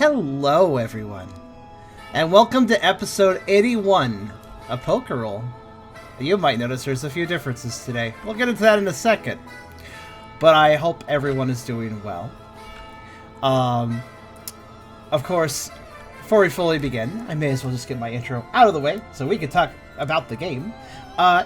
Hello, everyone, and welcome to episode 81 of Pokerole. You might notice there's a few differences today. We'll get into that in a second, but I hope everyone is doing well. Of course, before we fully begin, I may as well just get my intro out of the way so we can talk about the game.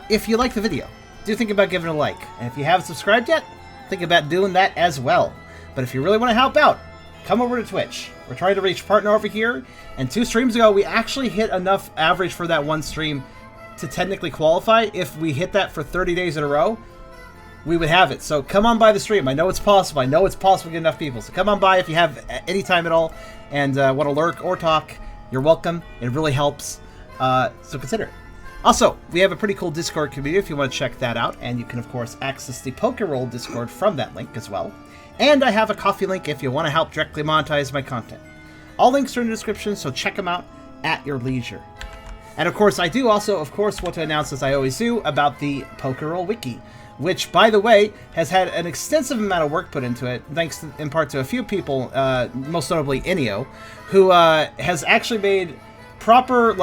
If you like the video, do think about giving it a like, and if you haven't subscribed yet, think about doing that as well. But if you really want to help out, come over to Twitch. We're trying to reach partner over here, and 2 streams ago we actually hit enough average for that one stream to technically qualify. If we hit that for 30 days in a row, we would have it. So come on by the stream. I know it's possible. I know it's possible to get enough people. So come on by if you have any time at all and want to lurk or talk. You're welcome. It really helps. So consider it. Also, we have a pretty cool Discord community if you want to check that out, and you can of course access the Pokerole Discord from that link as well. And I have a coffee link if you want to help directly monetize my content. All links are in the description, so check them out at your leisure. And of course, I do also, of course, want to announce, as I always do, about the Pokerole Wiki, which, by the way, has had an extensive amount of work put into it, thanks in part to a few people, most notably Inio, who has actually made proper,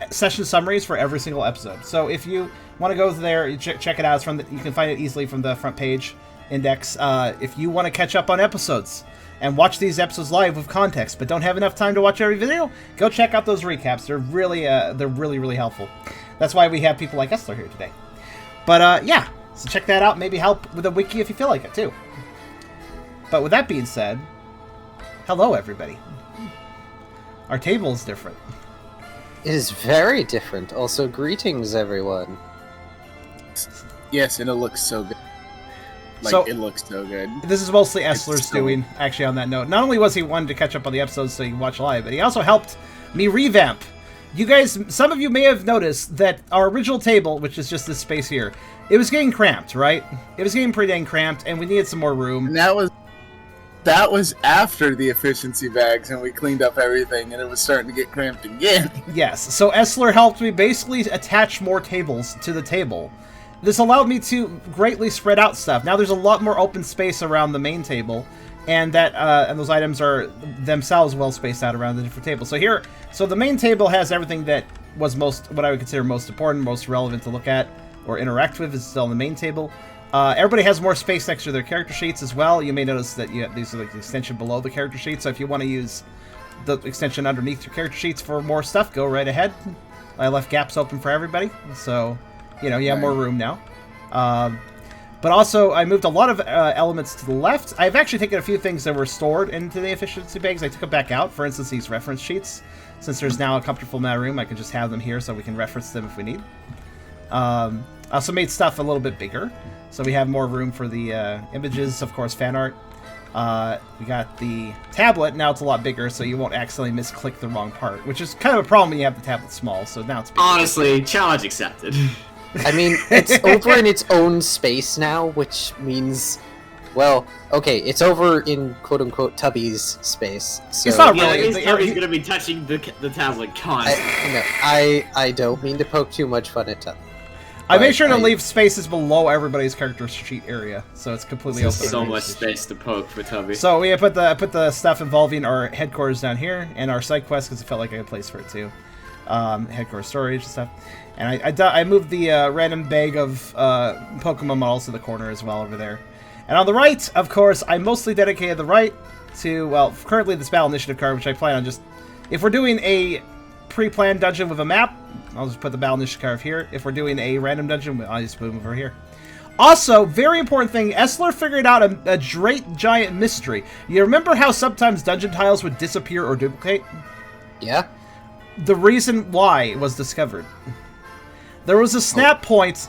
session summaries for every single episode. So if you want to go there, you check it out. You can find it easily from the front page index. If you want to catch up on episodes and watch these episodes live with context, but don't have enough time to watch every video, go check out those recaps. They're really helpful. That's why we have people like Essler here today. But yeah, so check that out. Maybe help with the wiki if you feel like it too. But with that being said, hello everybody. Our table is different. It is very different. Also, greetings everyone. Yes, and it looks so good. It looks so good. This is mostly Essler's doing, actually, on that note. Not only was he wanting to catch up on the episodes so you can watch live, but he also helped me revamp. You guys, some of you may have noticed that our original table, which is just this space here, it was getting cramped, right? It was getting pretty dang cramped, and we needed some more room. And that was after the efficiency bags, and we cleaned up everything, and it was starting to get cramped again. Yes, so Essler helped me basically attach more tables to the table. This allowed me to greatly spread out stuff. Now there's a lot more open space around the main table, and and those items are themselves well spaced out around the different tables. So the main table has everything that was what I would consider most important, most relevant to look at or interact with is still on the main table. Everybody has more space next to their character sheets as well. You may notice that these are like the extension below the character sheet. So if you want to use the extension underneath your character sheets for more stuff, go right ahead. I left gaps open for everybody, so you have more room now. But also, I moved a lot of elements to the left. I've actually taken a few things that were stored into the efficiency bags. I took them back out. For instance, these reference sheets. Since there's now a comfortable amount of room, I can just have them here so we can reference them if we need. I also made stuff a little bit bigger, so we have more room for the images, of course, fan art. We got the tablet. Now it's a lot bigger, so you won't accidentally misclick the wrong part, which is kind of a problem when you have the tablet small, so now it's bigger. Honestly, challenge accepted. I mean, it's over in its own space now, which means, well, okay, it's over in quote-unquote Tubby's space. So it's not Yeah, really. he's going to be touching the tablet constantly. I don't mean to poke too much fun at Tubby. I made sure to leave spaces below everybody's character sheet area, so it's completely open. So much space to poke for Tubby. So we put the stuff involving our headquarters down here and our side quest because it felt like a good place for it too. Headquarters storage and stuff. And I moved the random bag of Pokemon models to the corner as well over there. And on the right, of course, I mostly dedicated the right to, well, currently this Battle Initiative card, which I plan on just, if we're doing a pre-planned dungeon with a map, I'll just put the Battle Initiative card here. If we're doing a random dungeon, I'll just move over here. Also, very important thing, Essler figured out a great giant mystery. You remember how sometimes dungeon tiles would disappear or duplicate? Yeah? The reason why was discovered. There was a snap point.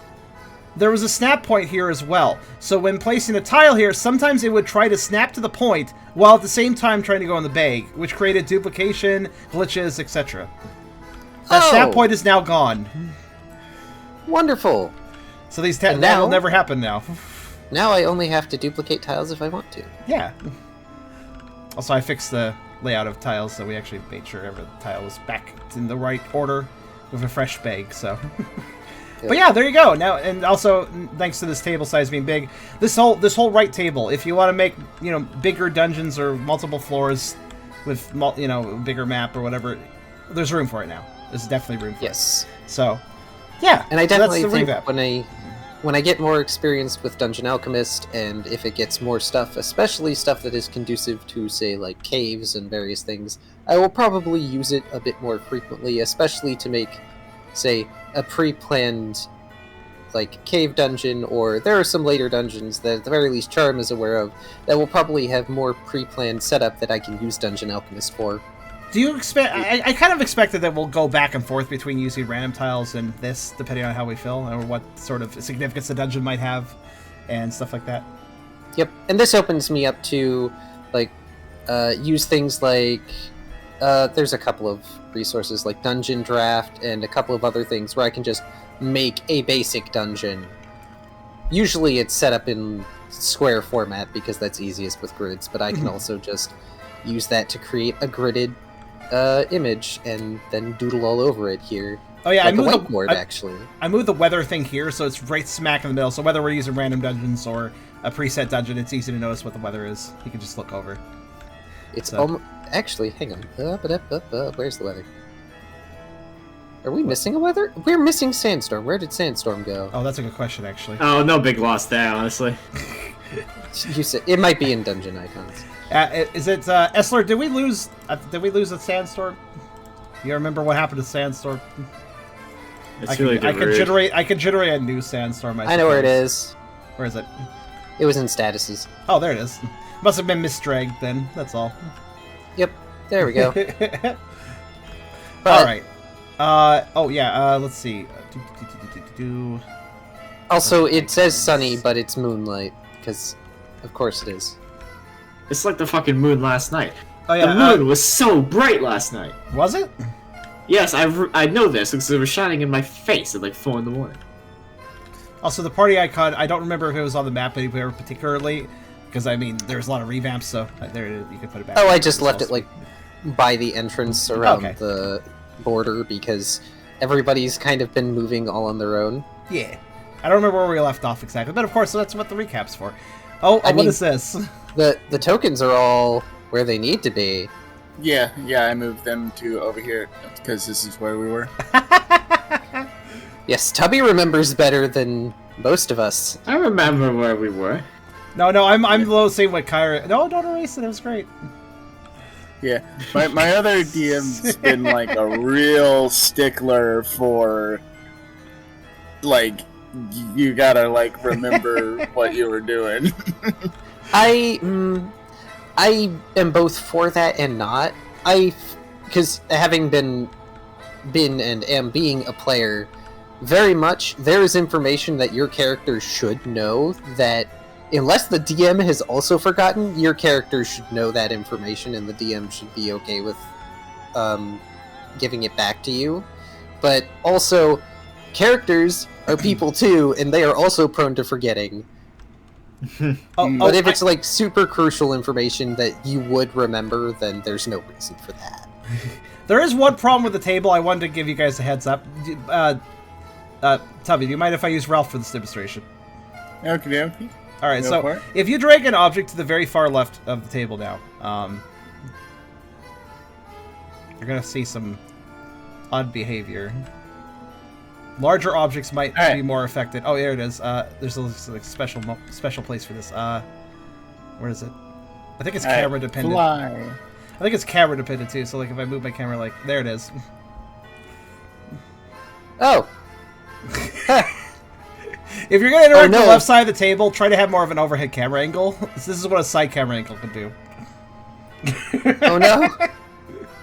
There was a snap point here as well. So when placing a tile here, sometimes it would try to snap to the point while at the same time trying to go in the bag, which created duplication, glitches, etc. That snap point is now gone. Wonderful. So that will never happen now. Now I only have to duplicate tiles if I want to. Yeah. Also, I fixed the layout of tiles, so we actually made sure every tile was back in the right order with a fresh bag, so... But yeah, there you go. Now, and also thanks to this table size being big, this whole right table, if you want to make bigger dungeons or multiple floors, with bigger map or whatever, there's room for it now. There's definitely room for it. Yes. So, yeah. And I definitely that's the think revamp. when I get more experience with Dungeon Alchemist, and if it gets more stuff, especially stuff that is conducive to, say, like caves and various things, I will probably use it a bit more frequently, especially to make, say, a pre-planned like cave dungeon, or there are some later dungeons that at the very least Charm is aware of that will probably have more pre-planned setup that I can use Dungeon Alchemist for. Do you expect? I kind of expected that we'll go back and forth between using random tiles and this, depending on how we feel, or what sort of significance the dungeon might have, and stuff like that. Yep, and this opens me up to, like, use things like, there's a couple of resources, like Dungeon Draft, and a couple of other things where I can just make a basic dungeon. Usually it's set up in square format, because that's easiest with grids, but I can also just use that to create a gridded image and then doodle all over it here. Oh yeah, like I moved the whiteboard, actually. I moved the weather thing here, so it's right smack in the middle. So whether we're using random dungeons or a preset dungeon, it's easy to notice what the weather is. You can just look over. It's actually, hang on. Where's the weather? Are we missing a weather? We're missing Sandstorm. Where did Sandstorm go? Oh, that's a good question, actually. Oh, no big loss there, honestly. You said it might be in Dungeon Icons. Is it Essler? Did we lose a sandstorm? You remember what happened to sandstorm? It's I really rude. I could generate a new sandstorm. I know where it is. Where is it? It was in statuses. Oh, there it is. Must have been misdragged then. That's all. Yep. There we go. All right. Let's see. Also, it says sunny, but it's moonlight, because of course it is. It's like the fucking moon last night. Oh yeah, the moon was so bright last night. Was it? Yes, I know this because it was shining in my face at like 4 in the morning. Also, the party icon, I don't remember if it was on the map anywhere particularly, because I mean, there's a lot of revamps, so there you can put it back. Oh, I just left it like by the entrance around Okay. the border, because everybody's kind of been moving all on their own. Yeah. I don't remember where we left off exactly, but of course, that's what the recap's for. Oh, I what mean, is this? The tokens are all where they need to be. Yeah, I moved them to over here because this is where we were. Yes, Tubby remembers better than most of us. I remember where we were. No, I'm the same with Kyrio. No, don't erase it. It was great. Yeah, my other DM's been like a real stickler for, like, you gotta like remember what you were doing. I am both for that and not. Because having been and am being a player, very much there is information that your character should know that, unless the DM has also forgotten, your character should know that information, and the DM should be okay with giving it back to you. But also, characters are people too, and they are also prone to forgetting. But if it's like super crucial information that you would remember, then there's no reason for that. There is one problem with the table. I wanted to give you guys a heads up. Tubby, do you mind if I use Ralph for this demonstration? Okay. All right. Go So for it. if you drag an object to the very far left of the table now, you're gonna see some odd behavior. Larger objects might be more affected. Oh, there it is. There's a like, special place for this. Where is it? I think it's camera dependent. Fly. I think it's camera dependent too. So like, if I move my camera, like there it is. Oh. If you're gonna interact no. the left side of the table, try to have more of an overhead camera angle. This is what a side camera angle can do. Oh no!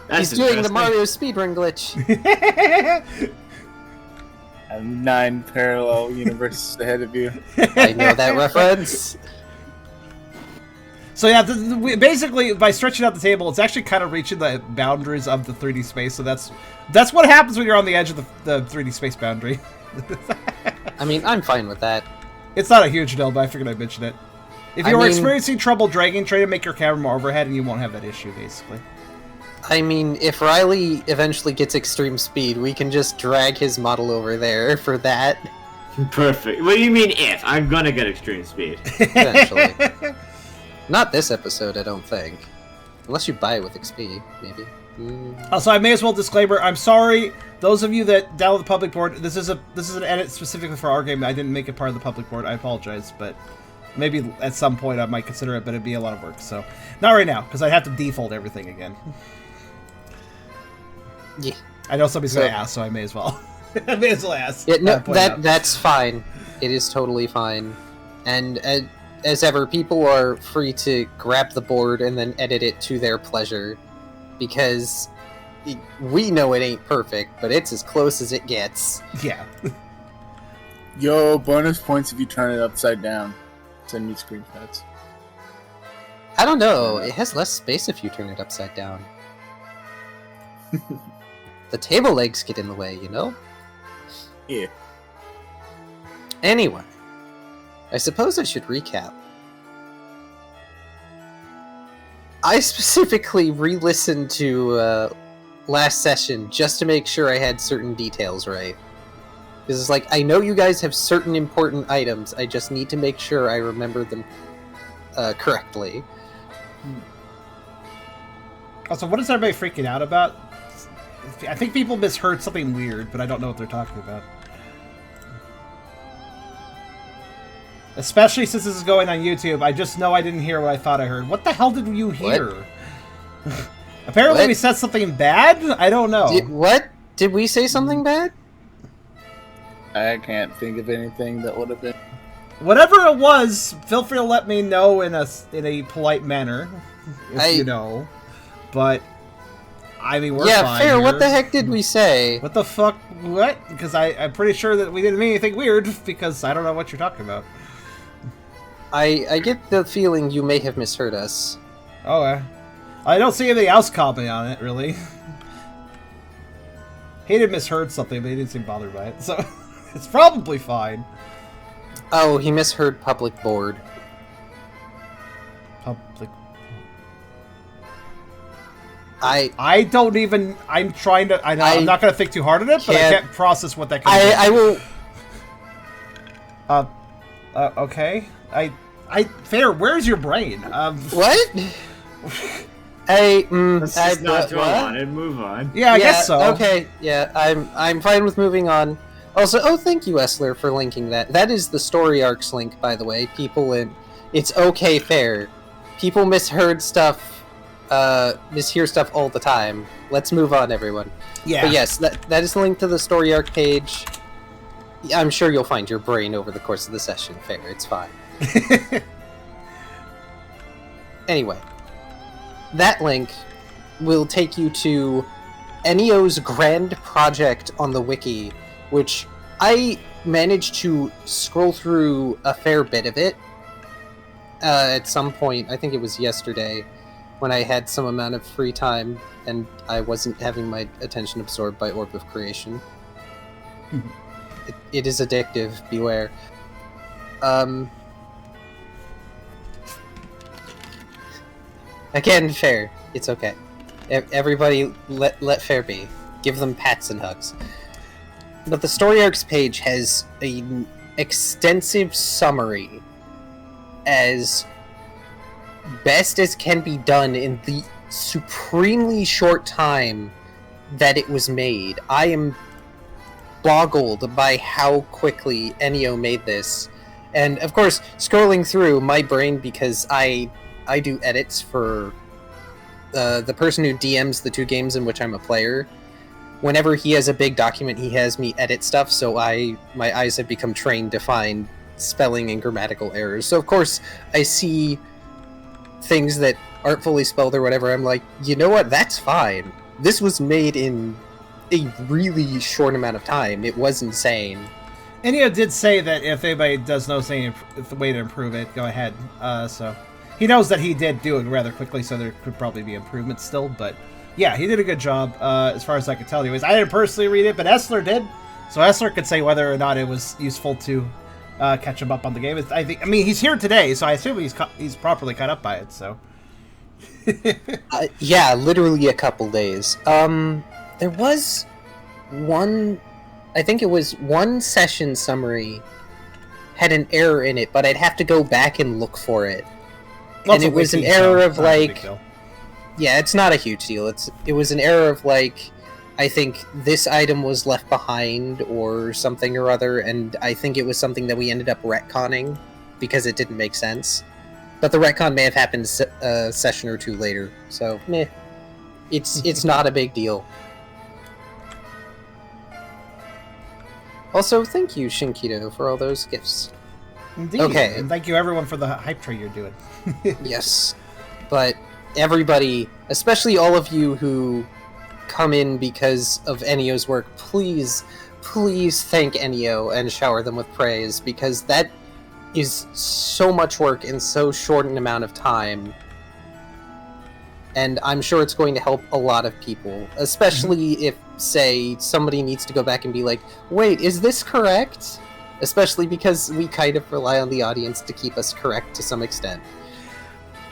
That's He's doing the interesting. Mario speedrun glitch. I'm 9 parallel universes ahead of you. I know that reference. So yeah, basically by stretching out the table, it's actually kind of reaching the boundaries of the 3D space. So that's what happens when you're on the edge of the 3D space boundary. I mean, I'm fine with that. It's not a huge deal, but I figured I'd mention it. If you're experiencing trouble dragging, try to make your camera more overhead, and you won't have that issue, basically. I mean, if Riley eventually gets extreme speed, we can just drag his model over there for that. Perfect. What do you mean if? I'm gonna get extreme speed. Eventually. Not this episode, I don't think. Unless you buy it with XP, maybe. Also, I may as well disclaimer. I'm sorry, those of you that download the public board. This is an edit specifically for our game. I didn't make it part of the public board. I apologize, but maybe at some point I might consider it. But it'd be a lot of work. So not right now because I'd have to default everything again. Yeah. I know somebody's gonna ask, so I may as well. I may as well ask. Yeah, no, that's fine. It is totally fine. And as ever, people are free to grab the board and then edit it to their pleasure. Because we know it ain't perfect, but it's as close as it gets. Yeah. Yo, bonus points if you turn it upside down. Send me screenshots. I don't know. It has less space if you turn it upside down. The table legs get in the way, you know? Yeah. Anyway, I suppose I should recap. I specifically re-listened to last session just to make sure I had certain details right. Because it's like, I know you guys have certain important items, I just need to make sure I remember them correctly. Also, what is everybody freaking out about? I think people misheard something weird, but I don't know what they're talking about. Especially since this is going on YouTube, I just know I didn't hear what I thought I heard. What the hell did you hear? Apparently What? we said something bad? I don't know. What? Did we say something bad? I can't think of anything that would have been. Whatever it was, feel free to let me know in a polite manner, if you know. But, I mean, we're fine fair. here. What the heck did we say? What the fuck? What? Because I'm pretty sure that we didn't mean anything weird, because I don't know what you're talking about. I get the feeling you may have misheard us. Oh, I don't see anything else commenting on it, really. He did misheard something, but he didn't seem bothered by it, so it's probably fine. Oh, he misheard public board. Public. I don't even. I'm trying to. I'm not going to think too hard on it, but I can't process what that can be. I will. Okay. Fair. Where's your brain? What? Let's just not dwell on it. Move on. Yeah, I guess so. Okay. Yeah, I'm fine with moving on. Also, thank you, Essler, for linking that. That is the story arcs link, by the way. It's okay, fair. People misheard stuff, mishear stuff all the time. Let's move on, everyone. Yeah. But yes, that is the link to the story arc page. I'm sure you'll find your brain over the course of the session. Fair, it's fine. Anyway, that link will take you to Enio's grand project on the wiki, which I managed to scroll through a fair bit of it at some point. I think it was yesterday when I had some amount of free time and I wasn't having my attention absorbed by Orb of Creation. It is addictive, beware. Again, fair. It's okay. Everybody let fair be. Give them pats and hugs. But the story arcs page has an extensive summary as best as can be done in the supremely short time that it was made. I am boggled by how quickly Enio made this. And of course, scrolling through my brain, because I do edits for the person who DMs the two games in which I'm a player. Whenever he has a big document, he has me edit stuff, so my eyes have become trained to find spelling and grammatical errors. So of course, I see things that aren't fully spelled or whatever. I'm like, you know what? That's fine. This was made in a really short amount of time. It was insane. Enio did say that if anybody does know the way to improve it, go ahead. So he knows that he did do it rather quickly, so there could probably be improvements still. But yeah, he did a good job, as far as I could tell. Anyways, I didn't personally read it, but Essler did, so Essler could say whether or not it was useful to catch him up on the game. I mean, he's here today, so I assume he's properly caught up by it. So yeah, literally a couple days. There was one. I think it was one session summary had an error in it, but I'd have to go back and look for it. And it was an error of like, Yeah, it's not a huge deal. It was an error of, like, I think this item was left behind or something or other, and I think it was something that we ended up retconning because it didn't make sense. But the retcon may have happened a session or two later, so meh. It's not a big deal. Also, thank you, Shinkido, for all those gifts. Indeed. Okay. And thank you, everyone, for the hype train you're doing. Yes. But everybody, especially all of you who come in because of Ennio's work, please thank Ennio and shower them with praise, because that is so much work in so short an amount of time. And I'm sure it's going to help a lot of people, especially if, say, somebody needs to go back and be like, wait, is this correct? Especially because we kind of rely on the audience to keep us correct to some extent.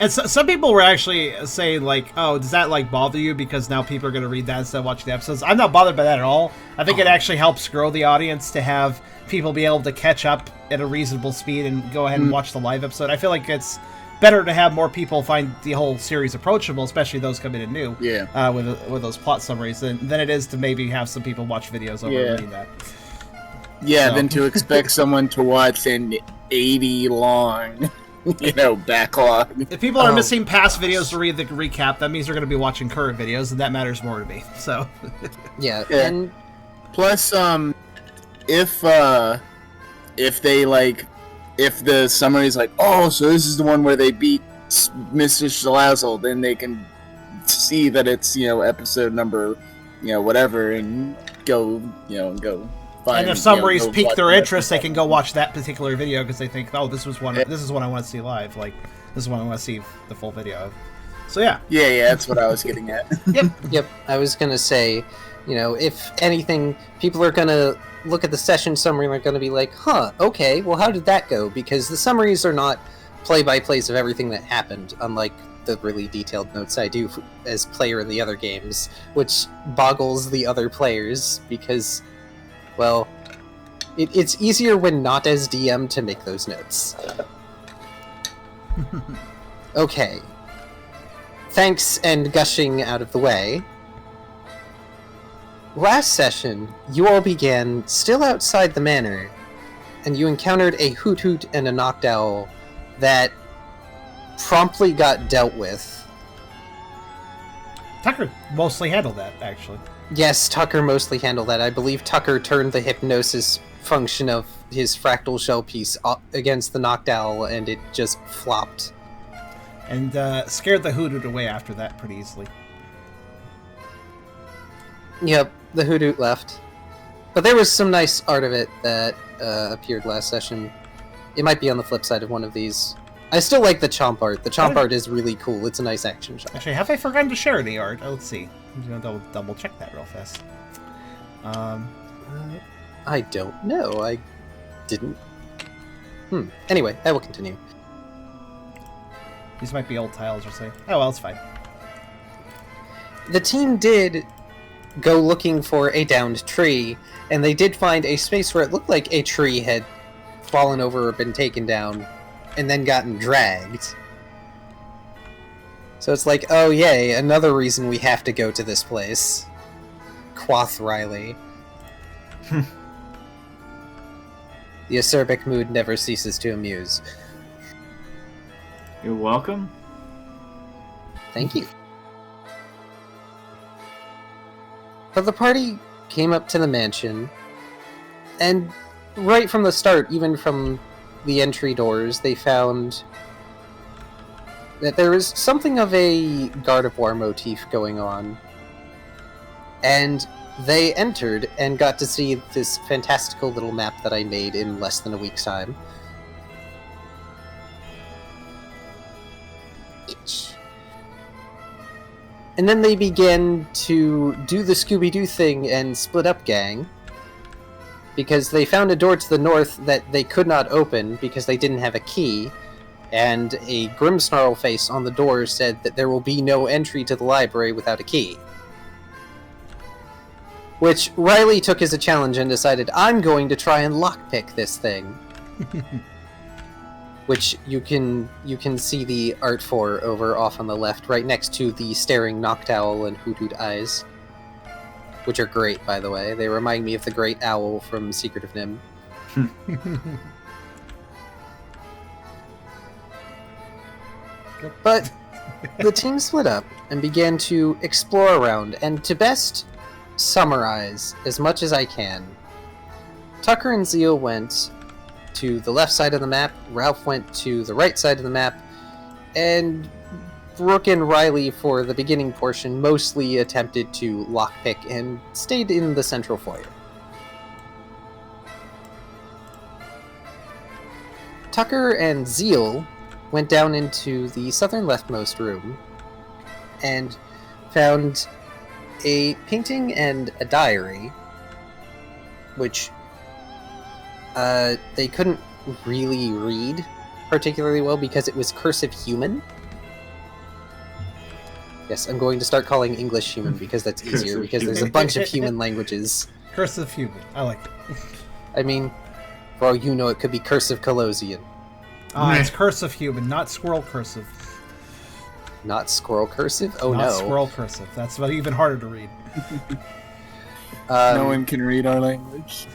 And so, some people were actually saying, like, oh, does that, like, bother you because now people are going to read that instead of watching the episodes? I'm not bothered by that at all. I think it actually helps grow the audience to have people be able to catch up at a reasonable speed and go ahead and watch the live episode. I feel like it's better to have more people find the whole series approachable, especially those coming in new, with those plot summaries, than it is to maybe have some people watch videos over reading that. Yeah, so. Than to expect someone to watch an 80 long, backlog. If people are missing past videos to read the recap, that means they're going to be watching current videos, and that matters more to me. So, yeah. And plus, if they if the summary is like, oh, so this is the one where they beat Mr. Schlazel, then they can see that it's episode number whatever, and go find. And if summaries pique their interest, they can go watch that particular video because they think, oh, this is one I want to see live. Like, this is one I want to see the full video of. So yeah. Yeah, that's what I was getting at. Yep. I was gonna say, if anything, people are gonna look at the session summary and they're gonna be like, huh, okay, well, how did that go? Because the summaries are not play-by-plays of everything that happened, unlike the really detailed notes I do as player in the other games, which boggles the other players because, well, it's easier when not as DM to make those notes. Okay. Thanks and gushing out of the way. Last session, you all began still outside the manor, and you encountered a hoot hoot and a knocked owl that promptly got dealt with. Tucker mostly handled that, actually. Yes, Tucker mostly handled that. I believe Tucker turned the hypnosis function of his fractal shell piece against the knocked owl, and it just flopped. And scared the hoot hoot away after that pretty easily. Yep, the hoodoo left. But there was some nice art of it that appeared last session. It might be on the flip side of one of these. I still like the chomp art. The chomp art is really cool. It's a nice action shot. Actually, have I forgotten to share any art? Let's see. I'm going to double check that real fast. I don't know. I didn't. Anyway, I will continue. These might be old tiles or something. Oh, well, it's fine. The team did go looking for a downed tree, and they did find a space where it looked like a tree had fallen over or been taken down, and then gotten dragged. So it's like, oh yay, another reason we have to go to this place. Quoth Riley. The acerbic mood never ceases to amuse. You're welcome. Thank you. But the party came up to the mansion, and right from the start, even from the entry doors, they found that there was something of a Guard of War motif going on. And they entered and got to see this fantastical little map that I made in less than a week's time. And then they began to do the Scooby-Doo thing and split up gang, because they found a door to the north that they could not open because they didn't have a key, and a Grimmsnarl face on the door said that there will be no entry to the library without a key. Which Riley took as a challenge and decided, I'm going to try and lockpick this thing. which you can see the art for over off on the left, right next to the staring knocked owl and hoot eyes, which are great, by the way. They remind me of the great owl from Secret of Nim. But the team split up and began to explore around, and to best summarize as much as I can, Tucker and Zeal went to the left side of the map, Ralph went to the right side of the map, and Brooke and Riley, for the beginning portion, mostly attempted to lockpick and stayed in the central foyer. Tucker and Zeal went down into the southern leftmost room and found a painting and a diary, which they couldn't really read particularly well because it was cursive human. Yes, I'm going to start calling English human because that's easier, because there's a bunch of human languages. Cursive human. I like it. I mean, for all you know, it could be cursive Colosian. It's cursive human, not squirrel cursive. Not squirrel cursive? Oh, not no. Squirrel cursive. That's even harder to read. No one can read our language.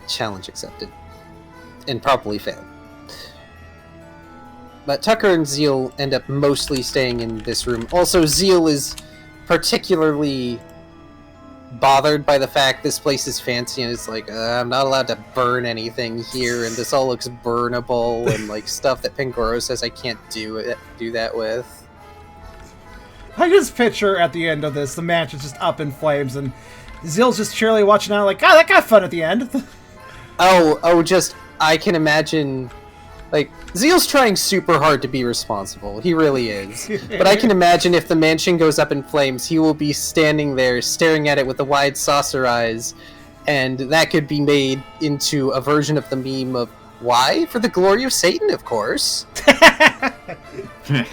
Challenge accepted. And probably failed. But Tucker and Zeal end up mostly staying in this room. Also, Zeal is particularly bothered by the fact this place is fancy, and it's like, I'm not allowed to burn anything here, and this all looks burnable, and like stuff that Pangoro says I can't do that with. I just picture at the end of this, the match is just up in flames, and Zeal's just cheerily watching out like, that got fun at the end. I can imagine, like, Zeal's trying super hard to be responsible. He really is. But I can imagine if the mansion goes up in flames, he will be standing there staring at it with the wide saucer eyes, and that could be made into a version of the meme of, why? For the glory of Satan, of course. That's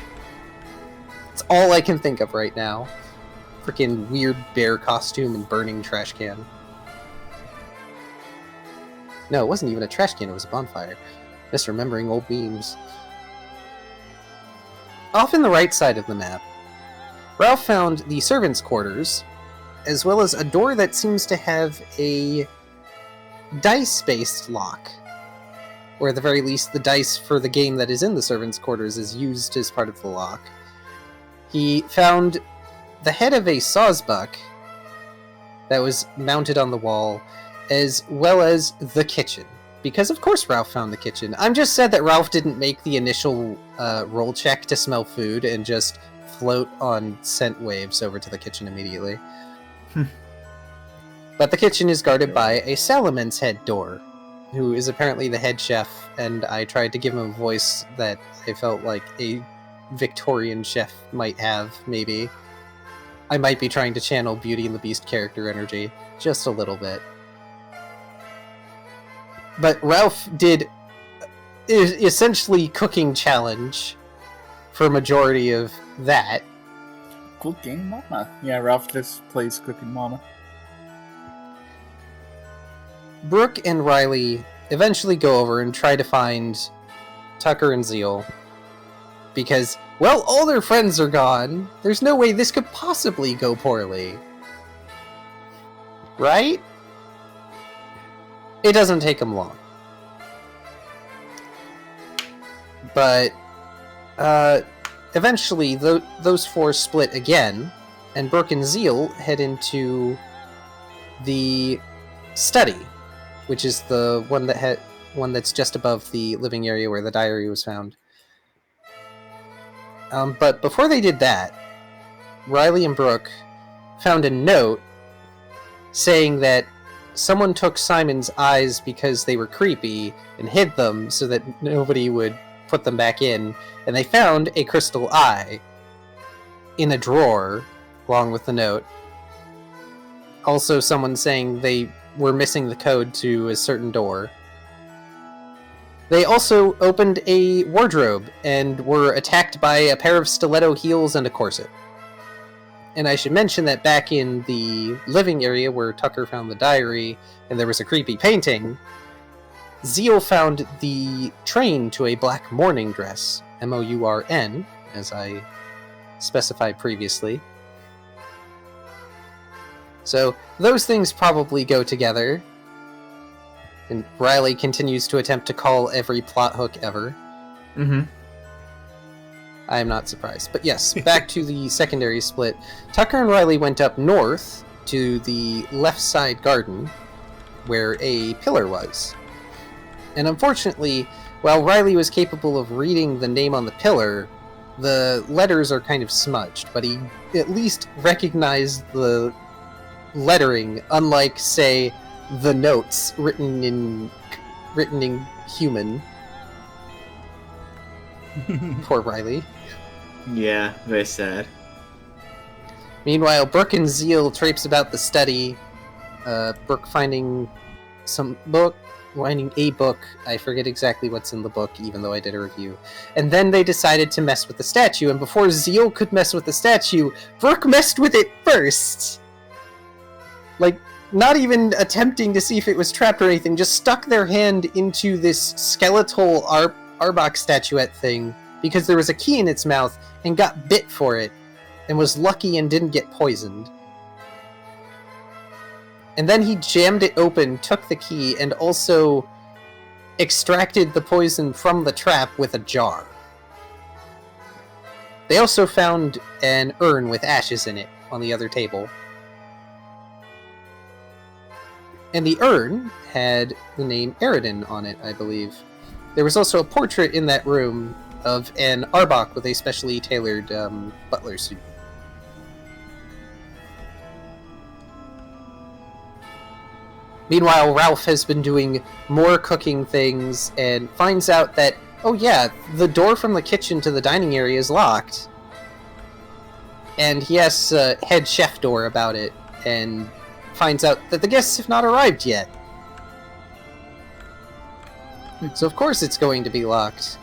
all I can think of right now. Freaking weird bear costume and burning trash can. No, it wasn't even a trash can, it was a bonfire. Misremembering old memes. Off in the right side of the map, Ralph found the servants' quarters, as well as a door that seems to have a dice-based lock, or at the very least, the dice for the game that is in the servants' quarters is used as part of the lock. He found the head of a sawsbuck that was mounted on the wall, as well as the kitchen. Because of course Ralph found the kitchen. I'm just sad that Ralph didn't make the initial roll check to smell food and just float on scent waves over to the kitchen immediately. But the kitchen is guarded by a Salaman's head door, who is apparently the head chef, and I tried to give him a voice that I felt like a Victorian chef might have, maybe. I might be trying to channel Beauty and the Beast character energy, just a little bit. But Ralph did essentially cooking challenge for a majority of that. Cooking Mama. Yeah, Ralph just plays Cooking Mama. Brooke and Riley eventually go over and try to find Tucker and Zeal. Because, well, all their friends are gone. There's no way this could possibly go poorly. Right? It doesn't take them long. But eventually those four split again, and Brooke and Zeal head into the study, which is the one that's just above the living area where the diary was found. But before they did that, Riley and Brooke found a note saying that someone took Simon's eyes because they were creepy and hid them so that nobody would put them back in, and they found a crystal eye in a drawer along with the note. Also, someone saying they were missing the code to a certain door. They also opened a wardrobe and were attacked by a pair of stiletto heels and a corset. And I should mention that back in the living area where Tucker found the diary and there was a creepy painting, Zeal found the train to a black mourning dress, M-O-U-R-N, as I specified previously. So those things probably go together. And Riley continues to attempt to call every plot hook ever. Mm-hmm. I am not surprised. But yes, back to the secondary split. Tucker and Riley went up north to the left side garden, where a pillar was. And unfortunately, while Riley was capable of reading the name on the pillar, the letters are kind of smudged, but he at least recognized the lettering, unlike, say, the notes written in human. Poor Riley. Yeah, very sad. Meanwhile, Brooke and Zeal traipse about the study. Brooke finding a book. I forget exactly what's in the book, even though I did a review. And then they decided to mess with the statue, and before Zeal could mess with the statue, Brooke messed with it first! Like, not even attempting to see if it was trapped or anything, just stuck their hand into this skeletal Arbok statuette thing, because there was a key in its mouth, and got bit for it, and was lucky and didn't get poisoned. And then he jammed it open, took the key, and also extracted the poison from the trap with a jar. They also found an urn with ashes in it on the other table. And the urn had the name Eragon on it, I believe. There was also a portrait in that room of an Arbok with a specially tailored butler suit. Meanwhile, Ralph has been doing more cooking things and finds out that, oh yeah, the door from the kitchen to the dining area is locked. And he asks head chef Door about it, and finds out that the guests have not arrived yet. So of course it's going to be locked.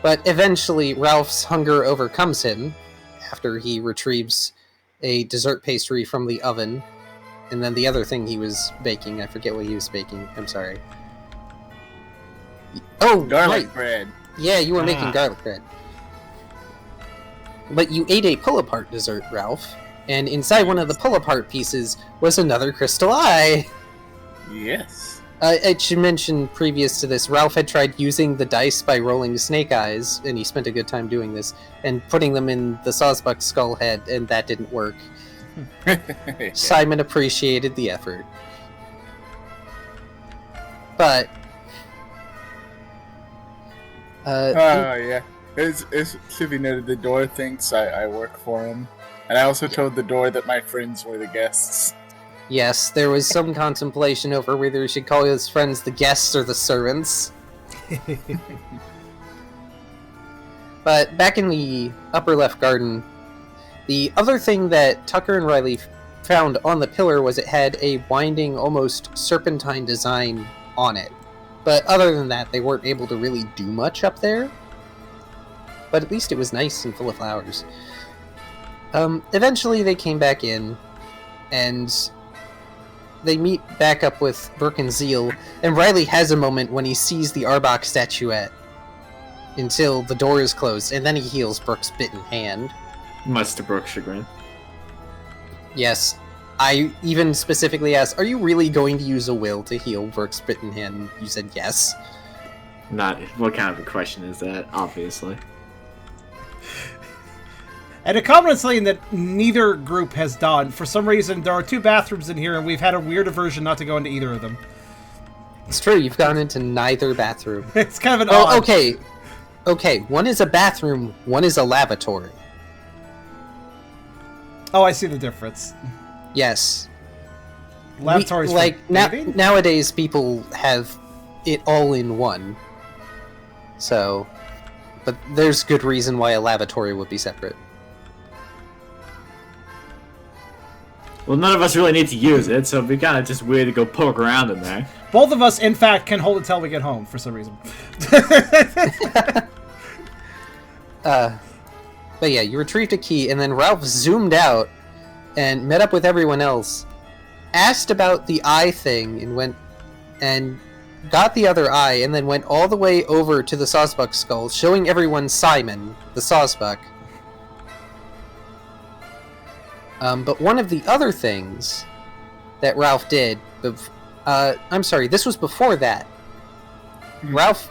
But eventually Ralph's hunger overcomes him after he retrieves a dessert pastry from the oven, and then the other thing he was baking, I forget what he was baking, I'm sorry. Oh, Garlic right. bread. Yeah, you were making garlic bread. But you ate a pull-apart dessert, Ralph, and inside one of the pull-apart pieces was another crystal eye! Yes. I should mention, previous to this, Ralph had tried using the dice by rolling snake eyes, and he spent a good time doing this, and putting them in the Sawsbuck skull head, and that didn't work. Simon appreciated the effort. But... yeah. It should be noted the door thinks I work for him. And I also told the door that my friends were the guests. Yes, there was some contemplation over whether we should call his friends the guests or the servants. But back in the upper left garden, the other thing that Tucker and Riley found on the pillar was it had a winding, almost serpentine design on it. But other than that, they weren't able to really do much up there. But at least it was nice and full of flowers. Eventually they came back in, and they meet back up with Brooke and Zeal, and Riley has a moment when he sees the Arbok statuette until the door is closed, and then he heals Brooke's bitten hand. Much to Brooke's chagrin. Yes, I even specifically asked, are you really going to use a will to heal Brooke's bitten hand? You said yes. Not, what kind of a question is that, obviously? And a common saying that neither group has done. For some reason, there are two bathrooms in here, and we've had a weird aversion not to go into either of them. It's true, you've gone into neither bathroom. It's kind of an odd... Okay, one is a bathroom, one is a lavatory. Oh, I see the difference. Yes. Lavatories nowadays people have it all in one. So, but there's good reason why a lavatory would be separate. Well, none of us really need to use it, so it'd be kind of just weird to go poke around in there. Both of us, in fact, can hold it till we get home, for some reason. But yeah, you retrieved a key, and then Ralph zoomed out and met up with everyone else. asked about the eye thing and went and got the other eye, and then went all the way over to the Sawsbuck skull, showing everyone Simon, the Sawsbuck. But one of the other things that Ralph did, I'm sorry, this was before that. Ralph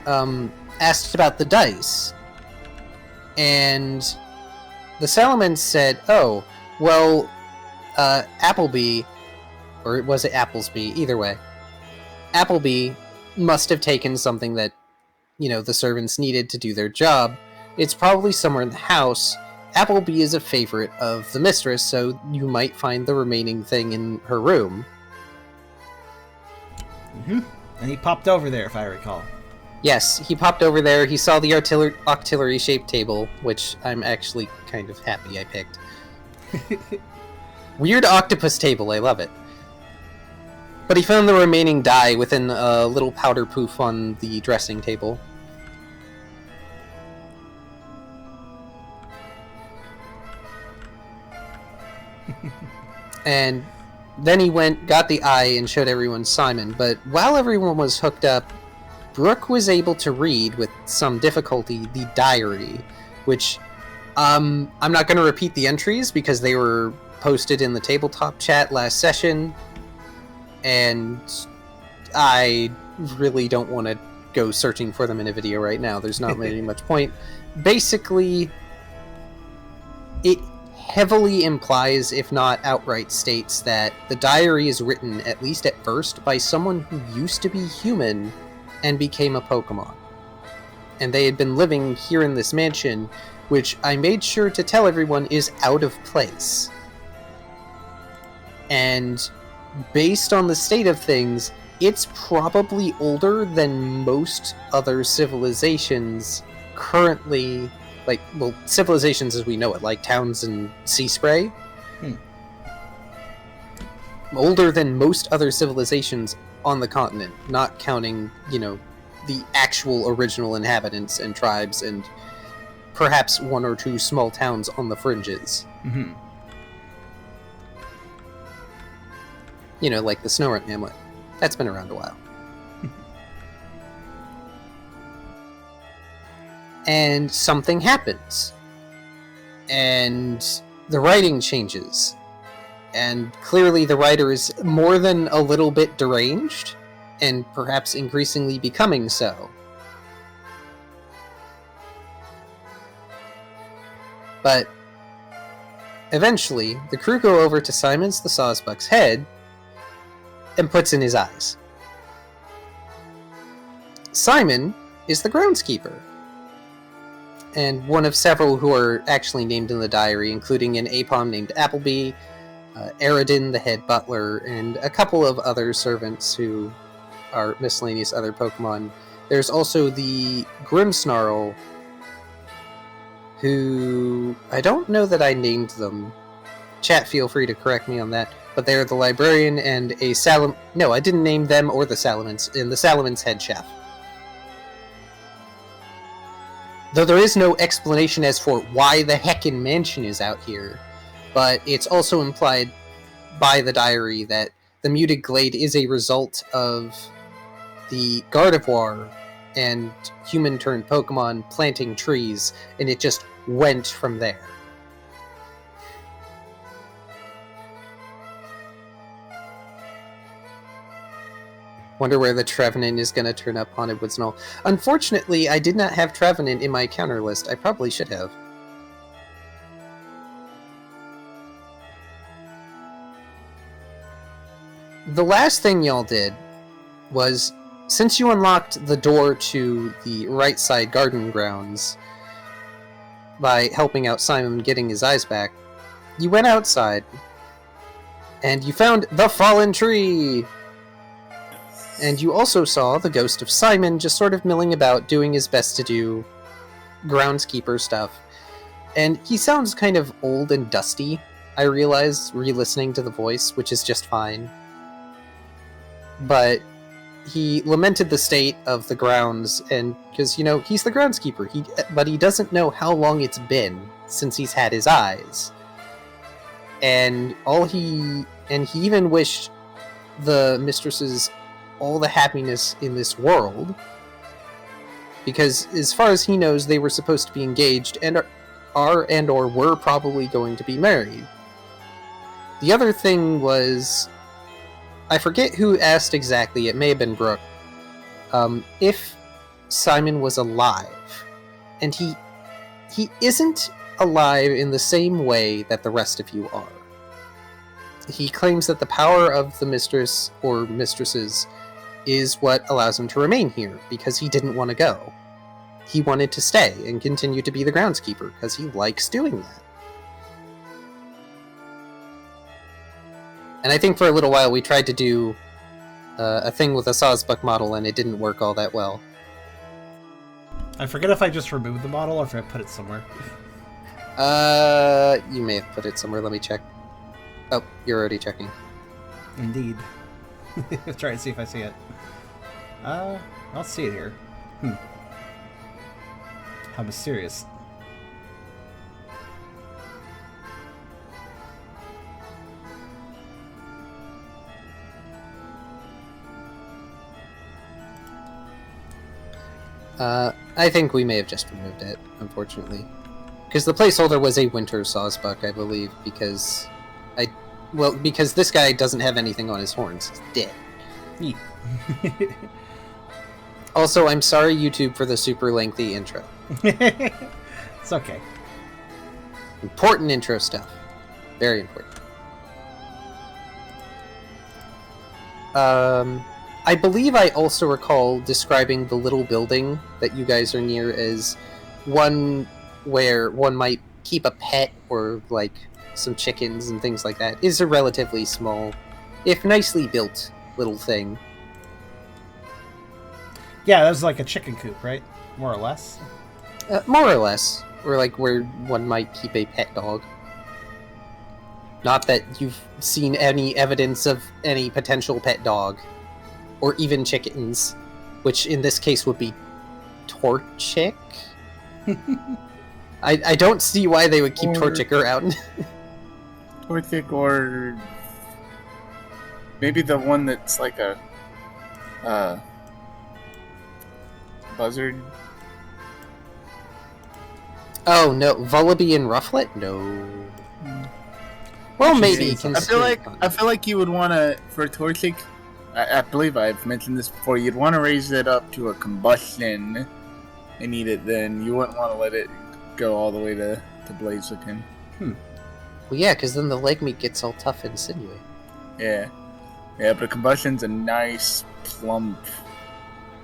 asked about the dice, and the Salamence said, "Oh, well, Appleby, or was it Applesby? Either way, Appleby must have taken something that, the servants needed to do their job. It's probably somewhere in the house. Appleby is a favorite of the mistress, so you might find the remaining thing in her room." Mm-hmm. And he popped over there, if I recall. Yes, he popped over there. He saw the artillery-shaped table, which I'm actually kind of happy I picked. Weird octopus table, I love it. But he found the remaining die within a little powder poof on the dressing table. And then he got the eye, and showed everyone Simon. But while everyone was hooked up, Brooke was able to read, with some difficulty, the diary, which I'm not going to repeat the entries because they were posted in the tabletop chat last session, and I really don't want to go searching for them in a video right now. There's not really much point. Basically, it heavily implies, if not outright states, that the diary is written, at least at first, by someone who used to be human and became a Pokemon. And they had been living here in this mansion, which I made sure to tell everyone is out of place. And based on the state of things, it's probably older than most other civilizations currently, civilizations as we know it, like towns and sea spray. Older than most other civilizations on the continent, not counting, the actual original inhabitants and tribes and perhaps one or two small towns on the fringes. Mm-hmm. Like the Snowrun hamlet. That's been around a while. And something happens. And the writing changes. And clearly the writer is more than a little bit deranged, and perhaps increasingly becoming so. But eventually, the crew go over to Simon's the Sawsbuck's head and puts in his eyes. Simon is the groundskeeper, and one of several who are actually named in the diary, including an Apom named Appleby, Eragon, the head butler, and a couple of other servants who are miscellaneous other Pokemon. There's also the Grimmsnarl, who I don't know that I named them. Chat, feel free to correct me on that. But they're the librarian and a No, I didn't name them or the Salamence, and the Salamence head chef. Though there is no explanation as for why the heckin' mansion is out here, but it's also implied by the diary that the muted glade is a result of the Gardevoir and human-turned Pokemon planting trees, and it just went from there. Wonder where the Trevenant is going to turn up, Haunted Woods and all. Unfortunately, I did not have Trevenant in my counter list. I probably should have. The last thing y'all did was, since you unlocked the door to the right side garden grounds by helping out Simon getting his eyes back, you went outside and you found the fallen tree! And you also saw the ghost of Simon just sort of milling about, doing his best to do groundskeeper stuff. And he sounds kind of old and dusty, I realized, re-listening to the voice, which is just fine. But he lamented the state of the grounds, and because, he's the groundskeeper, but he doesn't know how long it's been since he's had his eyes. And and he even wished the mistresses all the happiness in this world, because as far as he knows, they were supposed to be engaged and or were probably going to be married. The other thing was, I forget who asked exactly, it may have been Brooke, if Simon was alive. And he isn't alive in the same way that the rest of you are. He claims that the power of the mistress or mistresses is what allows him to remain here, because he didn't want to go. He wanted to stay and continue to be the groundskeeper, because he likes doing that. And I think for a little while we tried to do a thing with a Sawsbuck model, and it didn't work all that well. I forget if I just removed the model or if I put it somewhere. You may have put it somewhere. Let me check. Oh, you're already checking. Indeed. Let's try and see if I see it. I'll see it here. How mysterious. I think we may have just removed it, unfortunately. Because the placeholder was a winter Sawsbuck, I believe, because because this guy doesn't have anything on his horns. He's dead. Also, I'm sorry, YouTube, for the super lengthy intro. It's okay. Important intro stuff. Very important. I believe I also recall describing the little building that you guys are near as one where one might keep a pet or, like, some chickens and things like that. Is a relatively small, if nicely built, little thing. Yeah, that was like a chicken coop, right? More or less? More or less. Or, like, where one might keep a pet dog. Not that you've seen any evidence of any potential pet dog. Or even chickens. Which, in this case, would be Torchic? I don't see why they would keep Torchic around. Torchic, or maybe the one that's like a buzzard. Oh no, Vullaby and Rufflet? No. Well, maybe. I feel like you would want to, for Torchic, I believe I've mentioned this before, you'd want to raise it up to a combustion and eat it then. You wouldn't want to let it go all the way to Blaziken. Well, yeah, because then the leg meat gets all tough and sinewy. Yeah. Yeah, but a combustion's a nice, plump...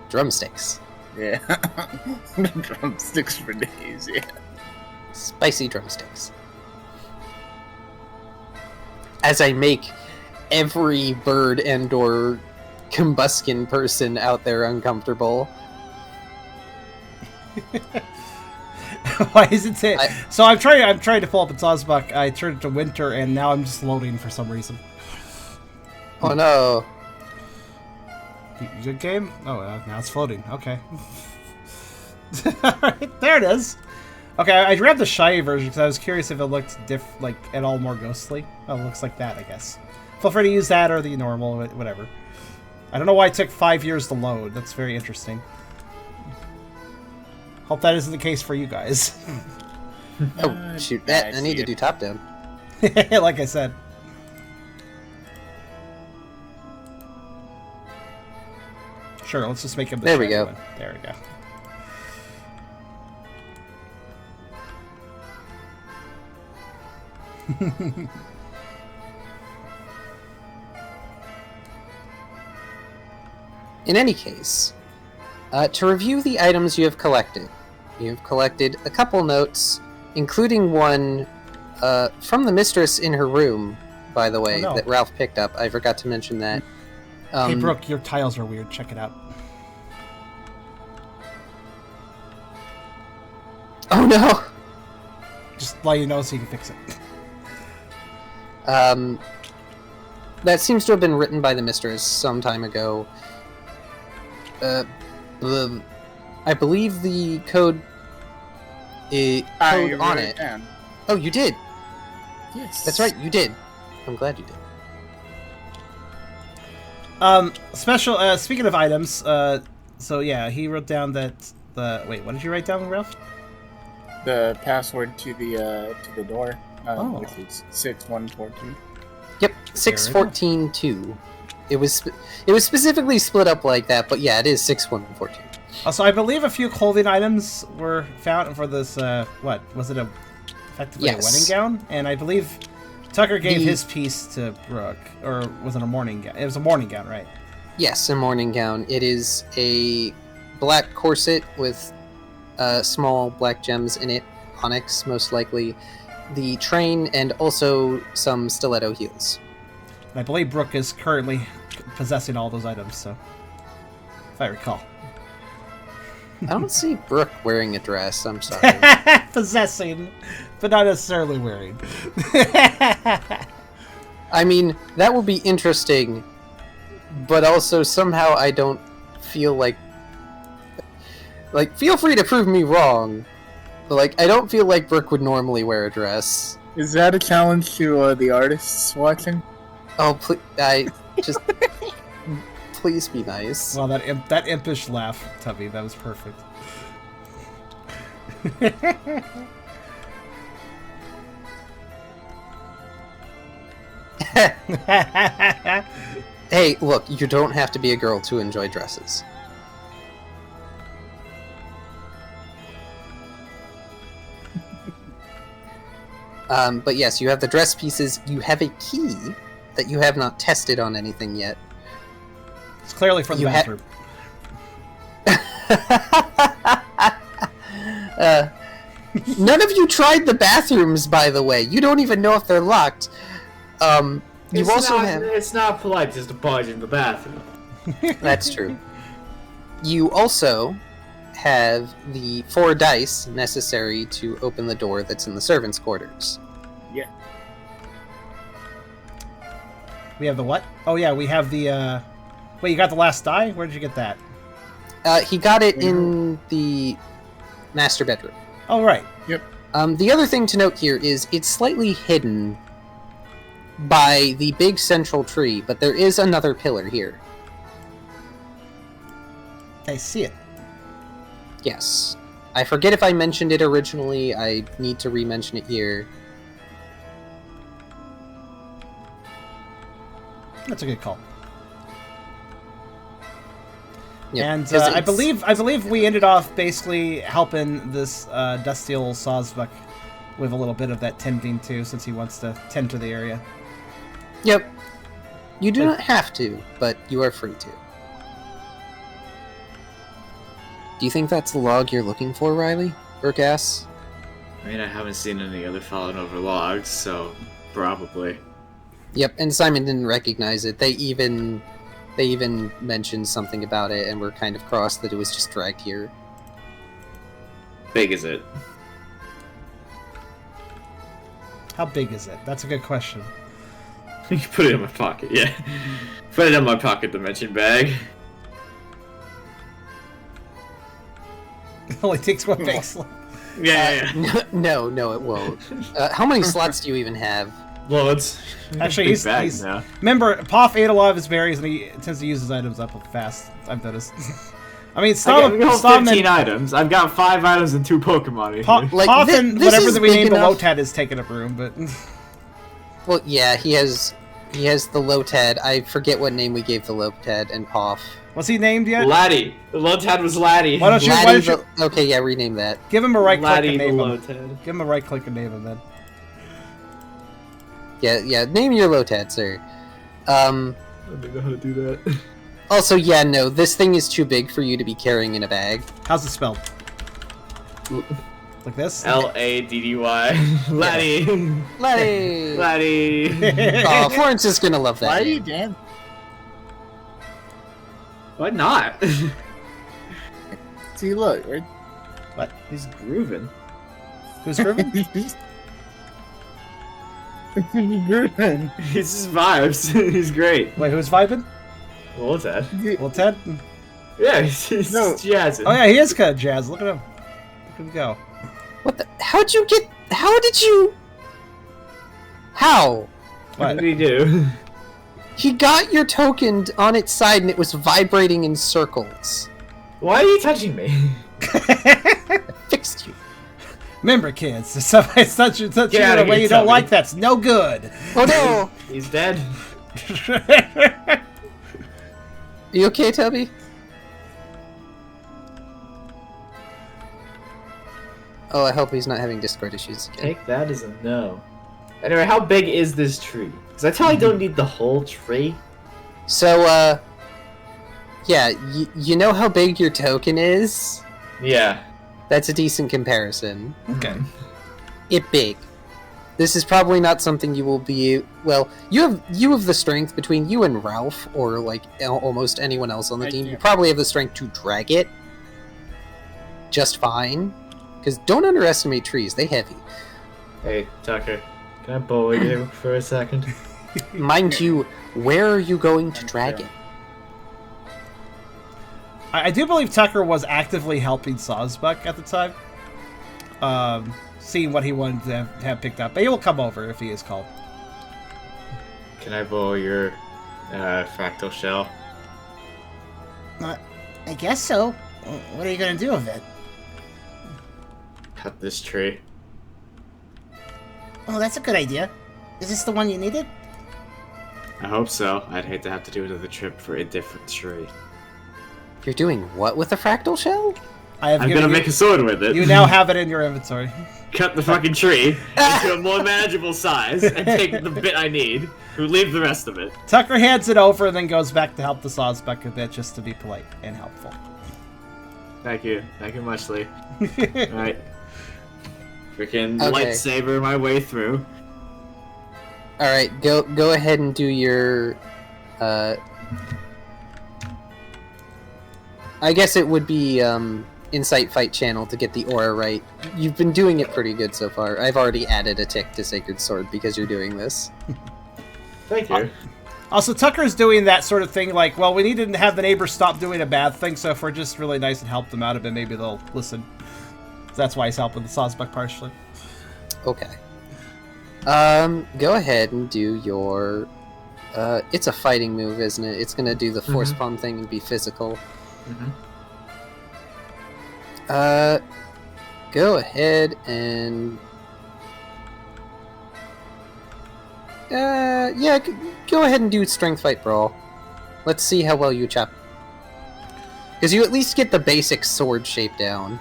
Drumsticks. Yeah. Drumsticks for days, yeah. Spicy drumsticks. As I make every bird and or combustion person out there uncomfortable. Why is it so I'm trying to pull up in Sawsbuck. I turned it to winter and now I'm just loading for some reason. Oh no. Good game? Oh, now it's floating. Okay. Alright, there it is. Okay, I grabbed the shiny version because I was curious if it looked at all more ghostly. Oh, it looks like that, I guess. Feel free to use that or the normal, whatever. I don't know why it took 5 years to load. That's very interesting. Hope that isn't the case for you guys. Oh, shoot. I need to do top down. Like I said. Sure, let's just make him the There we go. one. There we go. In any case, to review the items you have collected a couple notes, including one from the mistress in her room, by the way, that Ralph picked up. I forgot to mention that. Hey, Brooke, your tiles are weird. Check it out. Oh, no! Just let you know so you can fix it. That seems to have been written by the mistress some time ago. I believe the code on it. Down. Oh, you did? Yes. That's right, you did. I'm glad you did. Special. Speaking of items, so yeah, he wrote down that the. Wait, what did you write down, Ralph? The password to the door, Oh. which is 6142. Yep, 614-2. It was specifically split up like that, but yeah, it is 6114. Also, I believe a few clothing items were found for this. What was it? Effectively Yes. a wedding gown, and I believe Tucker gave his piece to Brooke, or was it a morning gown? It was a morning gown, right? Yes, a morning gown. It is a black corset with small black gems in it, onyx most likely, the train, and also some stiletto heels. And I believe Brooke is currently possessing all those items, so if I recall. I don't see Brooke wearing a dress, I'm sorry. Possessing, but not necessarily wearing. I mean, that would be interesting, but also somehow I don't feel like... Like, feel free to prove me wrong, but, like, I don't feel like Brooke would normally wear a dress. Is that a challenge to the artists watching? Oh, I just... Please be nice. Well, that impish laugh, Tubby, that was perfect. Hey, look, you don't have to be a girl to enjoy dresses. But yes, you have the dress pieces. You have a key that you have not tested on anything yet. It's clearly from the You bathroom. None of you tried the bathrooms, by the way. You don't even know if they're locked. It's not polite just to barge in the bathroom. That's true. You also have the 4 dice necessary to open the door that's in the servants' quarters. Yeah. We have the what? Oh yeah, we have the. Wait, you got the last die? Where did you get that? He got it in the master bedroom. Oh right. Yep. The other thing to note here is it's slightly hidden by the big central tree, but there is another pillar here. I see it. Yes. I forget if I mentioned it originally. I need to re-mention it here. That's a good call. Yep, And 'cause I it's- believe we ended off basically helping this dusty old Sawsbuck with a little bit of that tending too, since he wants to tend to the area. Yep. You do not have to, but you are free to. Do you think that's the log you're looking for, Riley? Burgass? I mean, I haven't seen any other fallen over logs, so probably. Yep, and Simon didn't recognize it. They even mentioned something about it and were kind of cross that it was just dragged here. Big is it? How big is it? That's a good question. You can put it in my pocket, yeah. Put it in my pocket dimension bag. It only takes one big slot. Yeah. No, it won't. How many slots do you even have? Loads. Actually, Big bag he's now. remember, Poff ate a lot of his berries, and he tends to use his items up fast. I've noticed. I mean, I got Stom 15 and here. I've got 5 items and 2 Pokemon in here. Like, Poff and this whatever is that we big named the enough- Lotad is taking up room, but Well, yeah, he has the Lotad. I forget what name we gave the Lotad and Poff. was he named yet? Laddie. The Lotad was Laddie. Why don't you Laddie okay, yeah, rename that. give him a right click Laddie and the name him? Lotad. Give him a right click and name him then. Yeah, name your Lotad, sir. I don't know how to do that. Also, yeah, no, this thing is too big for you to be carrying in a bag. How's it spelled? Like this? Laddy. Laddie. Laddie! Laddie. Oh, Florence is gonna love that Why are name. you dancing? Why not? See, look. Right? What? He's grooving. Who's grooving? Grooving. He's just vibes. He's great. Wait, who's vibing? Lotad. Well, Ted? Yeah, he's No. jazzing. Oh yeah, he is kind of jazz. Look at him. Look at him go. What the? How did you... How? What did he do? He got your token on its side and it was vibrating in circles. Why are you touching me? I fixed you. Remember, kids, if somebody touch you in a way you don't like, that's no good. Oh no! He's dead. Are you okay, Tubby? Oh, I hope he's not having Discord issues again. Take that as a no. Anyway, how big is this tree? Because I totally don't need the whole tree. So, yeah, you know how big your token is? Yeah. That's a decent comparison. Okay. It big. This is probably not something you will be... Well, you have the strength between you and Ralph, or like almost anyone else on the team. You probably have the strength to drag it just fine. Because don't underestimate trees, they heavy. Hey, Tucker, can I borrow you for a second? Mind you, where are you going to drag it? I do believe Tucker was actively helping Sawsbuck at the time. Seeing what he wanted to have picked up. But he will come over if he is called. Can I borrow your fractal shell? I guess so. What are you going to do with it? Cut this tree. Oh, that's a good idea. Is this the one you needed? I hope so. I'd hate to have to do another trip for a different tree. You're doing what with a fractal shell? I'm gonna make a sword with it. You now have it in your inventory. Cut the fucking tree into a more manageable size and take the bit I need. Leave the rest of it. Tucker hands it over and then goes back to help the Sawsbuck a bit just to be polite and helpful. Thank you. Thank you much, Lee. Alright. Freaking Okay. lightsaber my way through. Alright, go ahead and do your... I guess it would be Insight Fight channel to get the aura right. You've been doing it pretty good so far. I've already added a tick to Sacred Sword because you're doing this. Thank you. Also, Tucker's doing that sort of thing like, well, we need to have the neighbors stop doing a bad thing, so if we're just really nice and help them out a bit, maybe they'll listen. That's why he's helping the Sawsbuck partially. Okay. Go ahead and do your... it's a fighting move, isn't it? It's gonna do the force palm thing and be physical. Go ahead and... yeah, go ahead and do Strength Fight Brawl. Let's see how well you chop. Because you at least get the basic sword shape down.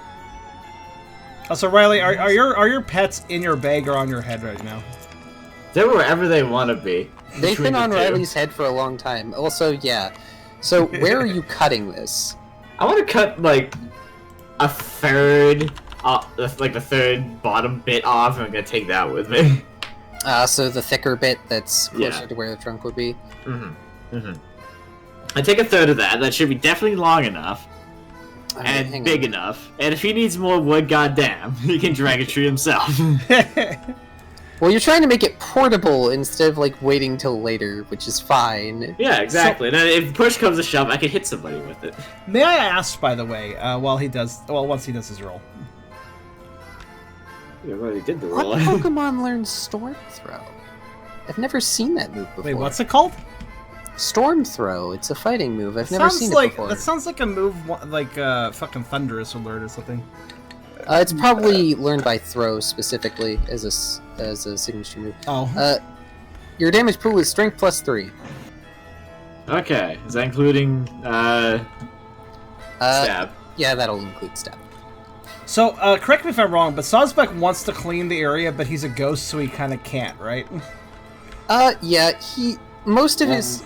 Also, Riley, are your pets in your bag or on your head right now? They're wherever they want to be. They've been on Riley's head for a long time. Also, yeah. So, where are you cutting this? I want to cut, like, a third, like the third bottom bit off, and I'm going to take that with me. So the thicker bit that's closer to where the trunk would be? I take a third of that. That should be definitely long enough. Right, And big enough. And if he needs more wood, goddamn, he can drag a tree himself. Well, you're trying to make it portable instead of, like, waiting till later, which is fine. Yeah, exactly. And if push comes to shove, I can hit somebody with it. May I ask, by the way, once he does his roll? You already did the What roll. Pokemon learns Storm Throw? I've never seen that move before. Wait, what's it called? Storm Throw. It's a fighting move. I've never seen it before. That sounds like a move like fucking Thunderous would learn or something. It's probably learned by Throw specifically as a signature move. Oh. Your damage pool is Strength plus 3. Okay, is that including stab? Yeah, that'll include stab. So, correct me if I'm wrong, but Sawsbuck wants to clean the area, but he's a ghost, so he kind of can't, right? Yeah, most of his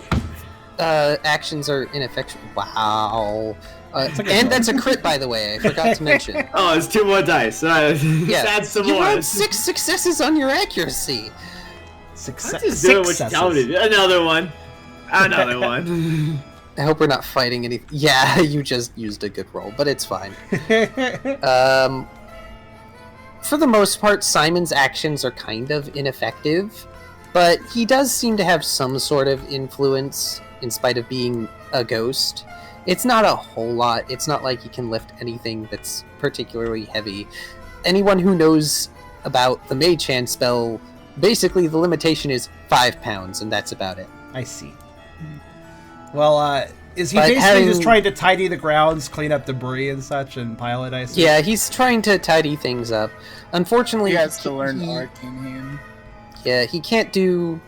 actions are ineffectual. Wow. And that's a crit, by the way. I forgot to mention. Oh, it's 2 more dice. Yeah, Add some you more. had 6 successes on your accuracy. I'm just doing what you tell me to do. Another one. Another one. I hope we're not fighting anything. Yeah, you just used a good roll, but it's fine. For the most part, Simon's actions are kind of ineffective, but he does seem to have some sort of influence in spite of being a ghost. It's not a whole lot. It's not like he can lift anything that's particularly heavy. Anyone who knows about the Mage Hand spell, basically the limitation is 5 pounds, and that's about it. I see. Well, is he But basically just trying to tidy the grounds, clean up debris and such, and pile it, I assume? Yeah, he's trying to tidy things up. Unfortunately, He has to learn Arcane Hand. Yeah, he can't do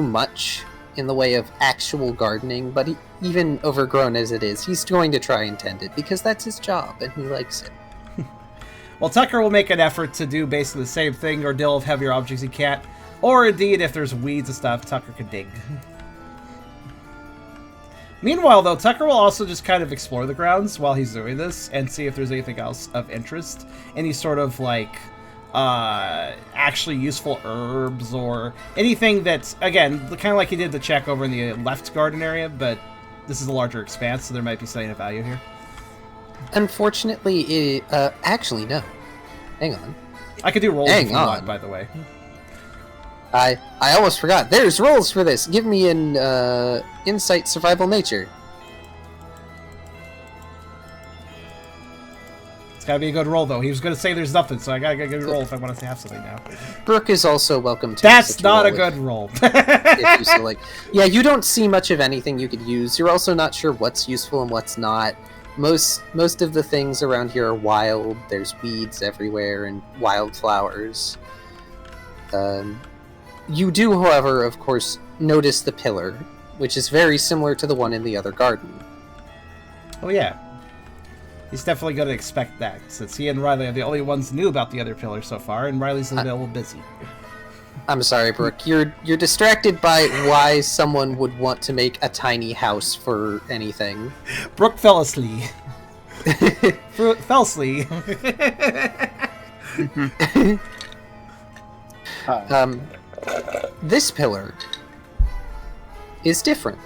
much in the way of actual gardening, but even overgrown as it is, he's going to try and tend it because that's his job and he likes it. Well, Tucker will make an effort to do basically the same thing or deal with heavier objects he can't. Or indeed, if there's weeds and stuff, Tucker can dig. Meanwhile, though, Tucker will also just kind of explore the grounds while he's doing this and see if there's anything else of interest. Any sort of, like, actually useful herbs or anything that's, again, kind of like he did the check over in the left garden area, but this is a larger expanse, so there might be something of value here. Unfortunately, actually, no. Hang on. I could do rolls if you on. want, by the way. I almost forgot. There's rolls for this. Give me an insight, survival, nature. It's gotta be a good roll, though. He was gonna say there's nothing, so I gotta get a good roll if I want to have something now. Brooke is also welcome to. That's not a good roll. If you so like. Yeah, you don't see much of anything you could use. You're also not sure what's useful and what's not. Most of the things around here are wild. There's weeds everywhere and wildflowers. You do, however, of course, notice the pillar, which is very similar to the one in the other garden. Oh, yeah. He's definitely going to expect that, since he and Riley are the only ones who knew about the other pillar so far, and Riley's a little busy. I'm sorry, Brooke. You're distracted by why someone would want to make a tiny house for anything. Brooke fell asleep. Fell asleep. This pillar is different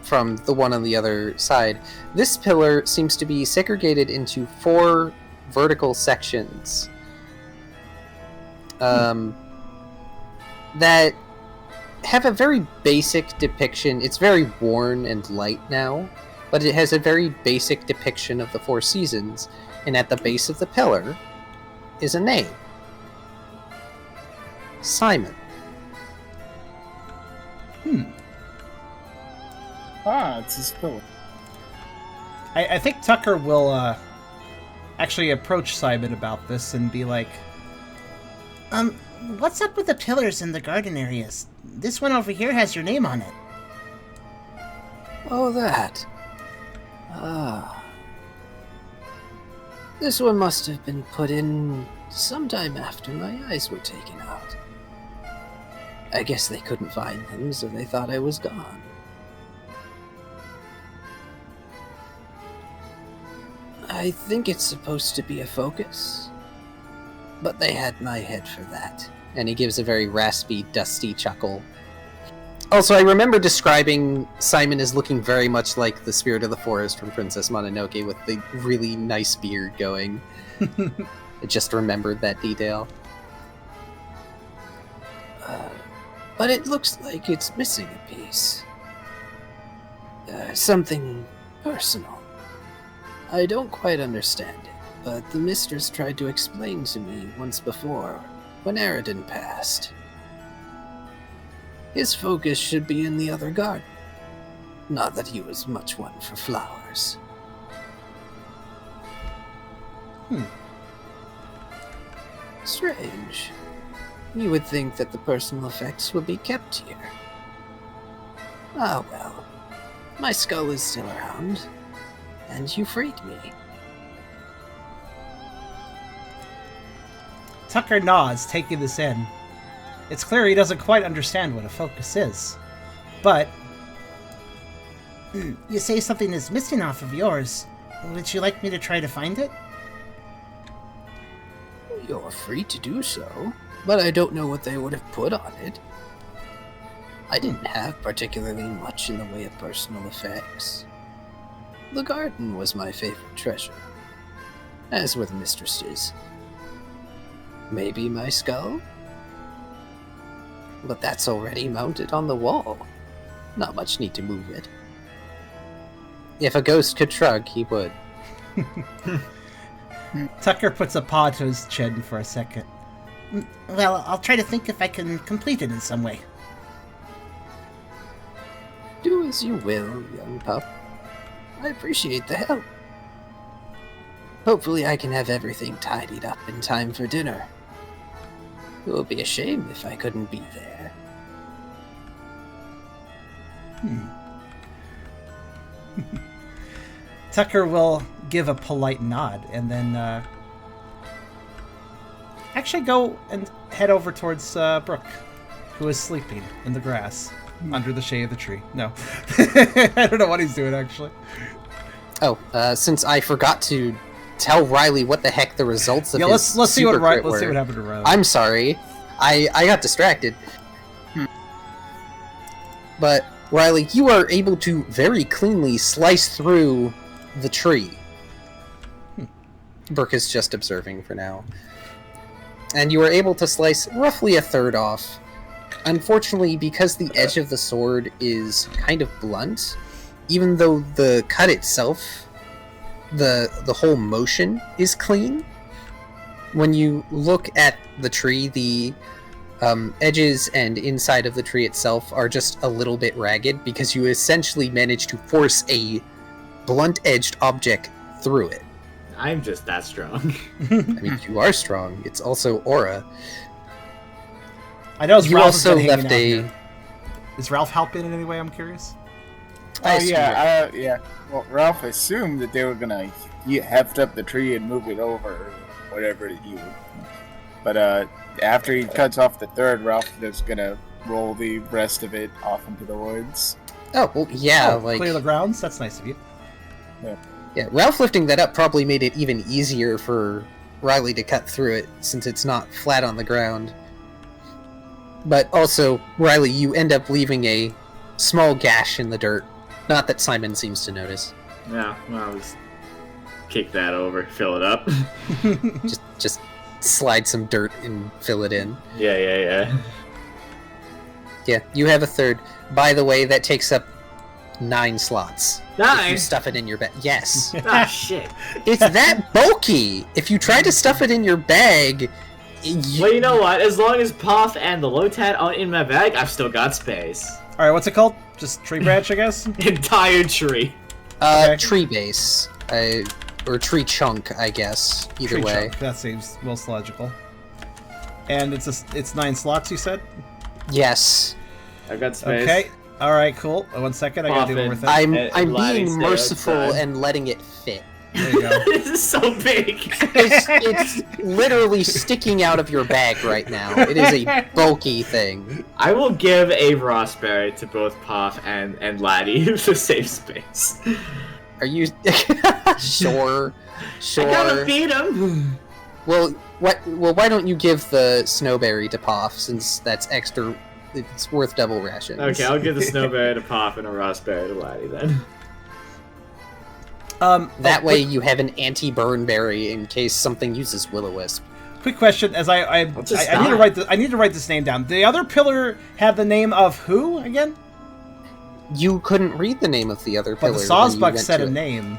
from the one on the other side. This pillar seems to be segregated into 4 vertical sections that have a very basic depiction. It's very worn and light now, but it has a very basic depiction of the 4 seasons, and at the base of the pillar is a name. Simon. It's his pillar. I think Tucker will actually approach Simon about this and be like, what's up with the pillars in the garden areas? This one over here has your name on it. Oh, that. This one must have been put in sometime after my eyes were taken out. I guess they couldn't find them, so they thought I was gone. I think it's supposed to be a focus, but they had my head for that. And he gives a very raspy, dusty chuckle. Also, I remember describing Simon as looking very much like the spirit of the forest from Princess Mononoke with the really nice beard going. I just remembered that detail. But it looks like it's missing a piece. Something personal. I don't quite understand it, but the mistress tried to explain to me once before, when Eragon passed. His focus should be in the other garden. Not that he was much one for flowers. Strange. You would think that the personal effects would be kept here. Ah well. My skull is still around, and you freed me. Tucker nods, taking this in. It's clear he doesn't quite understand what a focus is. But... You say something is missing off of yours. Would you like me to try to find it? You're free to do so, but I don't know what they would have put on it. I didn't have particularly much in the way of personal effects. The garden was my favorite treasure, as were the mistresses. Maybe my skull? But that's already mounted on the wall. Not much need to move it. If a ghost could shrug, he would. Tucker puts a paw to his chin for a second. Well, I'll try to think if I can complete it in some way. Do as you will, young pup. I appreciate the help. Hopefully I can have everything tidied up in time for dinner. It would be a shame if I couldn't be there. Tucker will give a polite nod and then actually go and head over towards Brooke, who is sleeping in the grass under the shade of the tree. No. I don't know what he's doing, actually. Oh, since I forgot to tell Riley what the heck the results of his let's see what super crit let's see were. what happened to Riley. I'm sorry. I got distracted. But, Riley, you are able to very cleanly slice through the tree. Brooke is just observing for now. And you are able to slice roughly a third off. Unfortunately, because the edge of the sword is kind of blunt, even though the cut itself, the whole motion is clean, when you look at the tree, the edges and inside of the tree itself are just a little bit ragged because you essentially managed to force a blunt-edged object through it. I'm just that strong. I mean, you are strong. It's also aura. I know You Ralph also has been left hanging out a... here. Is Ralph helping in any way? I'm curious. I Oh assume yeah. Well, Ralph assumed that they were gonna heft up the tree and move it over, or whatever he would. But after he cuts off the third, Ralph is gonna roll the rest of it off into the woods. Oh, well, yeah, like... Clear the grounds? That's nice of you. Yeah, Ralph lifting that up probably made it even easier for Riley to cut through it, since it's not flat on the ground. But also, Riley, you end up leaving a small gash in the dirt. Not that Simon seems to notice. Yeah, well, I'll just kick that over, fill it up. Just slide some dirt and fill it in. Yeah. Yeah, you have a third. By the way, that takes up 9 slots. If you Nine? stuff it in your bag. Yes. Ah, shit. It's that bulky! If you try to stuff it in your bag... Well, you know what? As long as Puff and the Lotat aren't in my bag, I've still got space. All right, what's it called? Just tree branch, I guess. Entire tree. Okay. Tree base. Or tree chunk, I guess. Either Tree way. chunk. That seems most logical. And it's 9 slots, you said? Yes. I've got space. Okay. All right, cool. 1 second. I gotta do one more thing. I'm Laddie, being stay merciful outside. and letting it fit. There you go. This is so big. It's literally sticking out of your bag right now. It is a bulky thing. I will give a raspberry to both Puff and Laddie to save space. Are you sure? I gotta feed him. Well, why don't you give the snowberry to Poff, since that's extra? It's worth double rations. Okay, I'll give the snowberry to Puff and a raspberry to Laddie then. That way you have an anti-burn berry in case something uses will-o-wisp. Quick question: as I need to write I need to write this name down. The other pillar had the name of who again? You couldn't read the name of the other But pillar. the when you Sawsbuck went said to a it. name.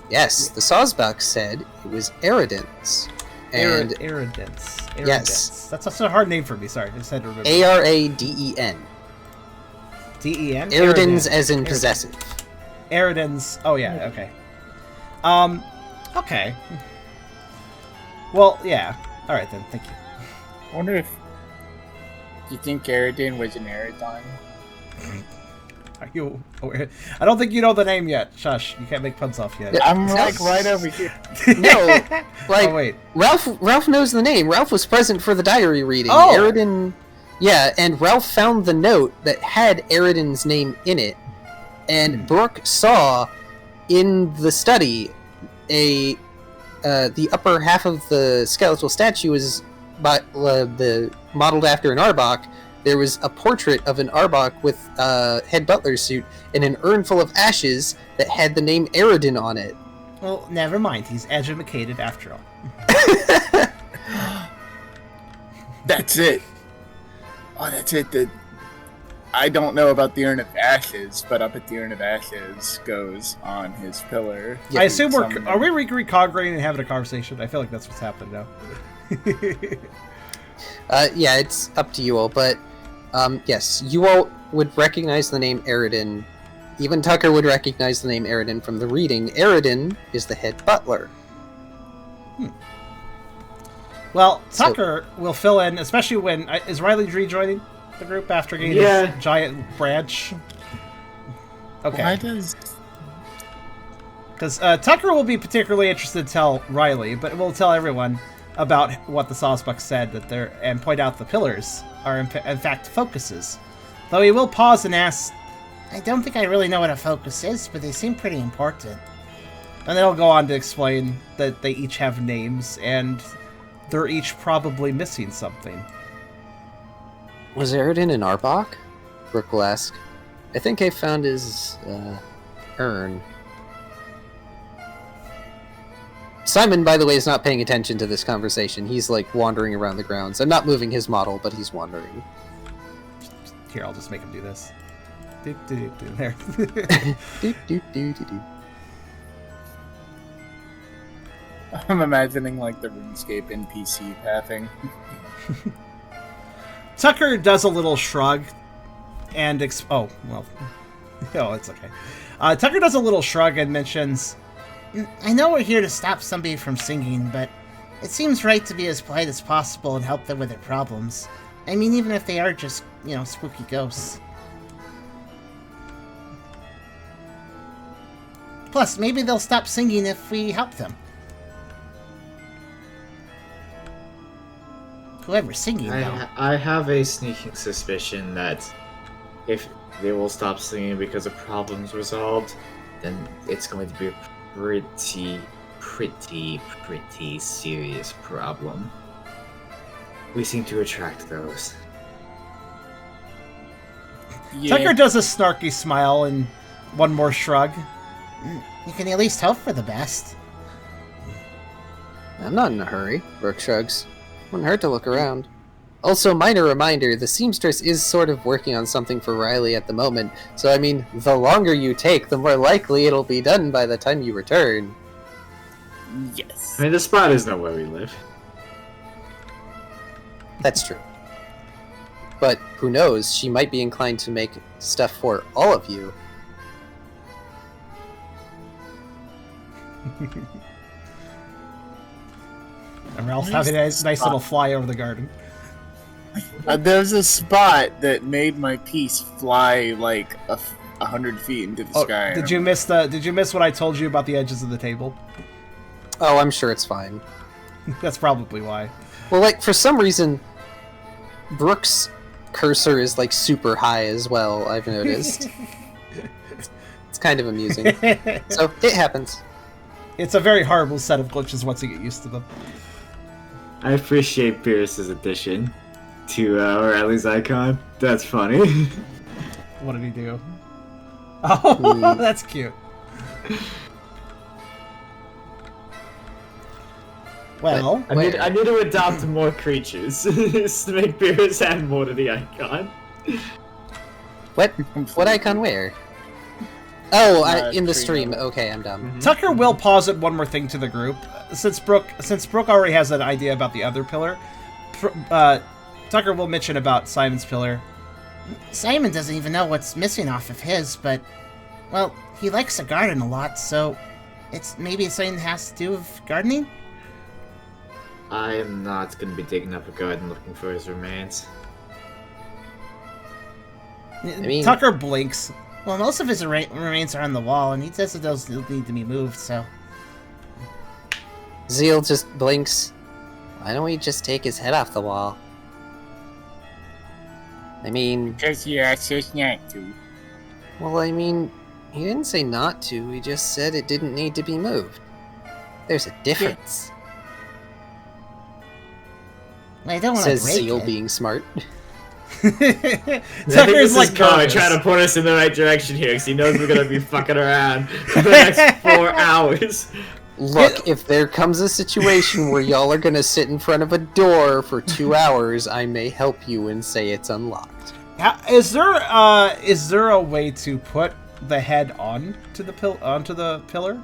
Yes, the Sawsbuck said it was Eridens. And Aradence. Yes. That's such a hard name for me. Sorry, I just had to remember. Araden. D-E-N? Eridens as in possessive. Aradens. Oh yeah. Okay. Okay. Well, yeah. All right then. Thank you. I wonder if you think Eridan was an Eragon. Are you aware? I don't think you know the name yet. Shush. You can't make puns off yet. I'm like right over here. No, like Oh wait. Ralph knows the name. Ralph was present for the diary reading. Oh! Eridan, yeah, and Ralph found the note that had Eridan's name in it, and Brooke saw in the study the upper half of the skeletal statue is modeled after an Arbok. There was a portrait of an Arbok with head butler's suit and an urn full of ashes that had the name Eragon on it. Well, never mind. He's educated after all. That's it. Oh, that's it. I don't know about the Urn of Ashes, but up at the Urn of Ashes goes on his pillar. I assume Summon are him. we recongregating and having a conversation? I feel like that's what's happening now. Yeah, it's up to you all, but yes, you all would recognize the name Eragon Even Tucker would recognize the name Eragon from the reading. Eragon is the head butler. Well, Tucker will fill in, especially when... is Riley rejoining the group after getting his giant branch? Okay. Why does... Because Tucker will be particularly interested to tell Riley, but will tell everyone about what the Sawsbuck said, and point out the pillars are in fact focuses. Though he will pause and ask, I don't think I really know what a focus is, but they seem pretty important. And then he'll go on to explain that they each have names, and they're each probably missing something. Was Eragon in Arbok? Brooke will ask. I think I found his, urn. Simon, by the way, is not paying attention to this conversation. He's, like, wandering around the grounds. I'm not moving his model, but he's wandering. Here, I'll just make him do this. There. I'm imagining, like, the RuneScape NPC pathing. Tucker does a little shrug and it's okay. Tucker does a little shrug and mentions, I know we're here to stop somebody from singing, but it seems right to be as polite as possible and help them with their problems. I mean, even if they are just, spooky ghosts. Plus, maybe they'll stop singing if we help them. Whoever's singing, though. I have a sneaking suspicion that if they will stop singing because the problem's resolved, then it's going to be a pretty serious problem. We seem to attract those. Yeah. Tucker does a snarky smile and one more shrug. You can at least hope for the best. I'm not in a hurry, Brooke shrugs. Wouldn't hurt to look around. Also, minor reminder, the seamstress is sort of working on something for Riley at the moment, so I mean, the longer you take, the more likely it'll be done by the time you return. Yes. I mean, the spot is not where we live. That's true. But who knows, she might be inclined to make stuff for all of you. And Ralph's having a nice little fly over the garden. There's a spot that made my piece fly like 100 feet into the sky. Did you miss what I told you about the edges of the table? Oh, I'm sure it's fine. That's probably why. Well, like, for some reason, Brooke's cursor is, like, super high as well, I've noticed. It's kind of amusing. So, it happens. It's a very horrible set of glitches once you get used to them. I appreciate Pierce's addition to Riley's icon. That's funny. What did he do? Oh, that's cute. Well, I need to adopt more creatures to make Pierce add more to the icon. What icon where? Oh, in the stream. Okay, I'm done. Mm-hmm. Tucker will posit one more thing to the group. Since Brooke already has an idea about the other pillar, Tucker will mention about Simon's pillar. Simon doesn't even know what's missing off of his, but, well, he likes the garden a lot, so maybe it's something that has to do with gardening? I am not going to be digging up a garden looking for his remains. Tucker blinks. Well, most of his remains are on the wall, and he says that those need to be moved, so... Zeal just blinks. Why don't we just take his head off the wall? I mean... Because you asked us not to. Well, I mean, he didn't say not to, he just said it didn't need to be moved. There's a difference. Well, I don't want Says to break Zeal it. being smart. Tucker's like Kara trying to point us in the right direction here, because he knows we're going to be fucking around for the next 4 hours. Look, if there comes a situation where y'all are gonna sit in front of a door for 2 hours, I may help you and say it's unlocked. Is there a way to put the head onto the pillar?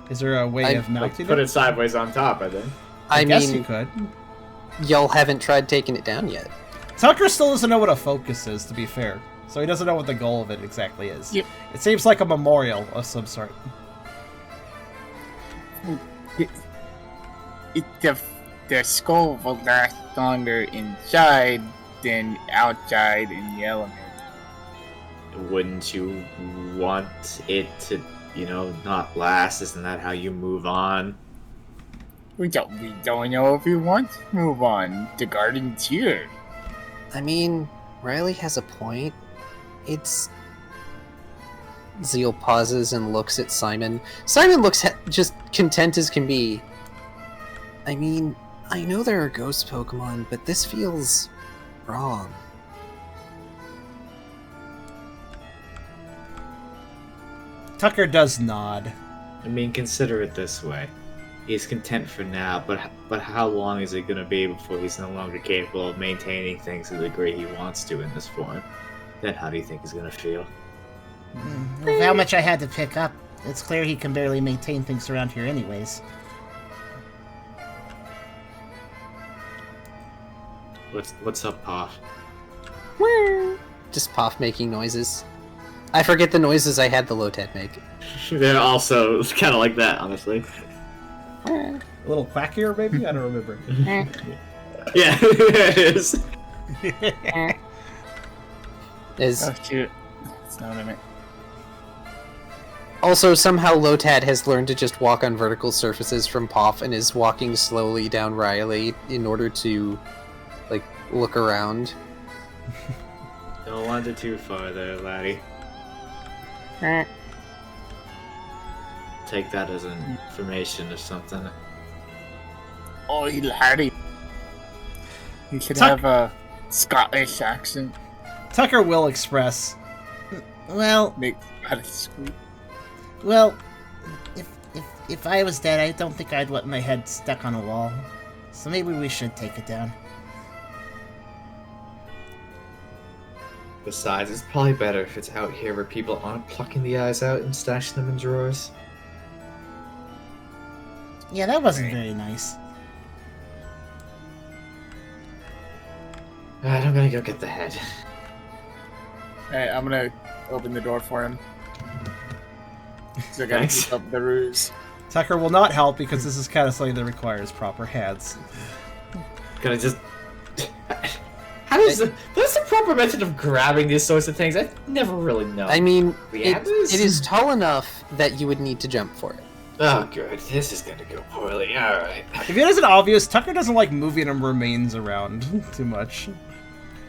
Is there a way of mounting Put it? it sideways on top, I think. I guess mean, you could. Y'all haven't tried taking it down yet. Tucker still doesn't know what a focus is, to be fair. so he doesn't know what the goal of it exactly is. Yep. It seems like a memorial of some sort. The skull will last longer inside than outside in the element. Wouldn't you want it to, not last? Isn't that how you move on? We don't know if we want to move on. The garden's here. I mean, Riley has a point. It's... Zeal pauses and looks at Simon. Simon looks just content as can be. I mean, I know there are ghost Pokemon, but this feels wrong. Tucker does nod. I mean, consider it this way. He's content for now, but how long is it going to be before he's no longer capable of maintaining things to the degree he wants to in this form? Then how do you think he's going to feel? With how much I had to pick up, it's clear he can barely maintain things around here anyways. What's up, Poff? Just Poff making noises. I forget the noises I had the Lotad make. They're also kind of like that, honestly. A little quackier, maybe? I don't remember. Yeah, it is. Is Oh shoot. That's not what I meant. also somehow Lotad has learned to just walk on vertical surfaces from Poff and is walking slowly down Riley in order to, like, look around. Don't wander too far there, laddie. Take that as an information or something. Oh, laddie. You should Tuck- have a Scottish accent. Tucker will express. Well, Make that a squeak. well, if I was dead, I don't think I'd want my head stuck on a wall. So maybe we should take it down. Besides, it's probably better if it's out here where people aren't plucking the eyes out and stashing them in drawers. Yeah, that wasn't very nice. Alright, I'm gonna go get the head. Alright, I'm gonna open the door for him. So I gotta Thanks. keep up the ruse. Tucker will not help because this is kind of something that requires proper hands. Gonna just... What's the proper method of grabbing these sorts of things? I never really know. I mean, We it, have this? it is tall enough that you would need to jump for it. Oh, good. This is gonna go poorly. Alright. If it isn't obvious, Tucker doesn't like moving him remains around too much.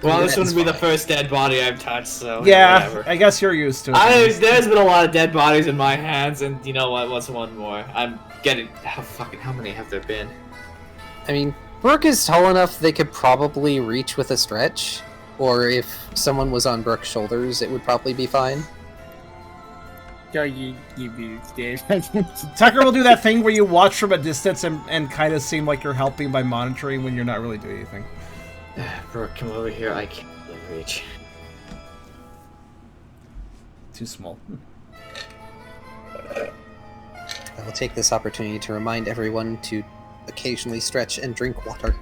Well, this That's wouldn't be the fine. first dead body I've touched, so Yeah, whatever. I guess you're used to it. There's been a lot of dead bodies in my hands, and you know what? What's one more? I'm getting... How many have there been? I mean, Brooke is tall enough they could probably reach with a stretch, or if someone was on Brooke's shoulders, it would probably be fine. Yeah, you be scared. Tucker will do that thing where you watch from a distance and kind of seem like you're helping by monitoring when you're not really doing anything. Brooke, come over here. I can't really reach. Too small. I will take this opportunity to remind everyone to occasionally stretch and drink water.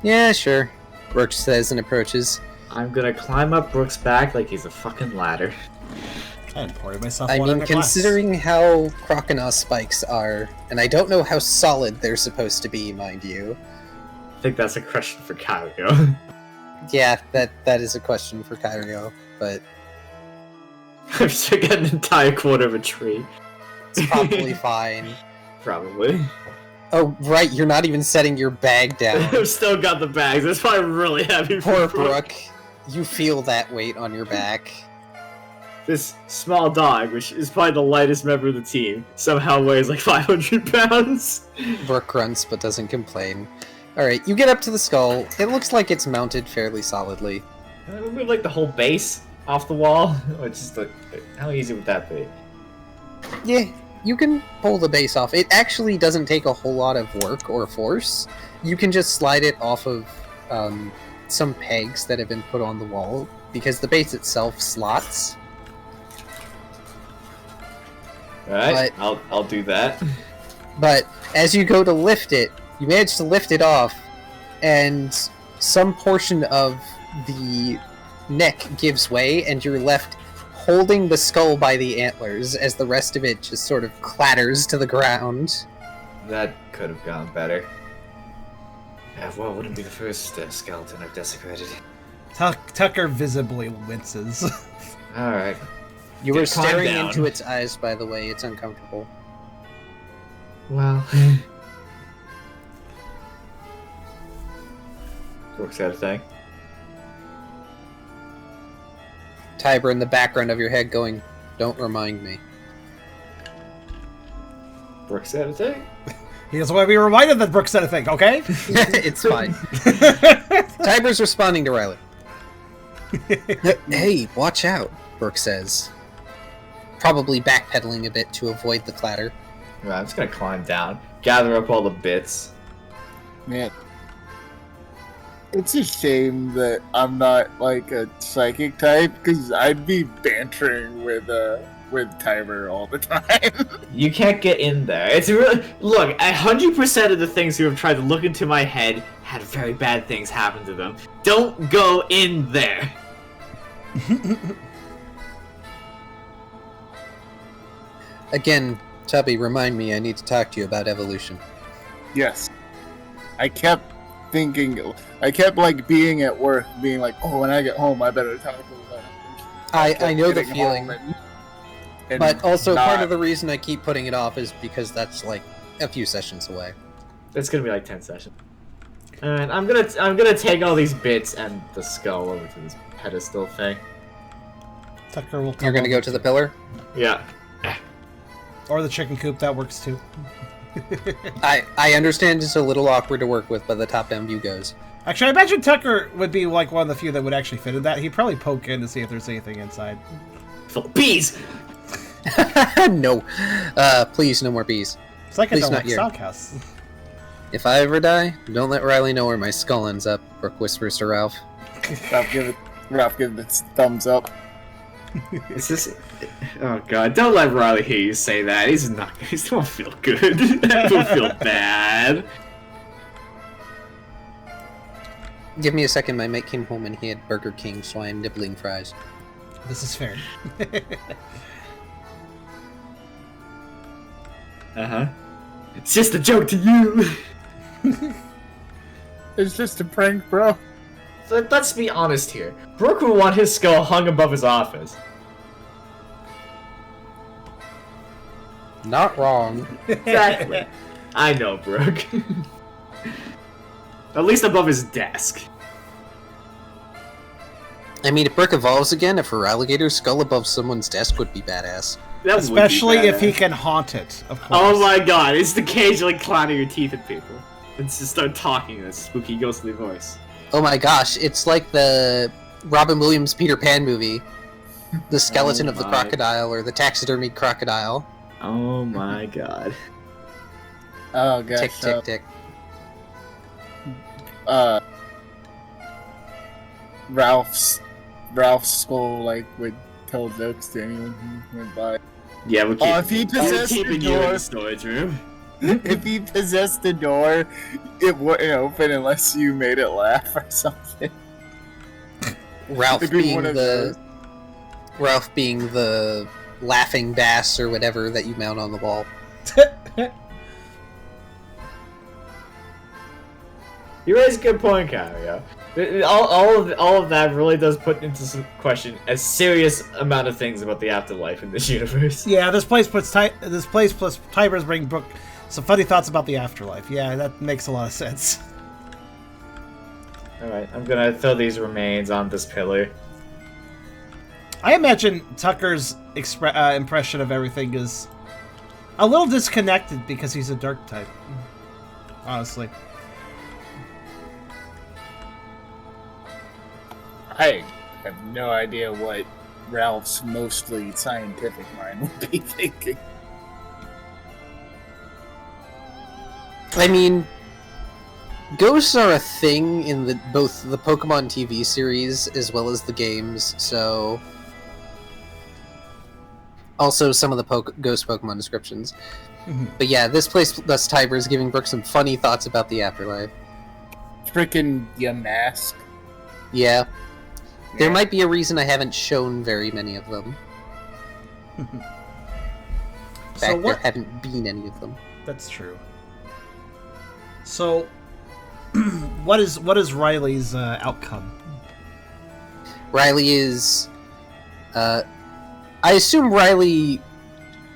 Yeah, sure, Brooke says and approaches. I'm gonna climb up Brooke's back like he's a fucking ladder. I poured myself I water mean, in a glass. considering how Croconaw spikes are, and I don't know how solid they're supposed to be, mind you. I think that's a question for Kyrio. Yeah, that is a question for Kyrio, but I've still got an entire quarter of a tree. it's probably fine. Probably. Oh, right, you're not even setting your bag down. I've still got the bags. It's probably really heavy Poor for Brooke. Brooke. You feel that weight on your back. This small dog, which is probably the lightest member of the team, somehow weighs like 500 pounds. Brooke grunts but doesn't complain. Alright, you get up to the skull. It looks like it's mounted fairly solidly. Can I remove like the whole base off the wall? Or just like, how easy would that be? Yeah, you can pull the base off. It actually doesn't take a whole lot of work or force. You can just slide it off of some pegs that have been put on the wall, because the base itself slots. Alright, I'll do that. But as you go to lift it, you manage to lift it off, and some portion of the neck gives way, and you're left holding the skull by the antlers as the rest of it just sort of clatters to the ground. That could have gone better. Yeah, well, wouldn't be the first skeleton I've desecrated. Tucker visibly winces. Alright. You were Calm staring down. into its eyes, by the way. It's uncomfortable. Well. Works out a thing. Tiber in the background of your head going, "Don't remind me." Brooke said a thing. He doesn't want to be reminded that Brooke said a thing, okay? It's fine. Tiber's responding to Riley. Hey, watch out, Brooke says. Probably backpedaling a bit to avoid the clatter. Right, I'm just gonna climb down, gather up all the bits. Man, it's a shame that I'm not like a psychic type, because I'd be bantering with Tiber all the time. You can't get in there. It's really look. 100% of the things who have tried to look into my head had very bad things happen to them. Don't go in there. Again, Tubby, remind me, I need to talk to you about evolution. Yes. I kept like being at work, being like, oh, when I get home, I better talk about it. I know the Getting feeling, home and but also part not- of the reason I keep putting it off is because that's like a few sessions away. It's gonna be like 10 sessions. And I'm gonna take all these bits and the skull over to this pedestal thing. Tucker will come You're gonna over go to the pillar? Yeah. Or the chicken coop, that works too. I understand it's a little awkward to work with, but the top end view goes. Actually, I imagine Tucker would be like one of the few that would actually fit in that. He'd probably poke in to see if there's anything inside. Full of bees! No. Please, no more bees. It's like a Please, Don't not Like here. Stockhouse. If I ever die, don't let Riley know where my skull ends up, Brooke whispers to Ralph. Ralph give it thumbs up. Is this? Oh god! Don't let Riley hear you say that. He's not. He won't feel good. He'll feel bad. Give me a second, my mate came home and he had Burger King, so I'm nibbling fries. This is fair. It's just a joke to you. It's just a prank, bro. So let's be honest here. Brooke would want his skull hung above his office. Not wrong. Exactly. I know, Brooke. At least above his desk. I mean, if Brooke evolves again, if her alligator skull above someone's desk would be badass. That would be Especially if he badass. can haunt it, of course. Oh my god, it's occasionally clowning your teeth at people. And just start talking in a spooky, ghostly voice. Oh my gosh, it's like the Robin Williams Peter Pan movie. The skeleton Oh of the my. crocodile, or the taxidermied crocodile. Oh my god. Oh gosh. Tick, tick, tick. Ralph's skull like would tell jokes to anyone who went by. Yeah, we're Oh, if he we're possessed keeping the you in door, the storage room. if he possessed the door, it wouldn't open unless you made it laugh or something. Ralph It'd be being one of the laughing bass or whatever that you mount on the wall. You raise a good point, Kyrio. All of that really does put into some question a serious amount of things about the afterlife in this universe. Yeah, this place plus Tiber's bring Brooke some funny thoughts about the afterlife. Yeah, that makes a lot of sense. Alright, I'm gonna throw these remains on this pillar. I imagine Tucker's impression of everything is a little disconnected because he's a dark type. Honestly. I have no idea what Ralph's mostly scientific mind would be thinking. I mean, ghosts are a thing in both the Pokemon TV series as well as the games, so... Also some of the ghost Pokemon descriptions. But yeah, this place, thus Tiber, is giving Brooke some funny thoughts about the afterlife. Frickin' your mask. Yeah. There Yeah. might be a reason I haven't shown very many of them. In So fact, there what? haven't been any of them. That's true. So, what is Riley's outcome? Riley is... I assume Riley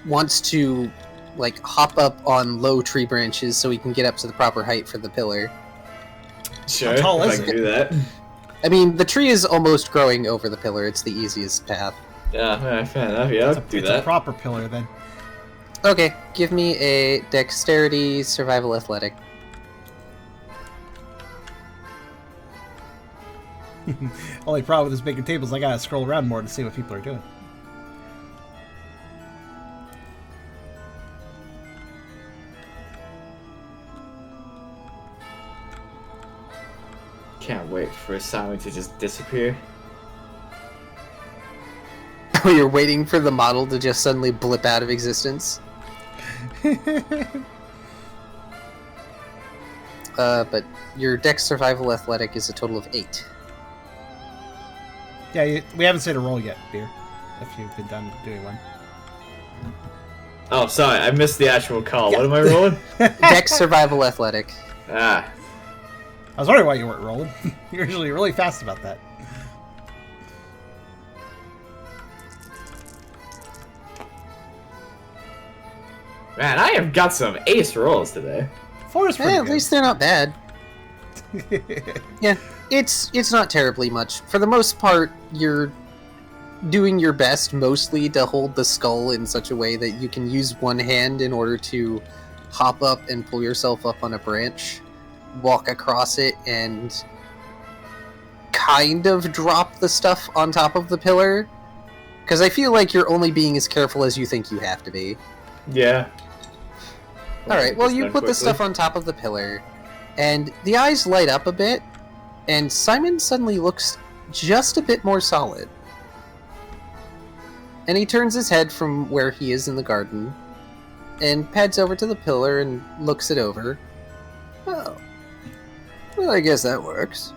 wants to, like, hop up on low tree branches so he can get up to the proper height for the pillar. Sure, How tall if is I it? can do that. I mean, the tree is almost growing over the pillar. It's the easiest path. Yeah, alright, fair enough. Yeah, I'll do It's a that. proper pillar then. Okay, give me a dexterity, survival, athletic. Only problem with this bigger table is I gotta scroll around more to see what people are doing. Can't wait for Simon to just disappear. Oh, you're waiting for the model to just suddenly blip out of existence? But your dex, survival, athletic is a total of 8. Yeah, we haven't said a roll yet, Beer. If you've been done doing one. Oh, sorry, I missed the actual call. Yeah. What am I rolling? Dex, survival, athletic. Ah, I was wondering why you weren't rolling. You're usually really fast about that. man, I have got some ace rolls today. 4 is pretty At least they're not bad. good. Yeah, it's not terribly much. For the most part, you're doing your best mostly to hold the skull in such a way that you can use one hand in order to hop up and pull yourself up on a branch, walk across it, and kind of drop the stuff on top of the pillar. Because I feel like you're only being as careful as you think you have to be. Yeah. Alright, well, you Done put the quickly. stuff on top of the pillar, and the eyes light up a bit, and Simon suddenly looks just a bit more solid. And he turns his head from where he is in the garden, and pads over to the pillar and looks it over. Oh. Well, I guess that works.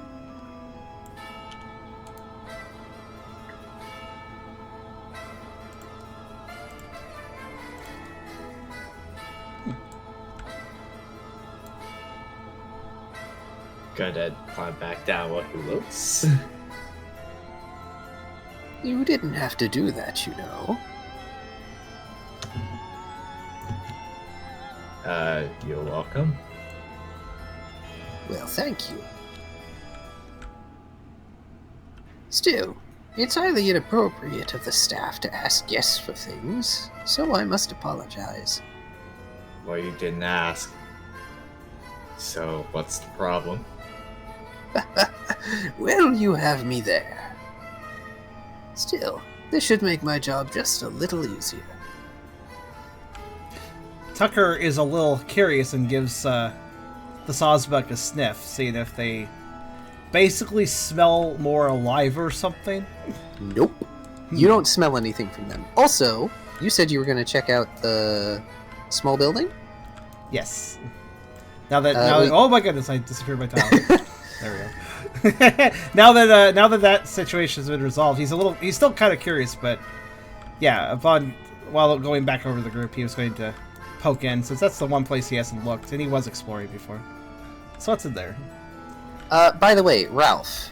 Gonna climb back down what he looks. You didn't have to do that, you know. You're welcome. Well, thank you. Still, it's highly inappropriate of the staff to ask guests for things, so I must apologize. Well, you didn't ask. So, what's the problem? Well, you have me there. Still, this should make my job just a little easier. Tucker is a little curious and gives the Sawsbuck a sniff, seeing if they basically smell more alive or something. Nope. You don't smell anything from them. Also, you said you were going to check out the small building? Yes. Now that, we- oh my goodness, I disappeared my tile. There we go. now that situation has been resolved, he's still kind of curious, but yeah, while going back over the group, he was going to poke in, since that's the one place he hasn't looked, and he was exploring before. So what's in there? By the way, Ralph,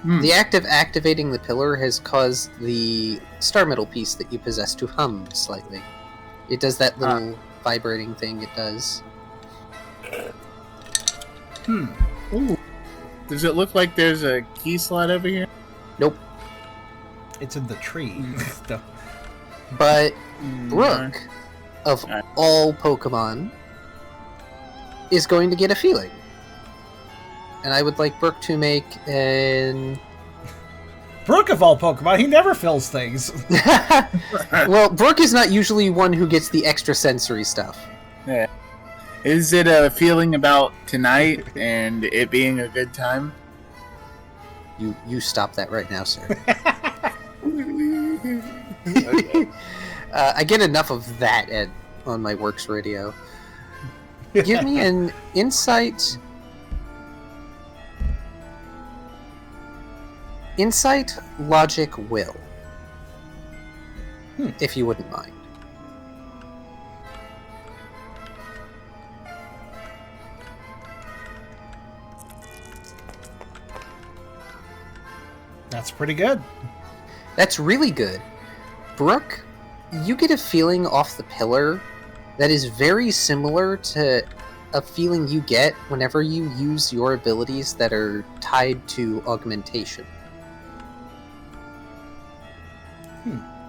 the act of activating the pillar has caused the star metal piece that you possess to hum slightly. It does that little vibrating thing it does. Ooh. Does it look like there's a key slot over here? Nope. It's in the tree. No. But Brooke, of Alright. all Pokemon, is going to get a feeling. And I would like Brooke to make an... Brooke of all Pokemon, he never fills things. Well, Brooke is not usually one who gets the extra sensory stuff. Is it a feeling about tonight and it being a good time? You stop that right now, sir. Okay. I get enough of that on my works radio. Give me an insight. Insight, logic, will. If you wouldn't mind. That's pretty good. That's really good. Brooke, you get a feeling off the pillar that is very similar to a feeling you get whenever you use your abilities that are tied to augmentation.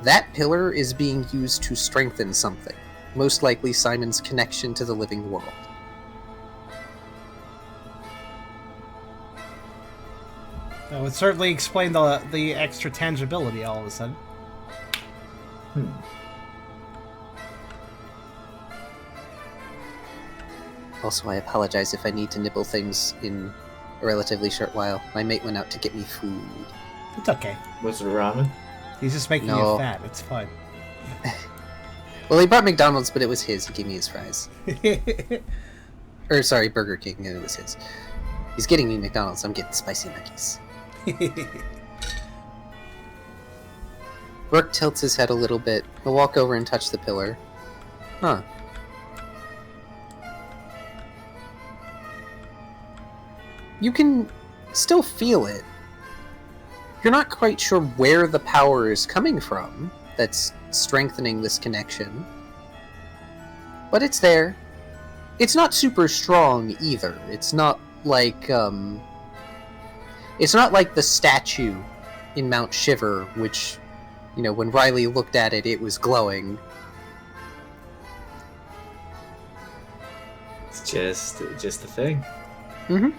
That pillar is being used to strengthen something, most likely Simon's connection to the living world. That would certainly explain the extra tangibility all of a sudden. Also, I apologize if I need to nibble things in a relatively short while. My mate went out to get me food. It's okay. Was it ramen? He's just making No. you fat. It's fine. Well, he brought McDonald's, but it was his. He gave me his fries. Or, sorry, Burger King, and it was his. He's getting me McDonald's, I'm getting spicy nuggets. Brooke tilts his head a little bit. He'll walk over and touch the pillar. Huh. You can still feel it. You're not quite sure where the power is coming from that's strengthening this connection. But it's there. It's not super strong either. It's not like the statue in Mount Shiver, which, you know, when Riley looked at it, it was glowing. It's just a thing. Mm-hmm.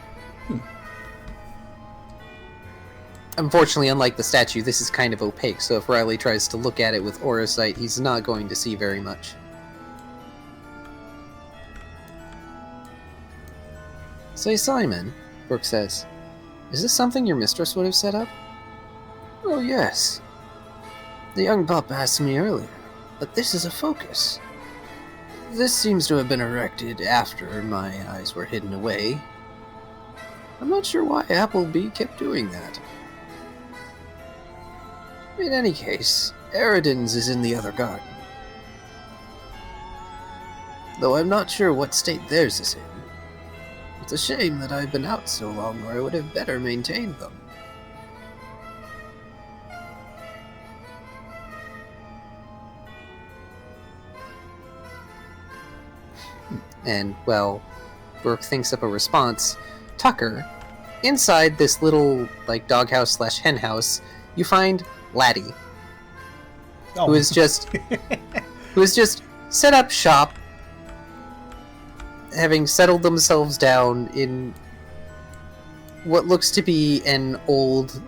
Unfortunately, unlike the statue, this is kind of opaque, so if Riley tries to look at it with Aura Sight, he's not going to see very much. Say, Simon, Brooke says, is this something your mistress would have set up? Oh, yes. The young pup asked me earlier, but this is a focus. This seems to have been erected after my eyes were hidden away. I'm not sure why Appleby kept doing that. In any case, Eragon's is in the other garden. Though I'm not sure what state theirs is in. It's a shame that I've been out so long, or I would have better maintained them. And, well, Brooke thinks up a response. Tucker, inside this little, like, doghouse slash henhouse, you find Laddie, Oh. who is just set up shop, having settled themselves down in what looks to be an old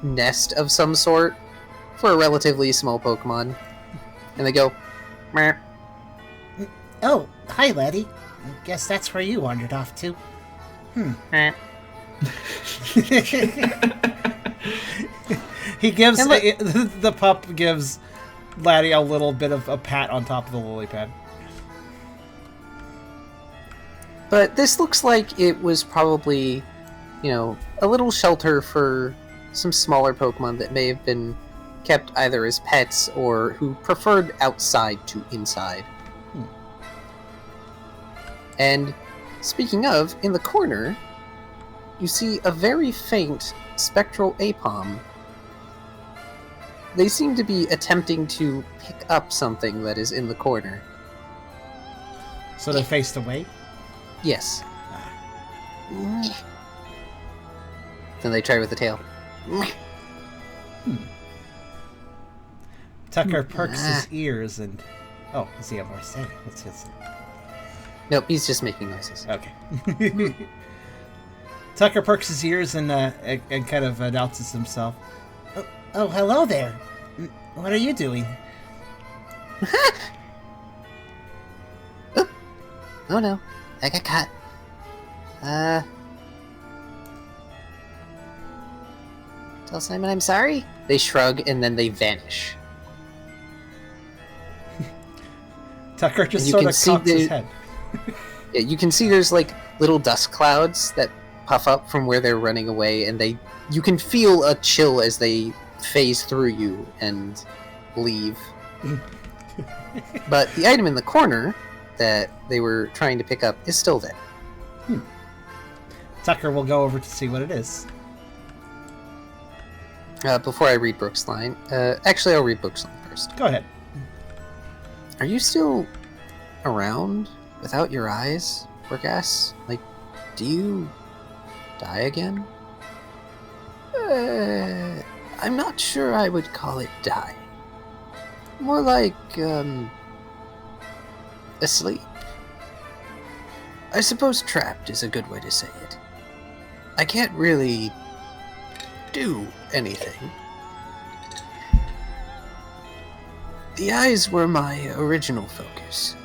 nest of some sort for a relatively small Pokemon. And they go, meh. Oh, hi, laddie. I guess that's where you wandered off to. Meh. He gives And look- the pup gives Laddie a little bit of a pat on top of the lily pad. But this looks like it was probably, you know, a little shelter for some smaller Pokemon that may have been kept either as pets or who preferred outside to inside. And speaking of, in the corner, you see a very faint spectral Apom. They seem to be attempting to pick up something that is in the corner. So they're faced away. Yes. Then they try with the tail. Tucker perks his ears and... Oh, does he have more to say? Let's see. Nope, he's just making noises. Okay. Tucker perks his ears and kind of announces himself. Oh, hello there. What are you doing? Oh no, I got caught. Tell Simon I'm sorry? They shrug and then they vanish. Tucker just You sort can of see cocks his the- head. Yeah, you can see there's like little dust clouds that puff up from where they're running away, and you can feel a chill as they phase through you and leave. But the item in the corner that they were trying to pick up is still there. Tucker will go over to see what it is. Before I read Brooke's line, actually, I'll read Brooke's line first. Go ahead. Are you still around without your eyes, Brookass? Like, do you die again? I'm not sure I would call it dying. More like, asleep. I suppose trapped is a good way to say it. I can't really do anything. The eyes were my original focus.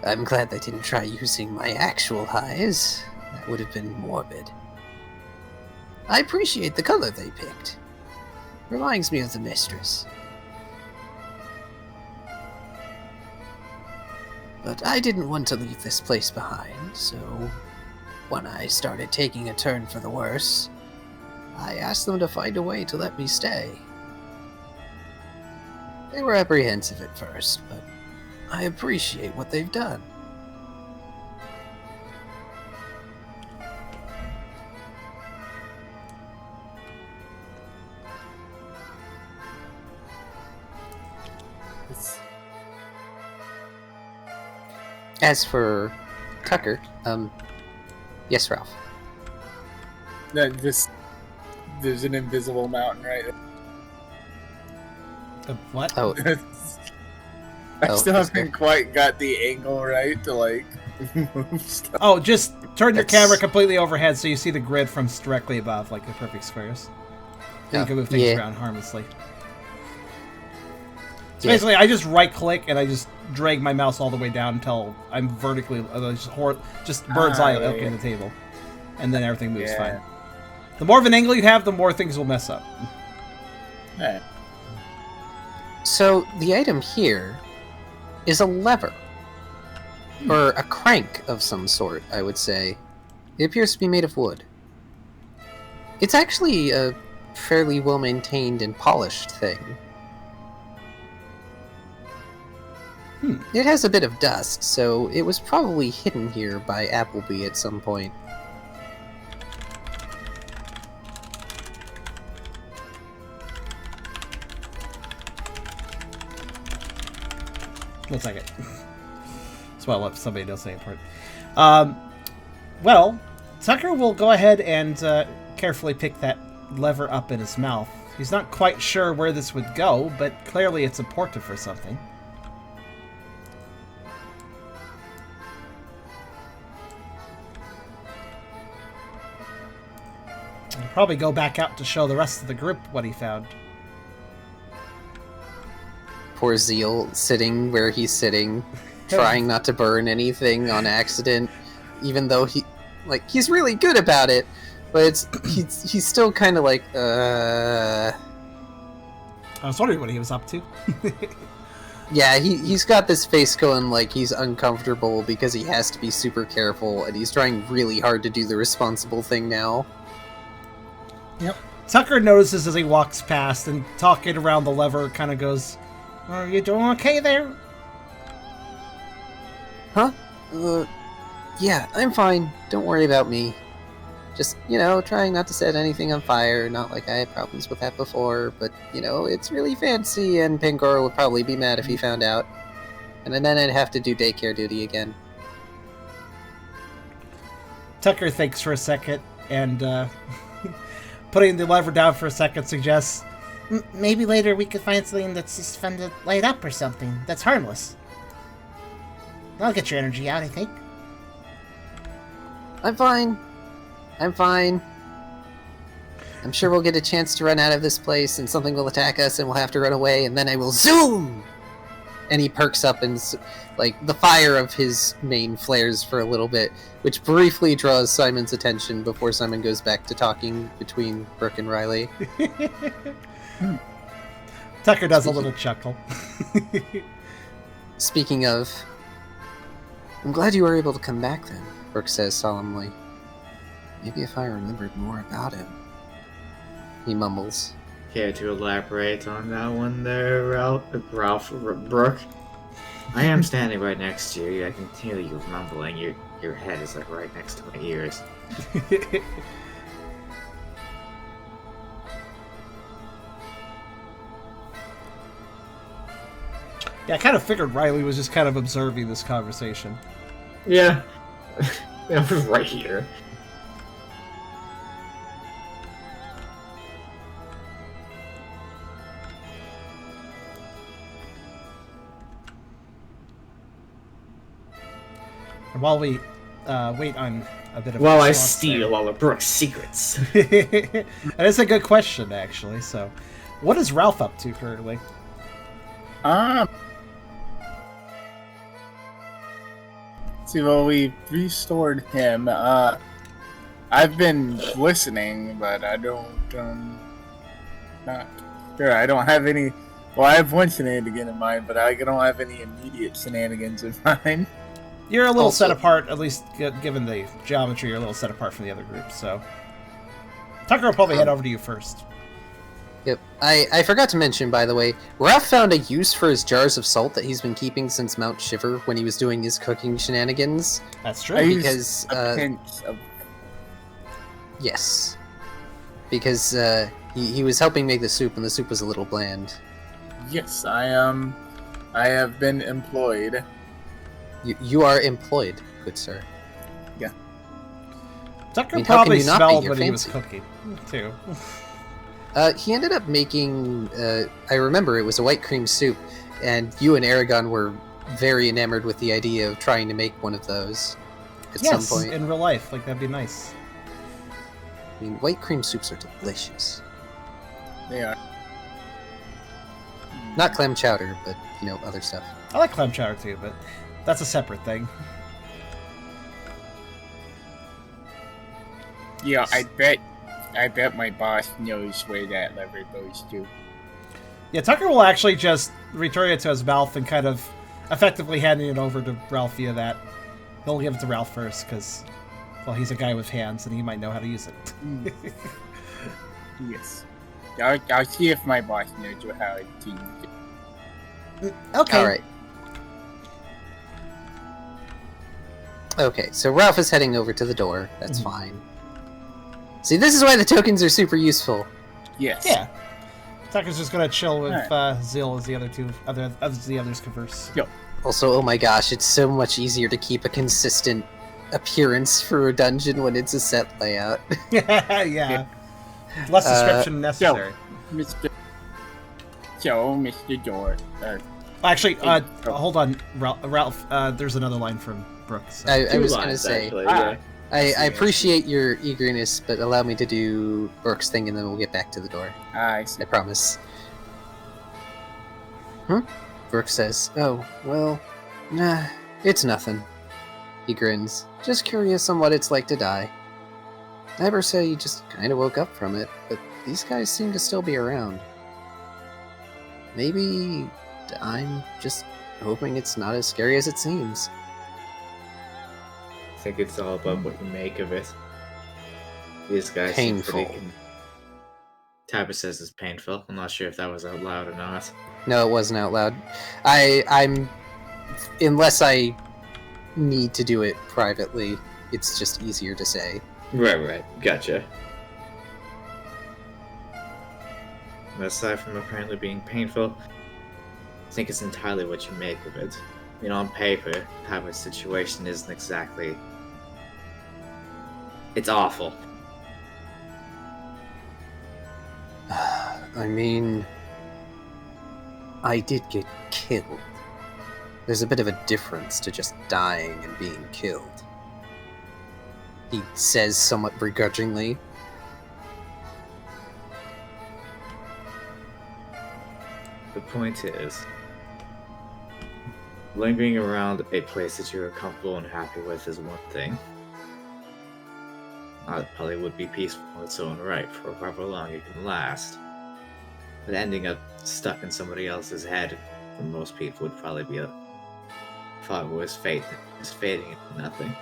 I'm glad they didn't try using my actual eyes. That would have been morbid. I appreciate the color they picked. Reminds me of the mistress. But I didn't want to leave this place behind, so when I started taking a turn for the worse, I asked them to find a way to let me stay. They were apprehensive at first, but I appreciate what they've done. As for Tucker, yes, Ralph. No, there's an invisible mountain right there. What? Oh, I still is haven't quite got the angle right to like move stuff. Oh, just turn your It's- camera completely overhead so you see the grid from directly above, like the perfect squares. Then you can move things yeah. around harmlessly. So Yeah. basically, I just right-click and I just drag my mouse all the way down until I'm vertically, just bird's eye yeah, looking at the table, and then everything moves Yeah. fine. The more of an angle you have, the more things will mess up. Yeah. So the item here is a lever, or a crank of some sort, I would say. It appears to be made of wood. It's actually a fairly well-maintained and polished thing. It has a bit of dust, so it was probably hidden here by Appleby at some point. One second. That's why I'll let somebody else say it for it. Well, Tucker will go ahead and carefully pick that lever up in his mouth. He's not quite sure where this would go, but clearly it's important for something. He'll probably go back out to show the rest of the group what he found. Poor Zeal sitting where he's sitting, trying not to burn anything on accident, even though he's really good about it, but he's still kind of like, I was wondering what he was up to. Yeah, he's got this face going like he's uncomfortable because he has to be super careful, and he's trying really hard to do the responsible thing now. Yep. Tucker notices as he walks past and talking around the lever kind of goes, "Are you doing okay there?" Huh? Yeah, I'm fine. Don't worry about me. Just, trying not to set anything on fire. Not like I had problems with that before, but, it's really fancy, and Pangoro would probably be mad if he found out. And then I'd have to do daycare duty again. Tucker thinks for a second and, putting the lever down for a second, suggests, "Maybe later we could find something that's just fun to light up or something that's harmless. That'll get your energy out, I think." I'm fine. I'm sure we'll get a chance to run out of this place, and something will attack us, and we'll have to run away, and then I will zoom! And he perks up, and the fire of his mane flares for a little bit, which briefly draws Simon's attention before Simon goes back to talking between Brooke and Riley. Tucker does a little chuckle. Speaking of, I'm glad you were able to come back then, Brooke says solemnly. Maybe if I remembered more about him. He mumbles. Care to elaborate on that one there, Ralph Brooke? I am standing right next to you. I can hear you mumbling. Your head is like right next to my ears. Yeah, I kind of figured Riley was just kind of observing this conversation. Yeah. I'm right here. And while we wait on a bit of... While I response steal all of Brooke's secrets. there. That is a good question, actually. So, what is Ralph up to currently? See, well, we restored him. I've been listening, but I don't, not sure. I don't have any, well, I have one shenanigan in mind, but I don't have any immediate shenanigans in mind. You're a little Also- set apart, at least given the geometry, you're a little set apart from the other groups, so... Tucker will probably head over to you first. Yep. I forgot to mention, by the way, Ralph found a use for his jars of salt that he's been keeping since Mount Shiver when he was doing his cooking shenanigans. That's true. I used Because, a pinch of... Yes. Because he was helping make the soup, and the soup was a little bland. Yes, I have been employed. You are employed, good sir. Tucker I mean, how probably can you not be? smelled You're when he was fancy. cooking, too. He ended up making, I remember it was a white cream soup, and you and Eragon were very enamored with the idea of trying to make one of those at Yes, some point. in real life, like, that'd be nice. I mean, white cream soups are delicious. They are. Not clam chowder, but, you know, other stuff. I like clam chowder, too, but that's a separate thing. Yeah, I bet my boss knows where that lever goes to. Yeah, Tucker will actually just return it to his mouth and kind of effectively handing it over to Ralph via that. He'll give it to Ralph first, because, well, he's a guy with hands, and he might know how to use it. Yes. I'll see if my boss knows how to use it. Okay. Alright. Okay, so Ralph is heading over to the door. That's fine. See, this is why the tokens are super useful. Yes. Yeah. Tucker's just gonna chill with Zill as the others converse. Yep. Also, oh my gosh, it's so much easier to keep a consistent appearance for a dungeon when it's a set layout. Yeah. Less description necessary. Mr. Door. Actually, hold on, Ralph. There's another line from Brooks. I was going to say, Actually, yeah. I appreciate your eagerness, but allow me to do Brooks' thing and then we'll get back to the door. I see. I promise. Brooks says, oh, well, nah, it's nothing. He grins, just curious on what it's like to die. I ever say he just kind of woke up from it, but these guys seem to still be around. Maybe I'm just hoping it's not as scary as it seems. I think it's all about what you make of it. These guys Painful. Tabby says it's painful. I'm not sure if that was out loud or not. No, it wasn't out loud. I'm unless I need to do it privately, it's just easier to say. Right. Gotcha. Aside from apparently being painful, I think it's entirely what you make of it. You know, on paper, Tabby's situation isn't exactly... It's awful. I mean, I did get killed. There's a bit of a difference to just dying and being killed. He says somewhat begrudgingly. The point is, lingering around a place that you're comfortable and happy with is one thing. It probably would be peaceful in its own right for however long it can last. But ending up stuck in somebody else's head, for most people, would probably be a far worse fate is fading into nothing.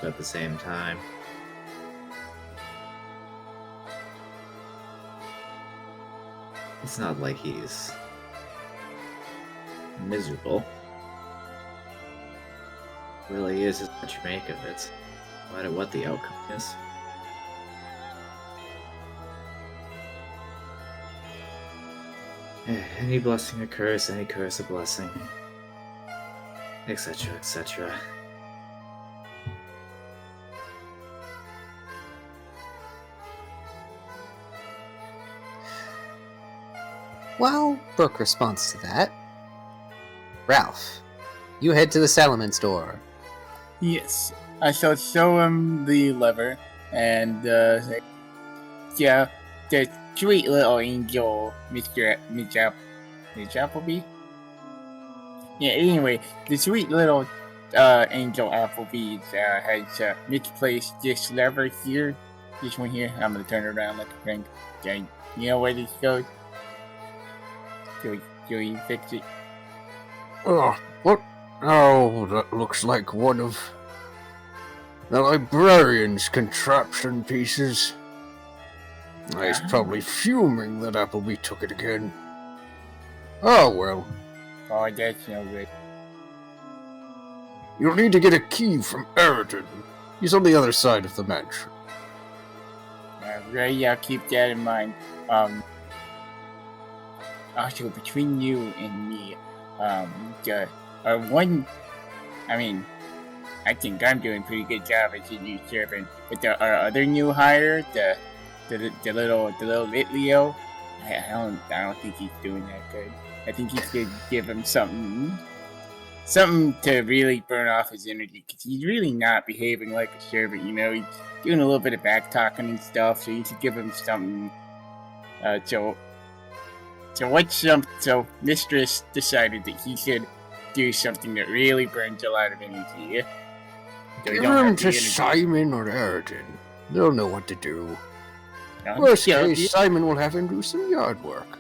But at the same time, it's not like he's miserable. It really is what you make of it, no matter what the outcome is. Any blessing a curse, any curse a blessing, etc., etc. While Brooke responds to that, Ralph, you head to the Salamence door. Yes. I shall show him the lever and say, yeah, the sweet little angel, Mr. Appleby? Yeah, anyway, the sweet little angel Applebee's has misplaced this lever here. This one here. I'm gonna turn it around like a crank. Okay, you know where this goes? Can you fix it? Oh, what? Oh, that looks like one of the librarian's contraption pieces. He's probably fuming that Appleby took it again. Oh, well. Oh, that's no good. You'll need to get a key from Eragon. He's on the other side of the mansion. Right, yeah, keep that in mind. Also, between you and me, I think I'm doing a pretty good job as a new servant. But our other new hire, the little Litleo, I don't think he's doing that good. I think he should give him something to really burn off his energy, because he's really not behaving like a servant. You know, he's doing a little bit of back talking and stuff. So you should give him something. So Mistress decided that he should do something that really burns a lot of energy. So Give him to Simon or Eragon. They'll know what to do. No, Worst case, Simon will have him do some yard work.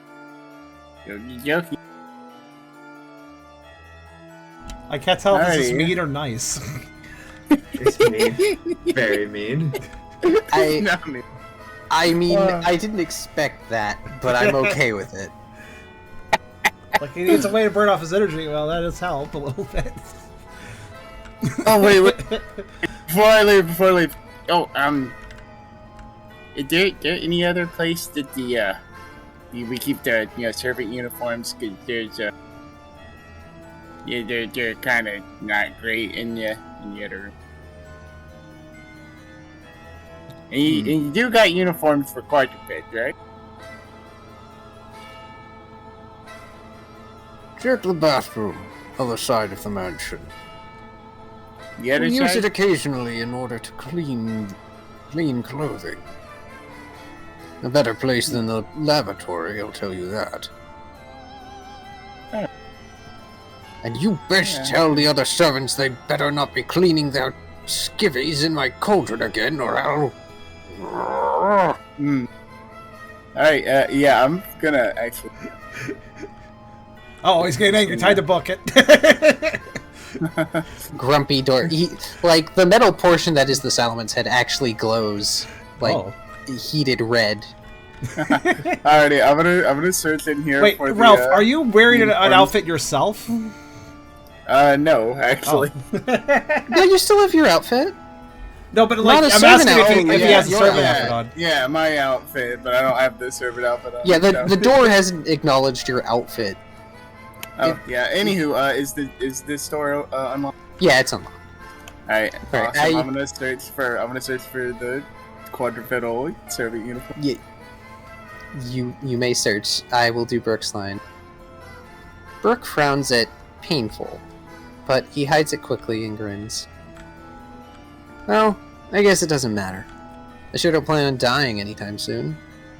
Jokey. I can't tell if this is Alrighty. mean or nice. It's mean. Very mean. I mean, I didn't expect that, but I'm okay with it. Like, he needs a way to burn off his energy. Well, that does help a little bit. Oh wait. Before I leave. Oh, is there any other place that we keep the servant uniforms? Because there's they're kind of not great in the other room. And you do got uniforms for quadrupeds, right? Check the bathroom, other side of the mansion. The other We use side? it occasionally in order to clean clothing. A better place than the lavatory, I'll tell you that. Oh. And you best Yeah. tell the other servants they better not be cleaning their skivvies in my cauldron again, or I'll... Alright, yeah, I'm gonna actually... Oh, he's getting angry. Time to book it. Grumpy door. Like, the metal portion that is the Salamon's head actually glows, like, Oh. heated red. Alrighty, I'm gonna search in here Wait, for Ralph, the... are you wearing an uniforms. outfit yourself? No, actually. No, you still have your outfit. No, but like, Not a I'm servant asking if he has a your- servant outfit on. Yeah, my outfit, but I don't have the servant outfit on. Yeah, so. the door hasn't acknowledged your outfit. Oh, yeah. Anywho, is this store unlocked? Yeah, it's unlocked. Alright, Right, awesome. I'm gonna search for the quadrupedal servant uniform. Yeah, you may search. I will do Brooke's line. Brooke frowns at painful, but he hides it quickly and grins. Well, I guess it doesn't matter. I sure don't plan on dying anytime soon.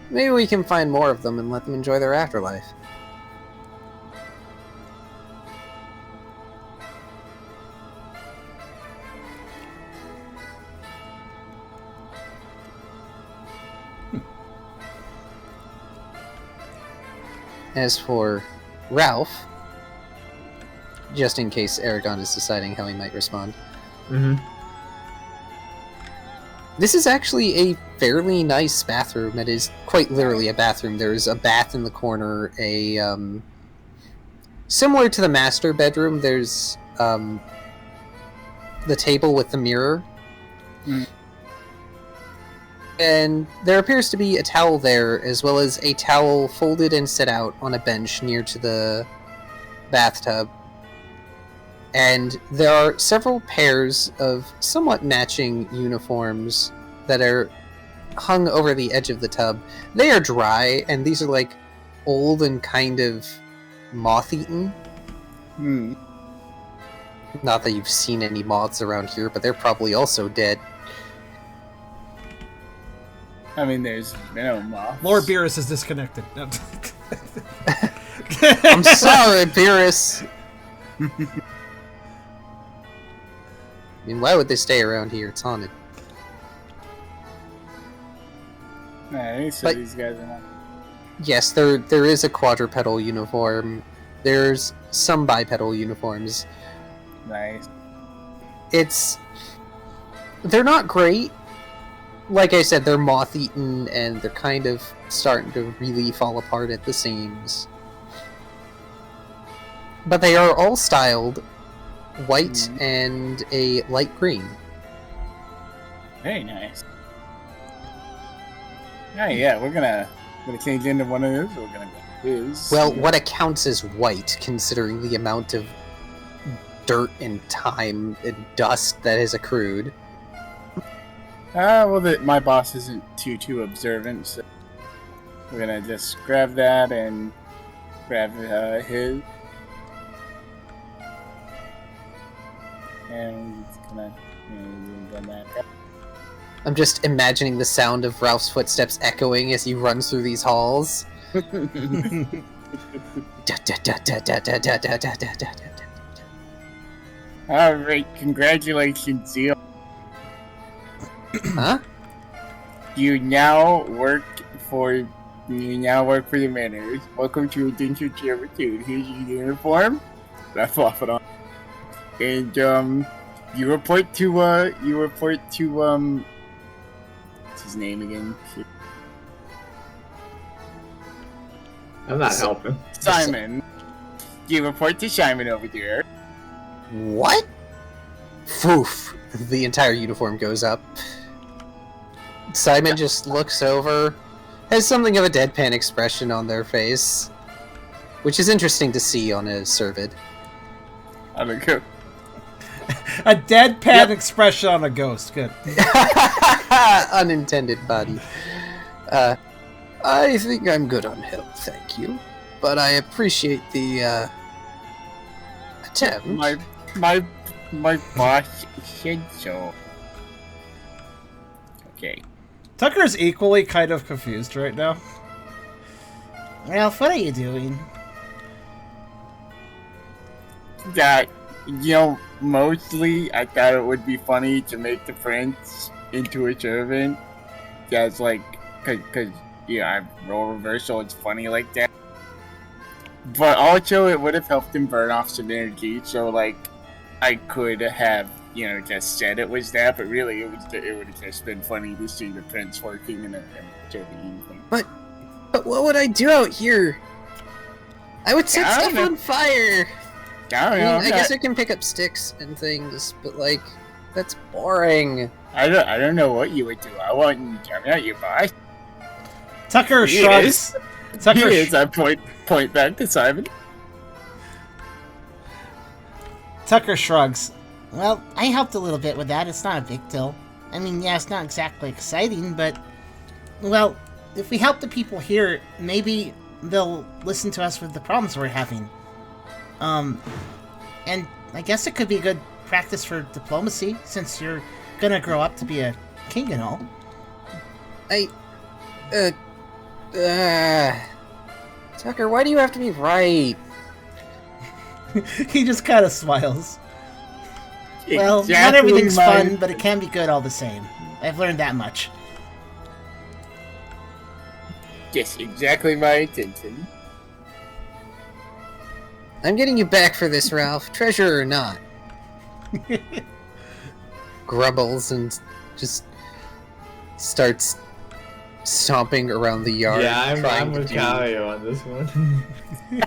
Maybe we can find more of them and let them enjoy their afterlife. As for Ralph, just in case Eragon is deciding how he might respond. Mm-hmm. This is actually a fairly nice bathroom. It is quite literally a bathroom. There's a bath in the corner, similar to the master bedroom, there's the table with the mirror. Mm. And there appears to be a towel there, as well as a towel folded and set out on a bench near to the bathtub. And there are several pairs of somewhat matching uniforms that are hung over the edge of the tub. They are dry, and these are like old and kind of moth-eaten. Hmm. Not that you've seen any moths around here, but they're probably also dead. I mean, there's no moths. Lord Beerus is disconnected. No. I'm sorry, Beerus! I mean, why would they stay around here? It's haunted. Alright, so But- these guys are not. Yes, there is a quadrupedal uniform. There's some bipedal uniforms. Nice. They're not great. Like I said, they're moth-eaten, and they're kind of starting to really fall apart at the seams. But they are all styled white and a light green. Very nice. Oh yeah, we're gonna change into one of those. We're gonna go his. Well, what accounts as white, considering the amount of dirt and time and dust that has accrued? Well, my boss isn't too observant, so we're gonna just grab that and grab his, and it's gonna go back up. I'm just imagining the sound of Ralph's footsteps echoing as he runs through these halls. All right, congratulations, Zeal. Huh? You now work for the manors. Welcome to Adventure Servitude. Here's your uniform. That's off it on. And you report to what's his name again? I'm not helping. Simon. You report to Simon over there. What? Foof. The entire uniform goes up. Simon just looks over, has something of a deadpan expression on their face, which is interesting to see on a Servid. I don't know. A deadpan expression on a ghost. Good. Unintended buddy. I think I'm good on help, thank you. But I appreciate the attempt. My boss said so. Okay. Tucker's equally kind of confused right now. Ralph, what are you doing? That, mostly I thought it would be funny to make the prince into a servant. That's like, cause role reversal, it's funny like that. But also it would have helped him burn off some energy, so like, I could have, just said it was that, but really it would have just been funny to see the prince working in a servant uniform. But what would I do out here? I would set I don't stuff know. on fire! I I guess I can pick up sticks and things, but like, that's boring. I don't know what you would do. I want you to tell me out your boss. Tucker He shrugs. Tucker, He is. I point back to Simon. Tucker shrugs. Well, I helped a little bit with that. It's not a big deal. I mean, yeah, it's not exactly exciting, but... Well, if we help the people here, maybe they'll listen to us with the problems we're having. And I guess it could be good practice for diplomacy, since you're gonna grow up to be a king and all. Tucker, why do you have to be right? He just kind of smiles. Well, not Exactly everything's my- fun, but it can be good all the same. I've learned that much. Yes, exactly my intention. I'm getting you back for this, Ralph, treasure or not. Grumbles and just starts stomping around the yard. Yeah, I'm trying with to do... Kyrio on this one.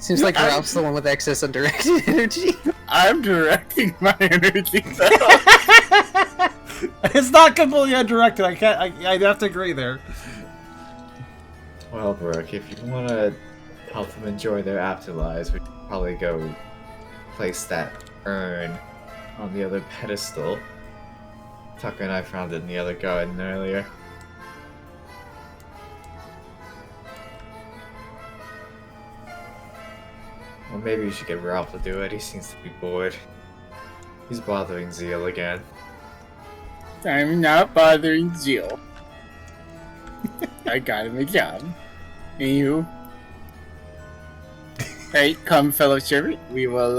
Seems like Ralph's the one with excess undirected energy. I'm directing my energy though. It's not completely undirected. I'd have to agree there. Well, Brooke, if you want to help them enjoy their afterlives, we should probably go place that urn on the other pedestal. Tucker and I found it in the other garden earlier. Well, maybe we should get Ralph to do it. He seems to be bored. He's bothering Zeal again. I'm not bothering Jill. I got him a job. And you? Hey, come, fellow servant. We will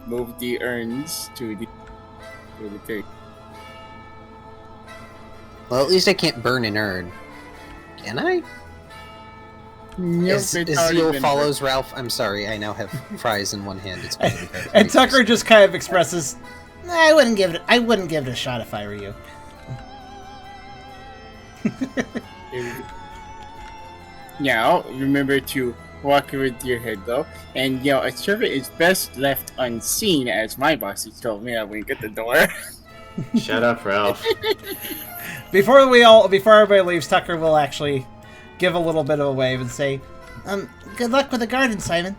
move the urns to the thing. Well, at least I can't burn an urn. Can I? Nope, As it's already Zeal been follows Ralph, I'm sorry, I now have fries in one hand. It's going to be hard for And me to Tucker just kind of expresses, "Nah, I wouldn't give it a shot if I were you." Now, remember to walk with your head low. And, a servant is best left unseen, as my boss has told me I wink at the door. Shut up, Ralph. Before everybody leaves, Tucker will actually give a little bit of a wave and say, "Good luck with the garden, Simon."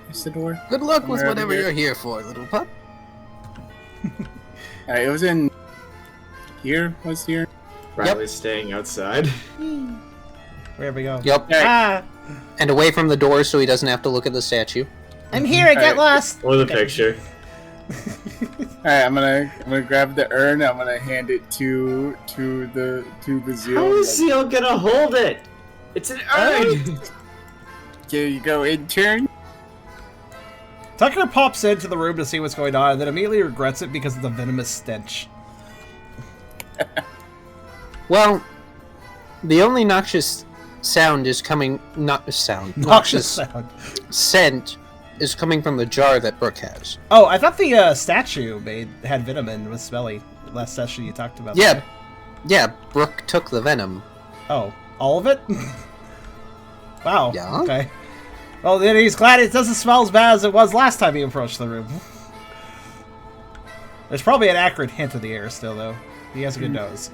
Where's the door? Good luck with Somewhere over whatever here. you're here for, little pup. It was in here. Was here? Riley's staying outside. Where we go? Yep. Ah, And away from the door so he doesn't have to look at the statue. I'm here. I got Alright. lost. Or the Okay. picture. Alright, I'm gonna grab the urn. I'm gonna hand it to the Zeal. How is Zeal gonna hold it? It's an urn! Here you go, intern. Tucker pops into the room to see what's going on, and then immediately regrets it because of the venomous stench. Well, the only noxious sound is coming... Noxious sound. scent is coming from the jar that Brooke has. Oh, I thought the statue had venom and was smelly. Last session you talked about. Yeah. that. Yeah, Brooke took the venom. Oh, all of it? Wow. Yeah. Okay. Well, then he's glad it doesn't smell as bad as it was last time he approached the room. There's probably an accurate hint of the air still, though. He has a good nose.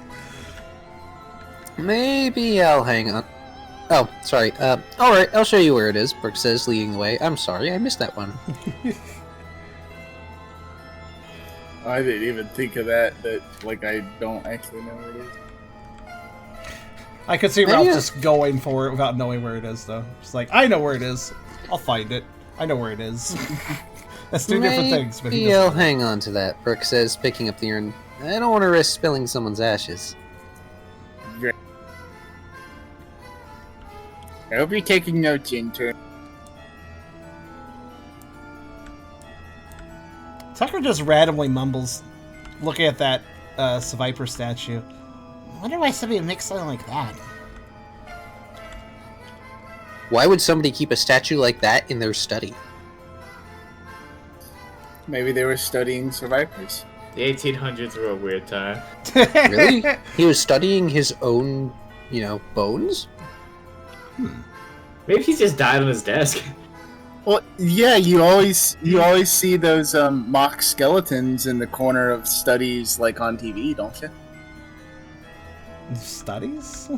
Maybe I'll hang on. Oh, sorry. Alright, I'll show you where it is, Brooke says, leading the way. I'm sorry, I missed that one. I didn't even think of that. Like I don't actually know where it is. I could see Maybe Ralph I- just going for it without knowing where it is, though. Just like, I know where it is. I'll find it. I know where it is. That's two different things. But he Maybe I'll doesn't. hang on to that, Brooke says, picking up the urn. I don't want to risk spilling someone's ashes. I hope you're taking notes, intern. Tucker just randomly mumbles, looking at that Viper statue. I wonder why somebody would make something like that. Why would somebody keep a statue like that in their study? Maybe they were studying survivors. The 1800s were a weird time. Really? He was studying his own, bones? Maybe he just died on his desk. Well, yeah, you always see those mock skeletons in the corner of studies, like on TV, don't you? Studies?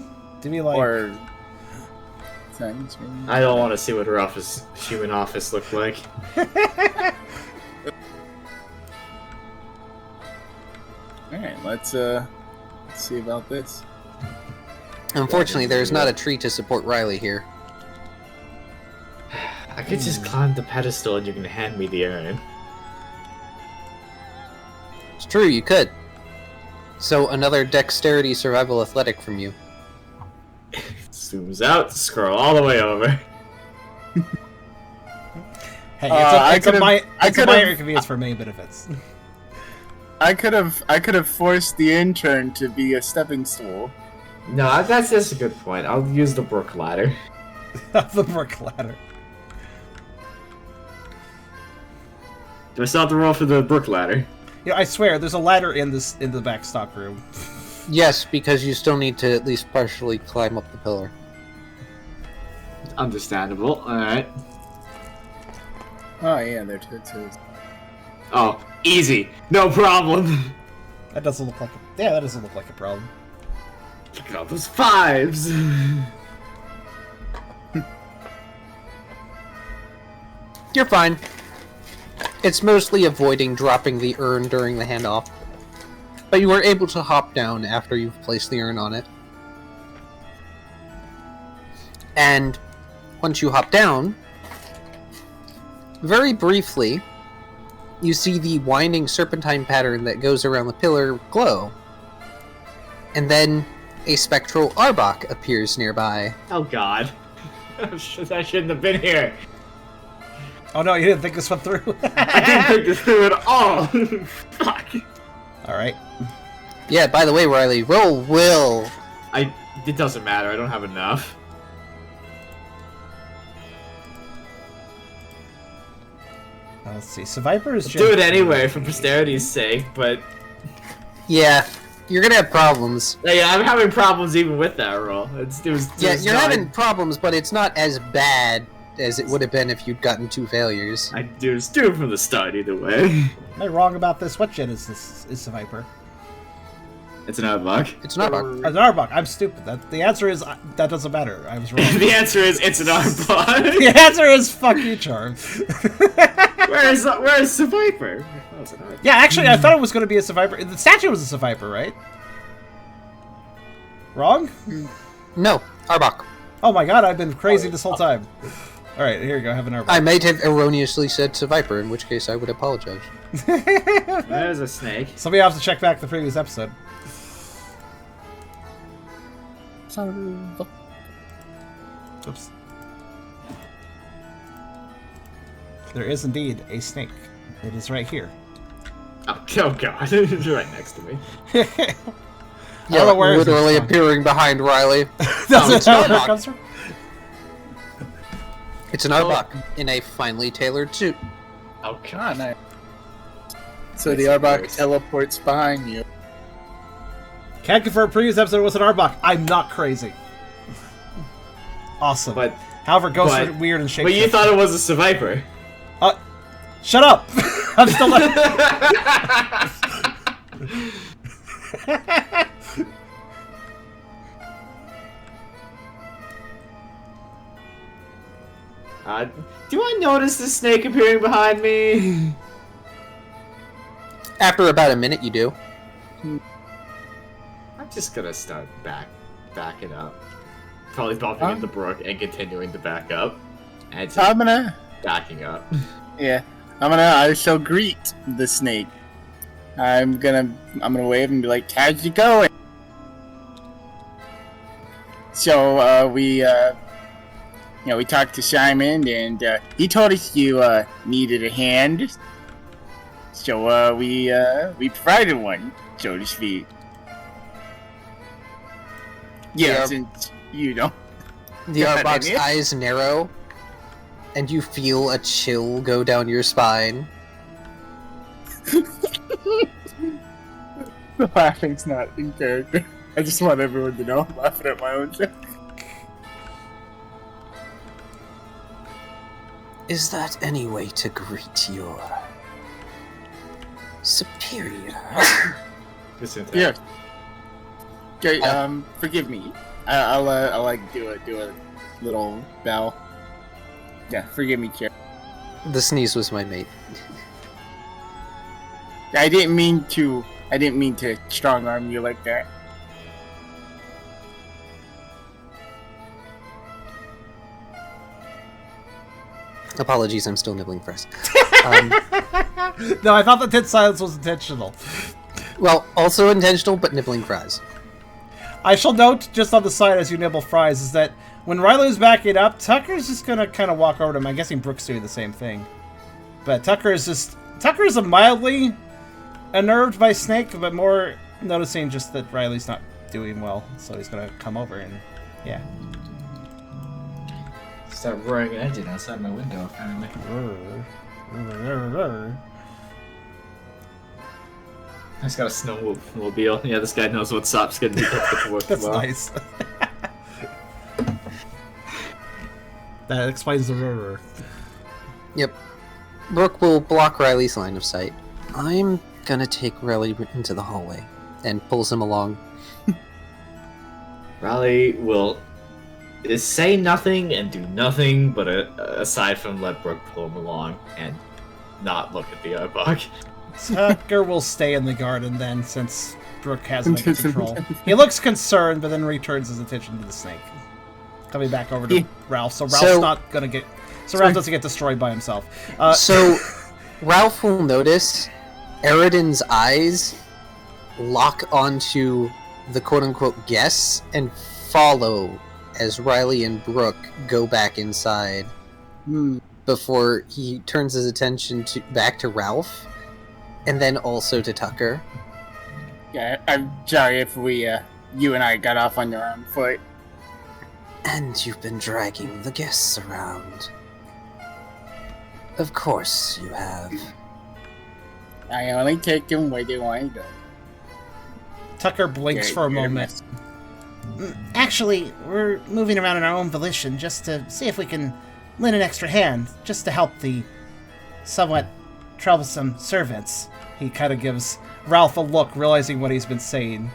Do we like? Or things, maybe? I don't want to see what her human office looked like. Alright, let's see about this. Unfortunately, there's not a tree to support Riley here. I could just climb the pedestal and you can hand me the urn. It's true, you could. So, another dexterity survival athletic from you. Zooms out, scroll all the way over. Hey, I it's a could've- minor I could've- inconvenience for many benefits. I could have forced the intern to be a stepping stool. No, that's a good point. I'll use the Brook ladder. The brick ladder. Do I still have to roll for the brook ladder? Yeah, I swear, there's a ladder in the back stock room. Yes, because you still need to at least partially climb up the pillar. Understandable. Alright. Oh yeah, there too. Oh, easy. No problem. That doesn't look like that doesn't look like a problem. Look at all those fives. You're fine. It's mostly avoiding dropping the urn during the handoff. But you were able to hop down after you've placed the urn on it. And once you hop down, very briefly, you see the winding serpentine pattern that goes around the pillar glow. And then a spectral Arbok appears nearby. Oh god. I shouldn't have been here. Oh no, you didn't think this one through? I didn't think this through at all. Fuck. Alright. Yeah, by the way, Riley, roll will. It doesn't matter, I don't have enough. Let's see. Survivor is Do it anyway for posterity's sake, but Yeah, you're gonna have problems. yeah, I'm having problems even with that roll. Yeah, you're having problems, but it's not as bad as it would have been if you'd gotten 2 failures. I do it from the start either way. Am I wrong about this? What gen is this? Is Survivor? It's an Arbok. It's not Arbok. It's an Arbok. I'm stupid. The answer is that doesn't matter. I was wrong. The answer is it's an Arbok. The answer is fuck you, Charm. Where is Survivor? Oh, it's an Arbok. Yeah, actually, I thought it was going to be a Survivor. The statue was a Survivor, right? Wrong? No, Arbok. Oh my god, I've been crazy this whole time. Alright, here you go. Have an Arbok. I might have erroneously said Survivor, in which case I would apologize. There's a snake. Somebody will have to check back the previous episode. Oops. There is indeed a snake. It is right here. Oh god, it's right next to me. I don't know where literally it's appearing behind Riley. That's it's where not it comes from? It's an Arbok in a finely tailored suit. Oh Ah, god. nice. So the Arbok teleports behind you. Can't confirm previous episode was an Arbok. I'm not crazy. Awesome. But However, ghosts are weird and shaped. But you thought it was a Survivor. Shut up! I'm still not. Do I notice the snake appearing behind me? After about a minute, you do. I'm just gonna start backing up. Probably bumping into the brook and continuing to back up. And So I'm gonna, backing up. yeah, I shall greet the snake. I'm gonna wave and be like, "How's it going?" So we talked to Simon, and he told us you needed a hand. So we provided one, so to speak. Yeah, since you don't. The Arbok's eyes narrow, and you feel a chill go down your spine. The laughing's not in character. I just want everyone to know I'm laughing at my own joke. Is that any way to greet your superior? Yeah. Okay, forgive me. I'll like do a little bow. Yeah, forgive me, Chair. The sneeze was my mate. I didn't mean to strong arm you like that. Apologies, I'm still nibbling fries. No, I thought the dead silence was intentional. Well, also intentional, but nibbling fries. I shall note, just on the side as you nibble fries, is that when Riley's backing up, Tucker's just gonna kind of walk over to him. I'm guessing Brooke's doing the same thing. But Tucker is a mildly unnerved by Snake, but more noticing just that Riley's not doing well. So he's gonna come over and, yeah. Start roaring an engine outside my window, apparently. He's got a snowmobile. Yeah, this guy knows what's up. He's gonna need to work That's tomorrow. nice. That explains the river. Yep. Brooke will block Riley's line of sight. I'm gonna take Riley into the hallway and pulls him along. Riley will say nothing and do nothing, but aside from let Brooke pull him along and not look at the Arbok. Tucker will stay in the garden then, since Brooke has him under control. He looks concerned, but then returns his attention to the snake. Coming back over to Ralph, so Ralph's not gonna get. So Ralph doesn't get destroyed by himself. So Ralph will notice Eridan's eyes lock onto the quote-unquote guests and follow as Riley and Brooke go back inside before he turns his attention back to Ralph and then also to Tucker. Yeah, I'm sorry if you and I got off on your own foot. And you've been dragging the guests around. Of course you have. I only take them where they want to go. Tucker blinks for a moment. Actually, we're moving around on our own volition just to see if we can lend an extra hand, just to help the somewhat troublesome servants. He kind of gives Ralph a look, realizing what he's been saying.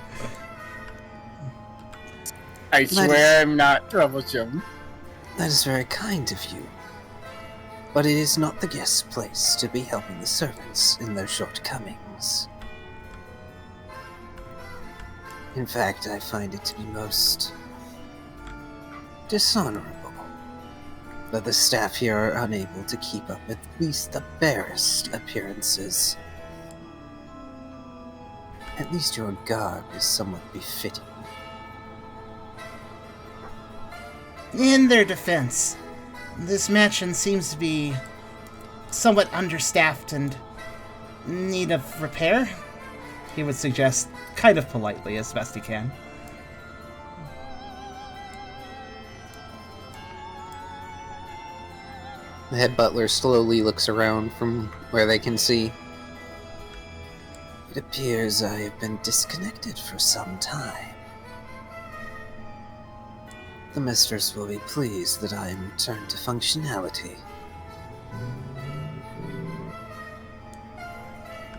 I swear I'm not troublesome. That is very kind of you. But it is not the guest's place to be helping the servants in their shortcomings. In fact, I find it to be most dishonorable that the staff here are unable to keep up at least the barest appearances. At least your garb is somewhat befitting. In their defense, this mansion seems to be somewhat understaffed and in need of repair. He would suggest, kind of politely, as best he can. The head butler slowly looks around from where they can see. It appears I have been disconnected for some time. The mistress will be pleased that I am returned to functionality.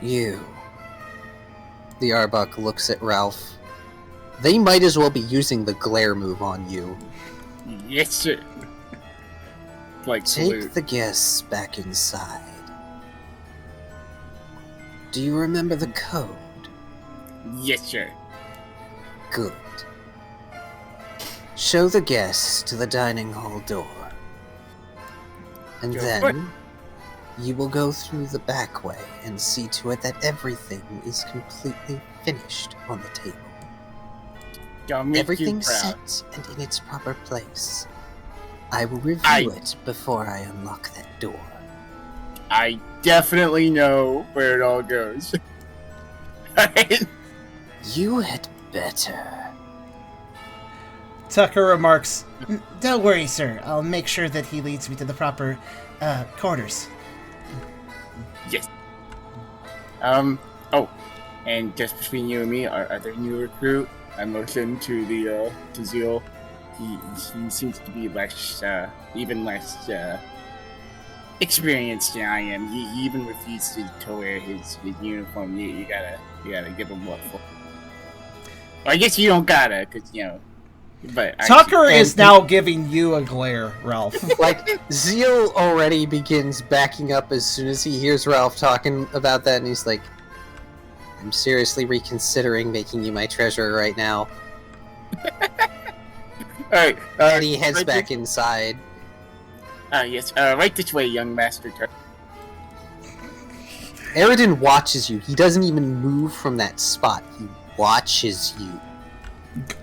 You. The Arbok looks at Ralph. They might as well be using the glare move on you. Yes, sir. Like Take salute. the guests back inside. Do you remember the code? Yes, sir. Good. Show the guests to the dining hall door. And Go then for it. you will go through the back way and see to it that everything is completely finished on the table. Don't make you Everything's proud. set and in its proper place. I will review it before I unlock that door. I definitely know where it all goes. You had better. Tucker remarks, Don't worry, sir. I'll make sure that he leads me to the proper quarters. Yes. Oh, and just between you and me, our other new recruit, I motioned to the to Zeal. He seems to be less, even less experienced than I am. He even refused to wear his uniform. You gotta give him what for. Well, I guess you don't gotta, cause you know. But Tucker is now giving you a glare, Ralph. Like, Zeal already begins backing up as soon as he hears Ralph talking about that, and he's like, I'm seriously reconsidering making you my treasurer right now. Alright, And he heads back inside. Yes, right this way, young master. Eridan watches you. He doesn't even move from that spot. He watches you.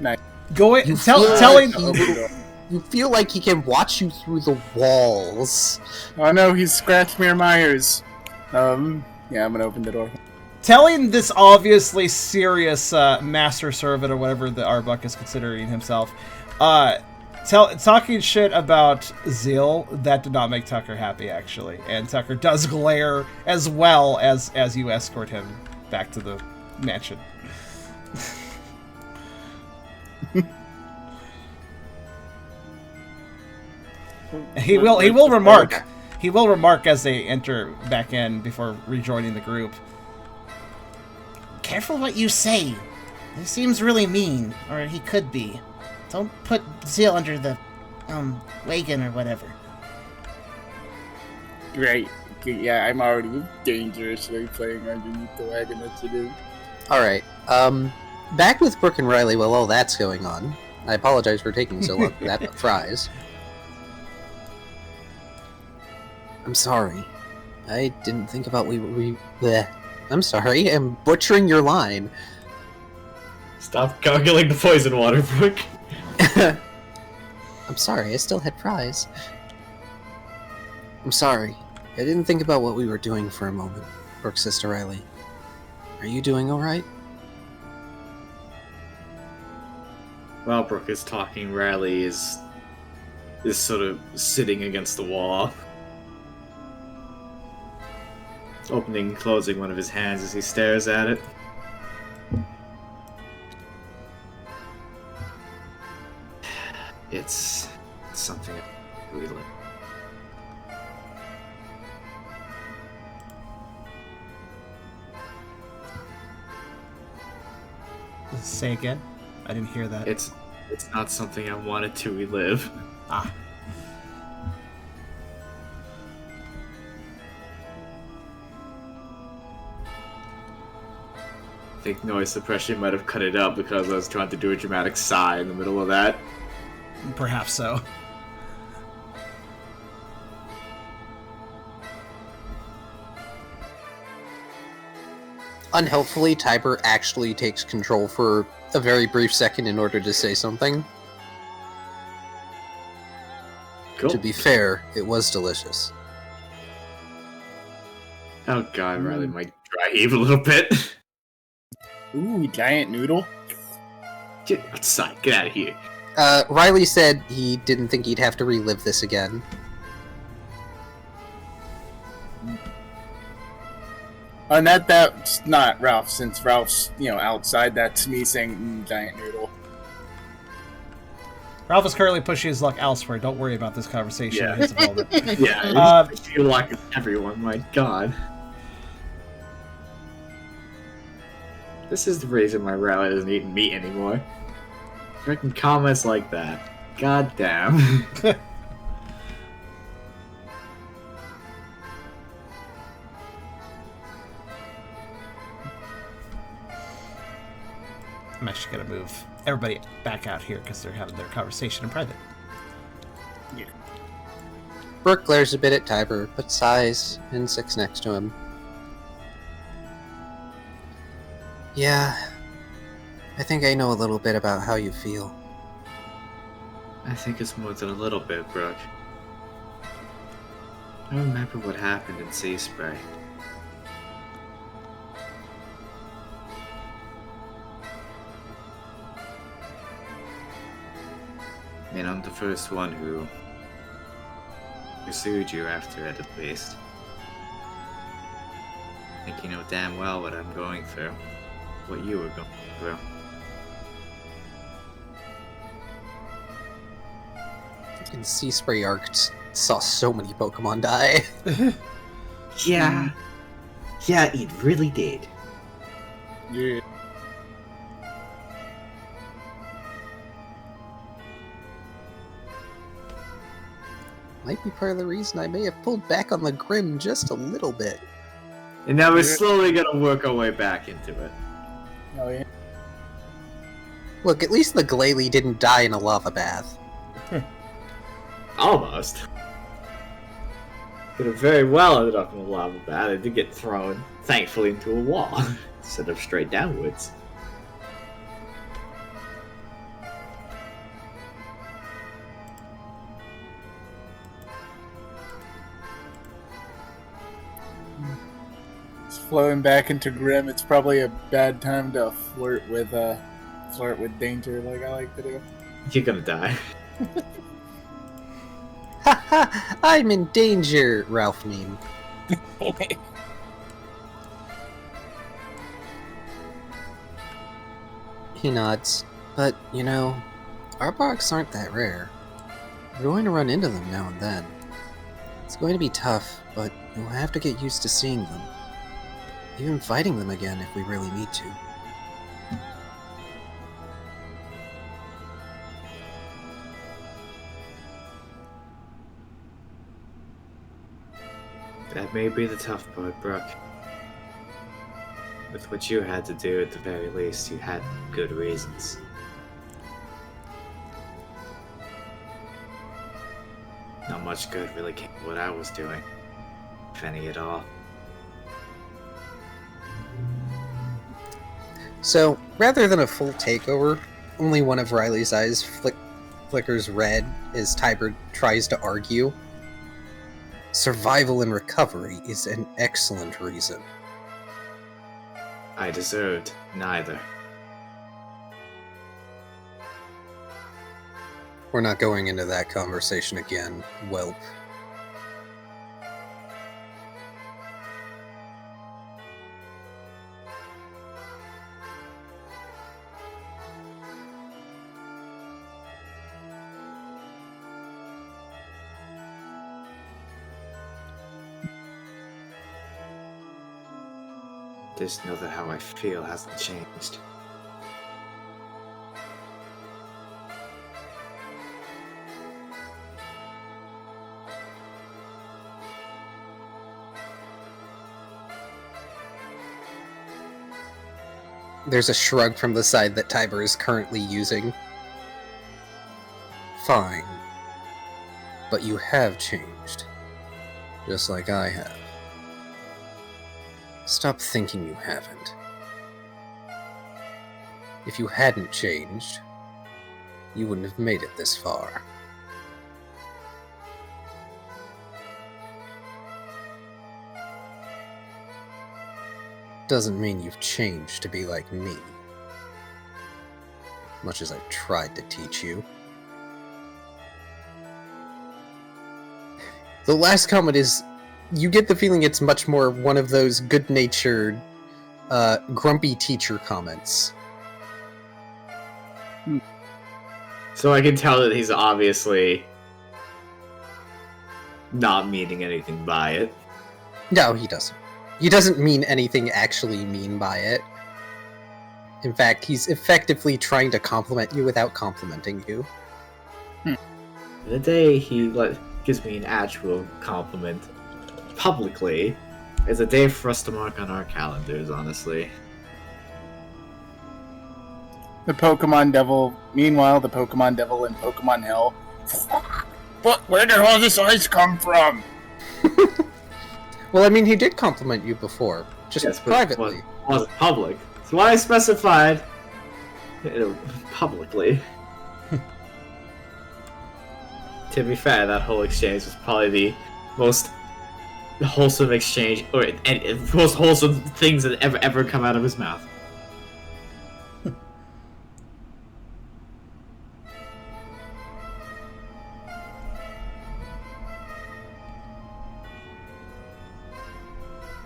Nice. You feel like he can watch you through the walls. Oh no, he's Scratchmere Myers. Yeah, I'm gonna open the door. Telling this obviously serious master servant or whatever the Arbok is considering himself, talking shit about Zeal, that did not make Tucker happy, actually. And Tucker does glare as well as you escort him back to the mansion. He will remark. He will remark as they enter back in before rejoining the group. Careful what you say. He seems really mean, or he could be. Don't put Zeal under the, wagon or whatever. Right. Yeah, I'm already dangerously playing underneath the wagon as it is. Alright, back with Brooke and Riley while all that's going on. I apologize for taking so long for that, but fries. I'm sorry. I didn't think about bleh. I'm sorry, I'm butchering your line. Stop gargling the poison water, Brooke. I'm sorry, I still had fries. I'm sorry. I didn't think about what we were doing for a moment. Brooke's sister Riley. Are you doing alright? While Brooke is talking, Riley is sort of sitting against the wall. Opening and closing one of his hands as he stares at it. It's something I really like. Say again? I didn't hear that. It's not something I wanted to relive. Ah. I think noise suppression might have cut it out because I was trying to do a dramatic sigh in the middle of that. Perhaps so. Unhelpfully, Tiber actually takes control for a very brief second in order to say something. Cool. To be fair, it was delicious. Oh god, Riley might dry heave a little bit. Ooh, giant noodle. Get outside, get out of here. Riley said he didn't think he'd have to relive this again. And that's not Ralph, since Ralph's, outside, that's me saying, giant noodle. Ralph is currently pushing his luck elsewhere. Don't worry about this conversation. Yeah. It's a moment. Yeah, I feel like everyone, my god. This is the reason why Riley doesn't eat meat anymore. Freaking comments like that. God damn. I'm actually going to move everybody back out here because they're having their conversation in private. Yeah. Brooke glares a bit at Tiber, but sighs and sits next to him. Yeah, I think I know a little bit about how you feel. I think it's more than a little bit, Brooke. I remember what happened in Sea Spray. And I'm the first one who pursued you after it, at least. I think you know damn well what I'm going through. What you were going through. In Sea Spray Arc saw so many Pokemon die. Yeah. Yeah, it really did. Yeah. Might be part of the reason I may have pulled back on the Grim just a little bit. And now we're slowly gonna work our way back into it. Oh, yeah. Look, at least the Glalie didn't die in a lava bath. Almost. Could have very well ended up in a lava bath. It did get thrown, thankfully, into a wall instead of straight downwards. It's flowing back into Grim. It's probably a bad time to flirt with danger, like I like to do. You're gonna die. Haha, I'm in danger, Ralph meme. He nods. But, you know, Arbogs aren't that rare. We're going to run into them now and then. It's going to be tough, but you'll have to get used to seeing them. Even fighting them again if we really need to. That may be the tough part, Brooke. With what you had to do, at the very least, you had good reasons. Not much good really came from what I was doing, if any at all. So, rather than a full takeover, only one of Riley's eyes flickers red as Tiber tries to argue. Survival and recovery is an excellent reason. I deserved neither. We're not going into that conversation again, whelp. Just know that how I feel hasn't changed. There's a shrug from the side that Tiber is currently using. Fine. But you have changed. Just like I have. Stop thinking you haven't. If you hadn't changed, you wouldn't have made it this far. Doesn't mean you've changed to be like me. Much as I've tried to teach you. The last comment is, you get the feeling it's much more one of those good-natured, grumpy teacher comments. So I can tell that he's obviously not meaning anything by it. No, he doesn't. He doesn't mean anything actually mean by it. In fact, he's effectively trying to compliment you without complimenting you. The day he gives me an actual compliment publicly is a day for us to mark on our calendars, honestly. The Pokemon Devil. Meanwhile, the Pokemon Devil in Pokemon Hell. But where did all this ice come from? Well, I mean, he did compliment you before, just Yes, but privately. it wasn't public. That's why I specified publicly. To be fair, that whole exchange was probably the most wholesome exchange, or and most wholesome things that ever come out of his mouth.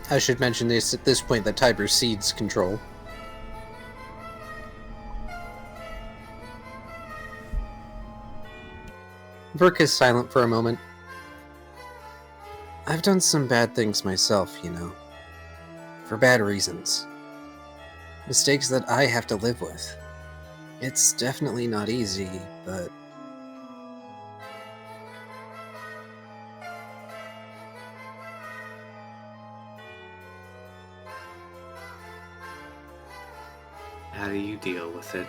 I should mention this at this point that Tiber cedes control. Verk is silent for a moment. I've done some bad things myself, you know. For bad reasons. Mistakes that I have to live with. It's definitely not easy, but... How do you deal with it?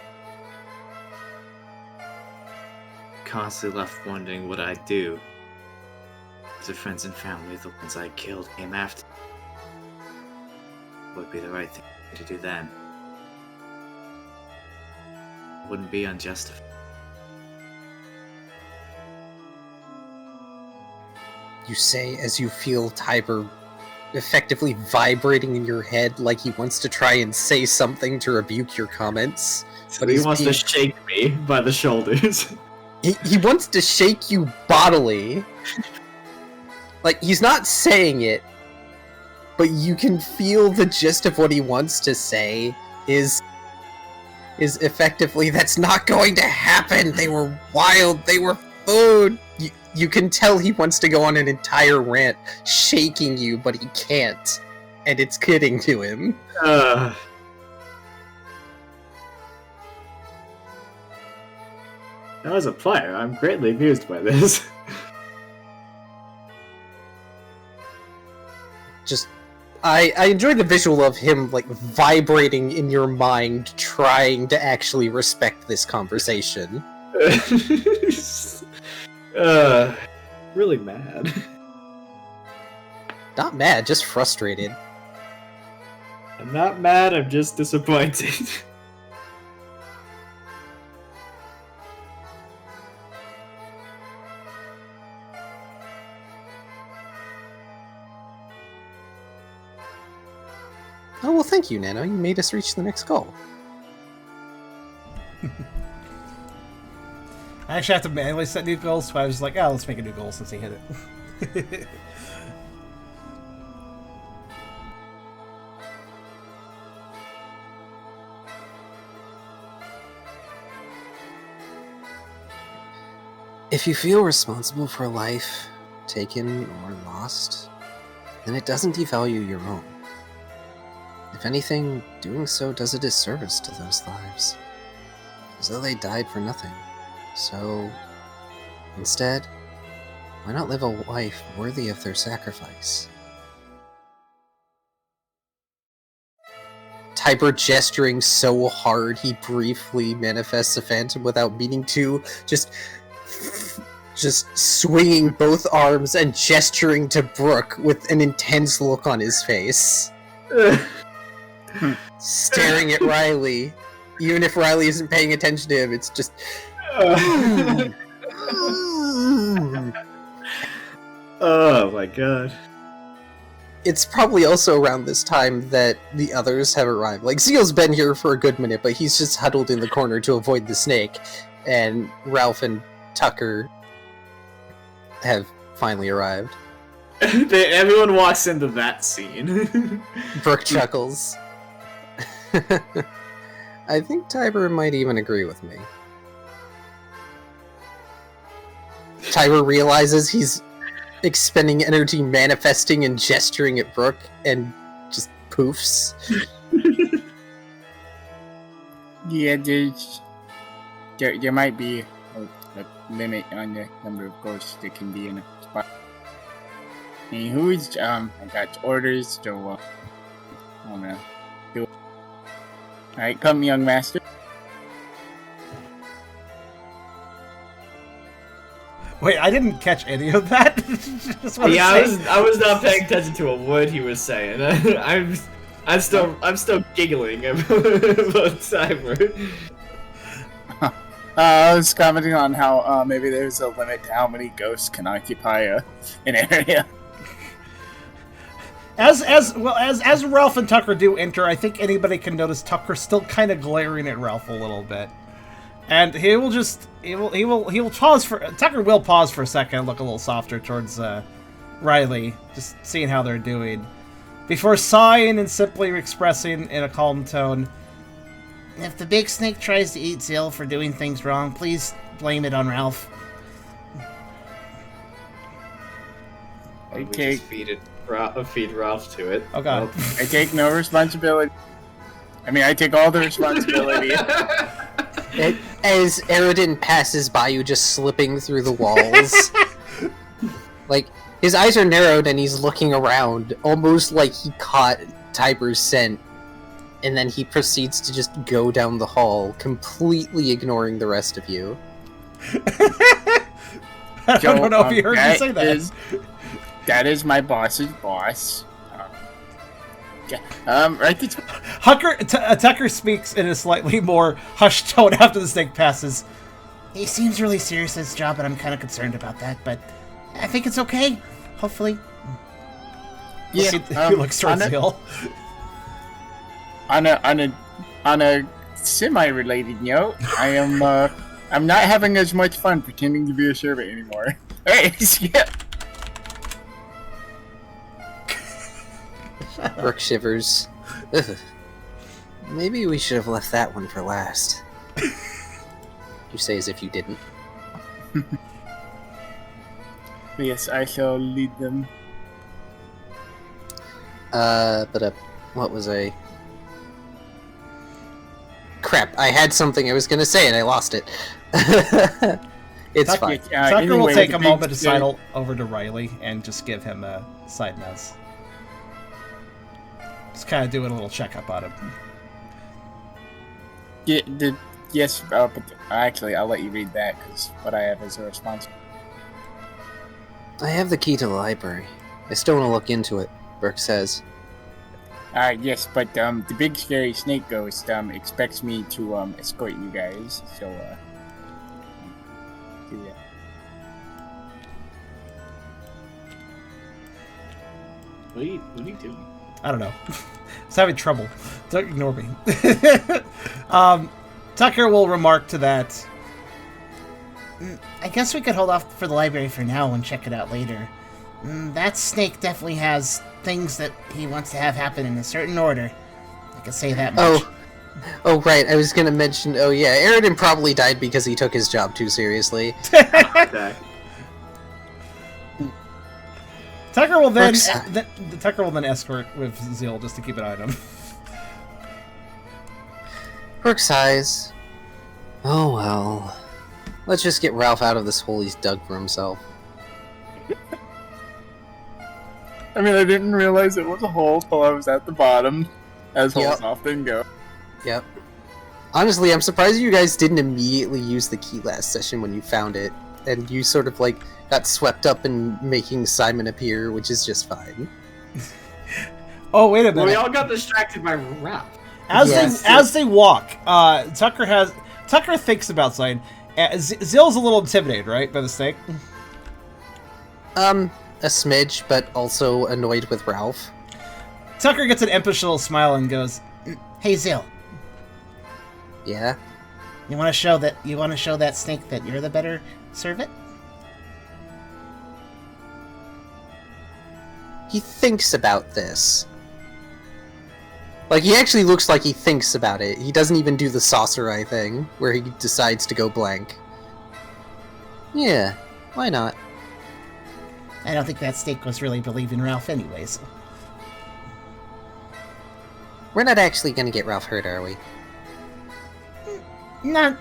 Constantly left wondering what I'd do. The friends and family, the ones I killed, came after. What would be the right thing to do then? Wouldn't be unjustified. You say as you feel Tiber effectively vibrating in your head like he wants to try and say something to rebuke your comments. So But he he's wants being- to shake me by the shoulders. He wants to shake you bodily. Like, he's not saying it, but you can feel the gist of what he wants to say is, is effectively, that's not going to happen. They were wild. They were food. You can tell he wants to go on an entire rant, shaking you, but he can't. And it's getting to him. As a player, I'm greatly amused by this. I enjoy the visual of him, like, vibrating in your mind, trying to actually respect this conversation. Really mad. Not mad, just frustrated. I'm not mad, I'm just disappointed. Oh, well, thank you, Nano. You made us reach the next goal. I actually have to manually set new goals, so I was like, oh, let's make a new goal since he hit it. If you feel responsible for a life taken or lost, then it doesn't devalue your own. If anything, doing so does a disservice to those lives, as though they died for nothing. So, instead, why not live a life worthy of their sacrifice? Tiber gesturing so hard he briefly manifests a phantom without meaning to, just swinging both arms and gesturing to Brooke with an intense look on his face. Staring at Riley. Even if Riley isn't paying attention to him, it's just... Oh my god. It's probably also around this time that the others have arrived. Like, Zeal's been here for a good minute, but he's just huddled in the corner to avoid the snake. And Ralph and Tucker have finally arrived. Everyone walks into that scene. Brooke chuckles. I think Tiber might even agree with me. Tiber realizes he's expending energy manifesting and gesturing at Brooke and just poofs. Yeah, there might be a limit on the number of ghosts that can be in a spot. Anywho's, I got orders, so I'm gonna do it. Alright, come, young master. Wait, I didn't catch any of that. Just wanna Yeah, say- I was not paying attention to a word he was saying. I'm still giggling about Cyber. I was commenting on how maybe there's a limit to how many ghosts can occupy an area. As Ralph and Tucker do enter, I think anybody can notice Tucker still kind of glaring at Ralph a little bit, and he will pause for Tucker will pause for a second, and look a little softer towards Riley, just seeing how they're doing, before sighing and simply expressing in a calm tone, If the big snake tries to eat Zeal for doing things wrong, please blame it on Ralph. We just feed Ralph to it. "Oh God." I take no responsibility. I mean, I take all the responsibility. As Eragon passes by you, just slipping through the walls. Like, his eyes are narrowed and he's looking around, almost like he caught Tiber's scent. And then he proceeds to just go down the hall, completely ignoring the rest of you. I don't know if you heard me say that. That is my boss's boss. Right. Tucker speaks in a slightly more hushed tone after the snake passes. He seems really serious at his job, and I'm kind of concerned about that, but I think it's okay. Hopefully. Yeah. He looks towards Zeal. On a semi-related note, I'm not having as much fun pretending to be a servant anymore. Hey, yeah. Brooke shivers. Ugh. Maybe we should have left that one for last. You say as if you didn't. Yes, I shall lead them. What was I... Crap, I had something I was gonna say and I lost it. It's fine. Tucker will take a moment to sidle over to Riley and just give him a side nose. Just kind of doing a little checkup on him. Yes, but actually, I'll let you read that, because what I have is a response. I have the key to the library. I still want to look into it, Burke says. Yes, but the big scary snake ghost expects me to escort you guys, so do that. What are you doing? I don't know. I was having trouble. Don't ignore me. Tucker will remark to that. I guess we could hold off for the library for now and check it out later. That snake definitely has things that he wants to have happen in a certain order. I can say that much. Oh, right. I was gonna mention. Oh, yeah. Eragon probably died because he took his job too seriously. Okay. Tucker will then escort with Zeal just to keep an eye on him. Burke sighs. Oh well. Let's just get Ralph out of this hole he's dug for himself. I mean, I didn't realize it was a hole till I was at the bottom, as holes often go. Yep. Honestly, I'm surprised you guys didn't immediately use the key last session when you found it, and you sort of, like, got swept up in making Simon appear, which is just fine. Oh, wait a minute. Well, we all got distracted by Ralph. As they walk, Tucker thinks about something. Zill's a little intimidated, right, by the snake? A smidge, but also annoyed with Ralph. Tucker gets an impish little smile and goes, Hey, Zill. Yeah? You want to show that snake that you're the better servant? He thinks about this. Like, he actually looks like he thinks about it. He doesn't even do the saucer eye thing, where he decides to go blank. Yeah, why not? I don't think that snake was really believing Ralph anyways. We're not actually gonna get Ralph hurt, are we? Not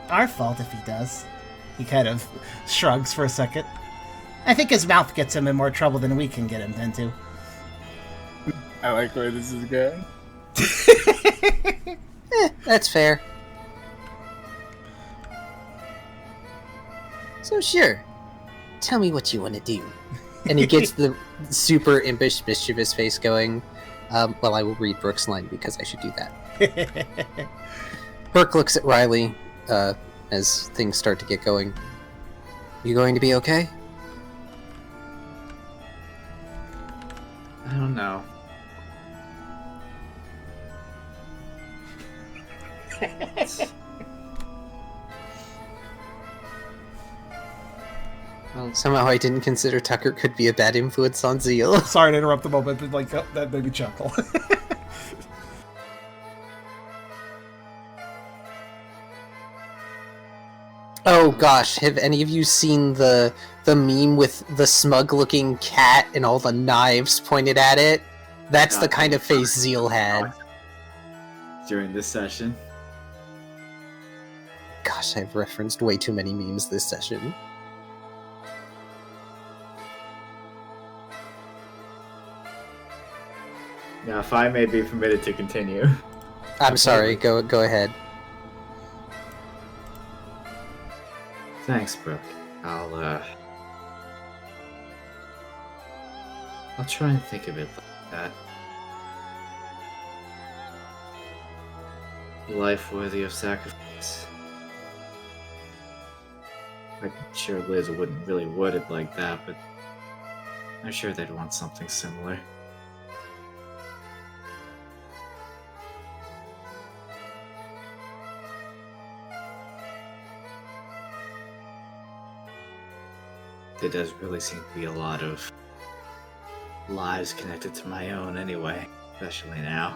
our fault if he does. he kind of shrugs for a second. I think his mouth gets him in more trouble than we can get him into. I like where this is going. That's fair. So sure, tell me what you want to do. And he gets the super impish, mischievous face going. Well, I will read Brooke's line because I should do that. Brooke looks at Riley as things start to get going. You going to be okay? I don't know. Well, somehow I didn't consider Tucker could be a bad influence on Zeal. Sorry to interrupt the moment, but like that made me chuckle. Oh gosh, have any of you seen the meme with the smug-looking cat and all the knives pointed at it? That's the kind of face Zeal had. During this session. Gosh, I've referenced way too many memes this session. Now, if I may be permitted to continue. I'm sorry, go ahead. Thanks, Brooke. I'll try and think of it like that. Life worthy of sacrifice. I'm sure Liz wouldn't really word it like that, but I'm sure they'd want something similar. There does really seem to be a lot of lives connected to my own anyway, especially now.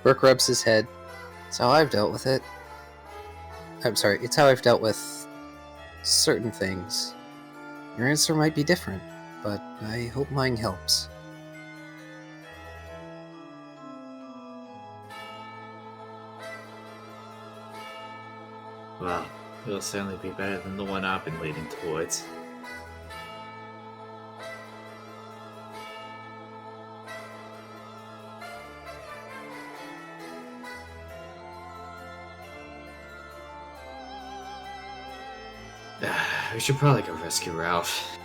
Brooke rubs his head. It's how I've dealt with it. I'm sorry, it's how I've dealt with certain things. Your answer might be different, but I hope mine helps. Well, it'll certainly be better than the one I've been leading towards. We should probably go rescue Ralph.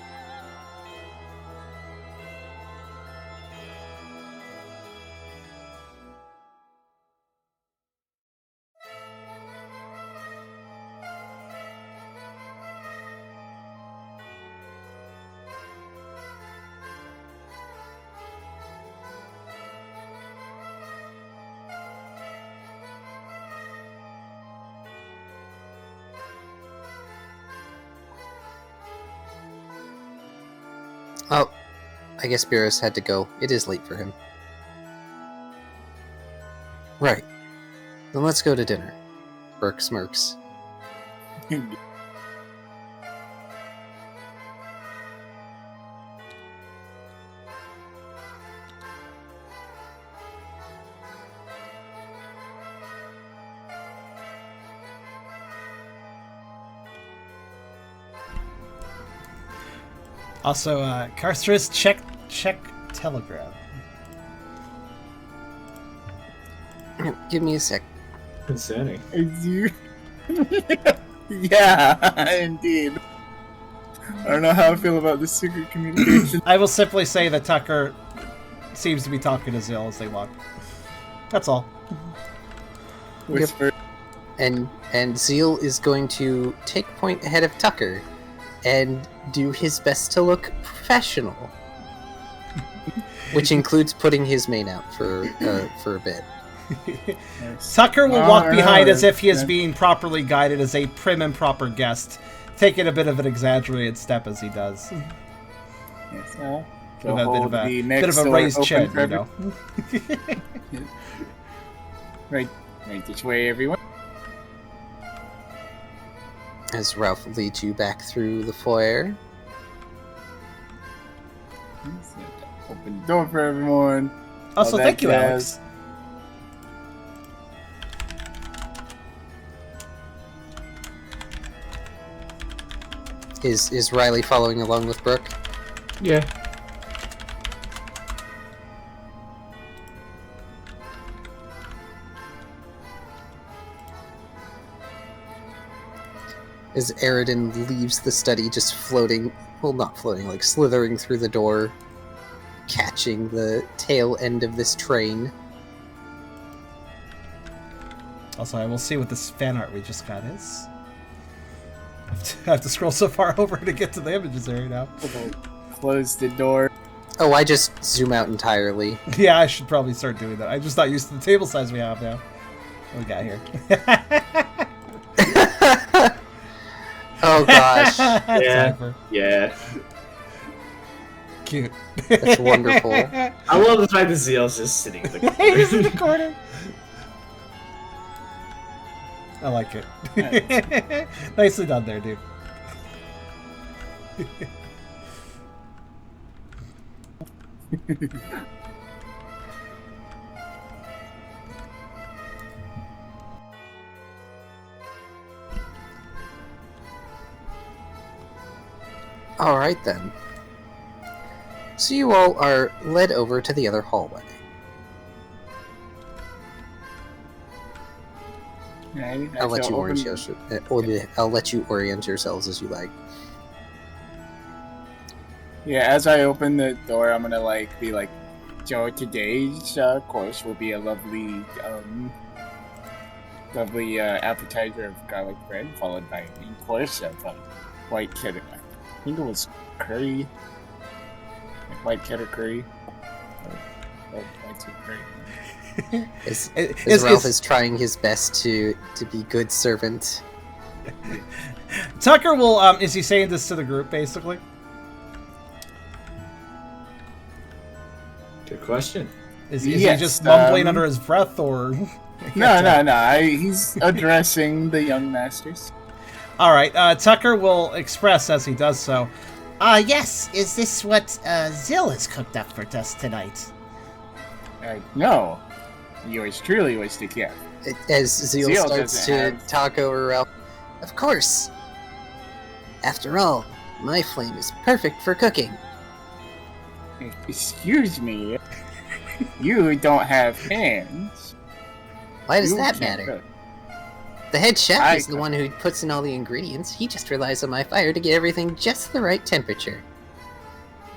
Oh, I guess Beerus had to go. It is late for him. Right. Then let's go to dinner. Burke smirks. Also, Karserus, check Telegram. Give me a sec. Concerning. Yeah, indeed. I don't know how I feel about this secret communication. I will simply say that Tucker seems to be talking to Zill as they walk. That's all. Whisper. And Zeal is going to take point ahead of Tucker and do his best to look professional. Which includes putting his mane out for a bit. Tucker will walk behind as if he is Yeah. being properly guided as a prim and proper guest, taking a bit of an exexaggerated step as he does. Yes, well, With a hold the bit next of a door raised open chin, for you know. Right this way, everyone. As Ralph leads you back through the foyer. Open the door for everyone. Also, All that thank you, jazz. Alex. Is Riley following along with Brooke? Yeah. As Eridan leaves the study, just floating, well, not floating, like slithering through the door, catching the tail end of this train. Also, I will see what this fan art we just got is. I have to scroll so far over to get to the images area now. Close the door. Oh, I just zoom out entirely. Yeah, I should probably start doing that. I'm just not used to the table size we have now. What we got here? Oh gosh, Yeah. Cypher. Yeah. Cute. that's wonderful. I love the fact that Zeal's just sitting in the corner. He's in the corner. I like it. Nicely done there, dude. Alright then. So you all are led over to the other hallway. Right, I'll let so you open- I'll let you orient yourselves as you like. Yeah, as I open the door, I'm gonna be like, so today's course will be a lovely appetizer of garlic bread, followed by a main course of white cheddar. I think it was curry, like white cheddar curry. Or white cheddar curry. As Is- Ralph is trying his best to be good servant. Tucker will, is he saying this to the group, basically? Good question. Is he Yes, just mumbling under his breath, or? No. He's addressing the young masters. All right. Tucker will express as he does so. Yes, is this what Zill has cooked up for us tonight? No. Yours truly was the gift. As Zeal Zeal starts doesn't to have- talk over Ralph. Of course. After all, my flame is perfect for cooking. Excuse me. You don't have hands. Why does You that can't matter? cook. The head chef I is the cook. one who puts in all the ingredients. He just relies on my fire to get everything just the right temperature.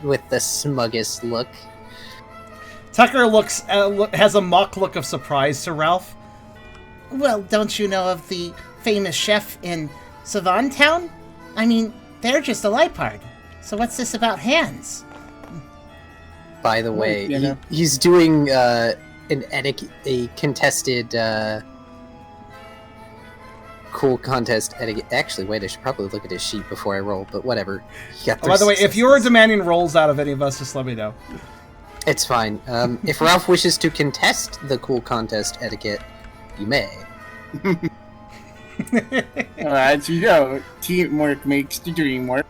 With the smuggest look. Tucker looks has a mock look of surprise to Ralph. Well, don't you know of the famous chef in Savon Town? I mean, they're just a Lipard. So what's this about hands? By the way, you know. he's doing a contested cool contest etiquette. Actually, wait, I should probably look at his sheet before I roll, but whatever. He got By the way, if 3 you were successes. demanding rolls out of any of us, just let me know. It's fine. If Ralph wishes to contest the cool contest etiquette, you may. As you know, teamwork makes the dream work.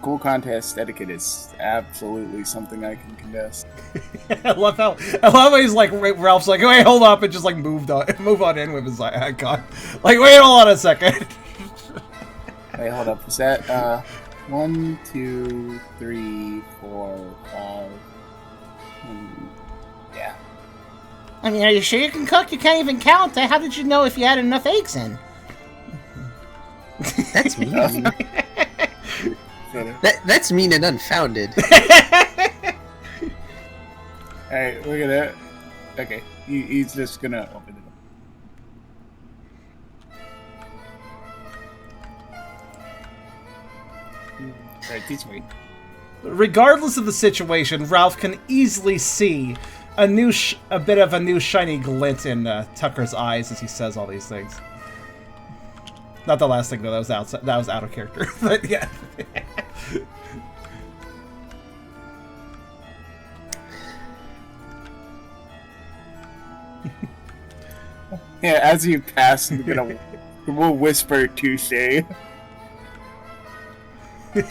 Cool contest etiquette is absolutely something I can contest. I love how he's like Ralph's like, wait, hold up, and just like move on in with his icon. Like, wait, hold on a second. Wait, hold up. Is that 1, 2, 3, 4, 5? Yeah. I mean, are you sure you can cook? You can't even count. How did you know if you had enough eggs in? That's mean. That's mean and unfounded. Alright, look at that. Okay, he's just gonna open it up. Alright, teach me. Regardless of the situation, Ralph can easily see a bit of a new shiny glint in Tucker's eyes as he says all these things. Not the last thing though. That was out of character. But yeah. Yeah, as you pass, we'll whisper touche.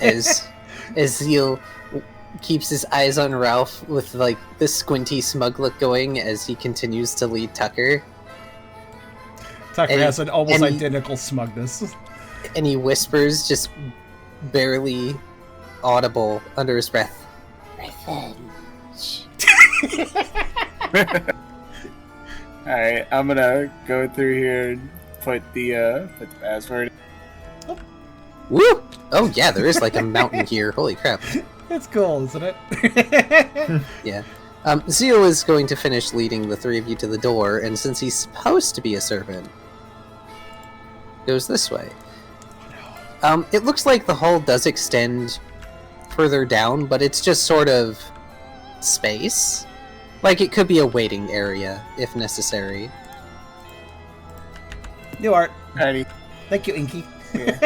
as Zeal keeps his eyes on Ralph with like this squinty smug look going as he continues to lead Tucker, Tucker And- has an almost and- identical smugness. and he whispers just barely audible under his breath. Alright, I'm gonna go through here and put the password. Woo! Oh yeah, there is like a mountain here. Holy crap. It's cool, isn't it? Yeah. Zeal is going to finish leading the three of you to the door, and since he's supposed to be a servant, goes this way. It looks like the hall does extend further down, but it's just sort of space. Like it could be a waiting area if necessary. New art. Alrighty. Thank you, Inky. Yeah.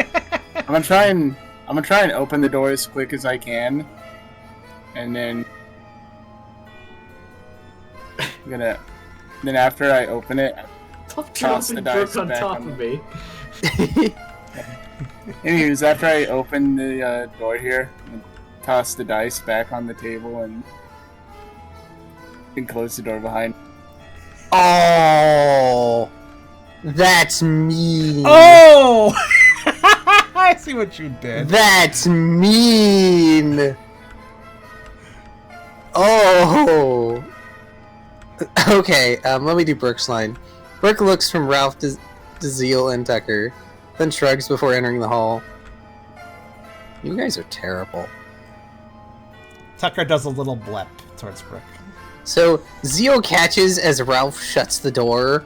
I'm gonna try and open the door as quick as I can, and then then after I open it, Stop Toss the dropping dice Brooke on back top on of the- me. anyways, after I open the door here, I toss the dice back on the table and close the door behind. Oh, that's mean. Oh! I see what you did. That's mean. Oh. Okay, let me do Brooke's line. Brooke looks from Ralph to Zeal and Tucker, then shrugs before entering the hall. You guys are terrible. Tucker does a little blep towards Brooke. So, Zeal catches as Ralph shuts the door.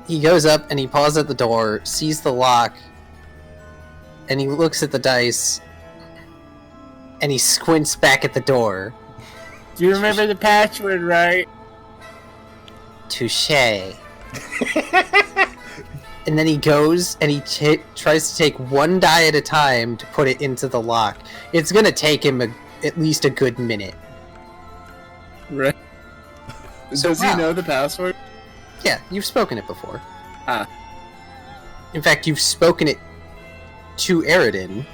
He goes up and he pauses at the door, sees the lock, and he looks at the dice, and he squints back at the door. Do you remember the password, right? Touché. and then he goes and he tries to take one die at a time to put it into the lock. It's gonna take him at least a good minute. Right. Does he know the password? Yeah, you've spoken it before. Ah. In fact, you've spoken it to Eragon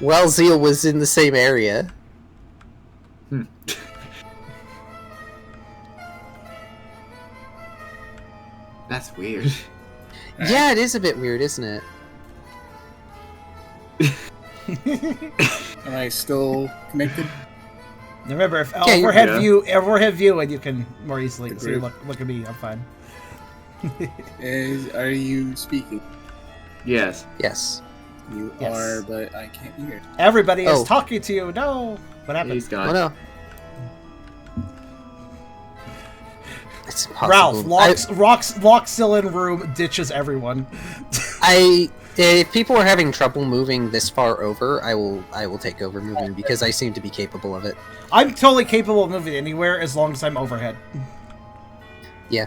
while Zeal was in the same area. That's weird. Yeah, it is a bit weird, isn't it? Am I still connected? Remember, if Yeah, overhead view, and you can more easily see. group. Look at me. I'm fine. Are you speaking? Yes. Yes. You Yes. are, but I can't hear. Everybody is Oh. talking to you. No, what happened? He's Oh gone. no. It's impossible. Ralph locks Zill in room, ditches everyone. If people are having trouble moving this far over, I will take over moving because I seem to be capable of it. I'm totally capable of moving anywhere as long as I'm overhead. Yeah.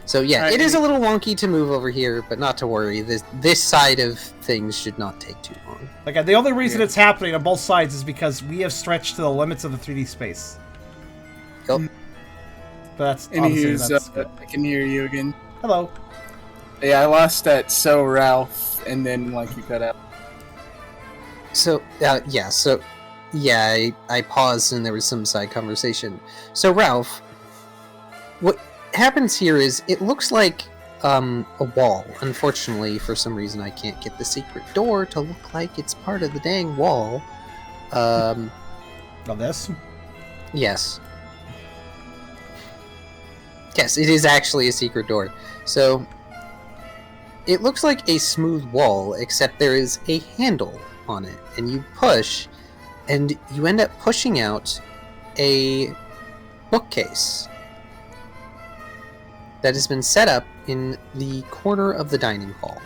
So yeah, it is a little wonky to move over here, but not to worry. This side of things should not take too long. Like, the only reason it's happening on both sides is because we have stretched to the limits of the 3D space. Yep. But that's honestly, Anyways, that's good. I can hear you again. Hello. Yeah, I lost that. So Ralph, and then you cut out. So I paused and there was some side conversation. So Ralph, what happens here is it looks like a wall. Unfortunately, for some reason, I can't get the secret door to look like it's part of the dang wall. On this? Yes. Yes, it is actually a secret door. So it looks like a smooth wall, except there is a handle on it, and you push, and you end up pushing out a bookcase that has been set up in the corner of the dining hall.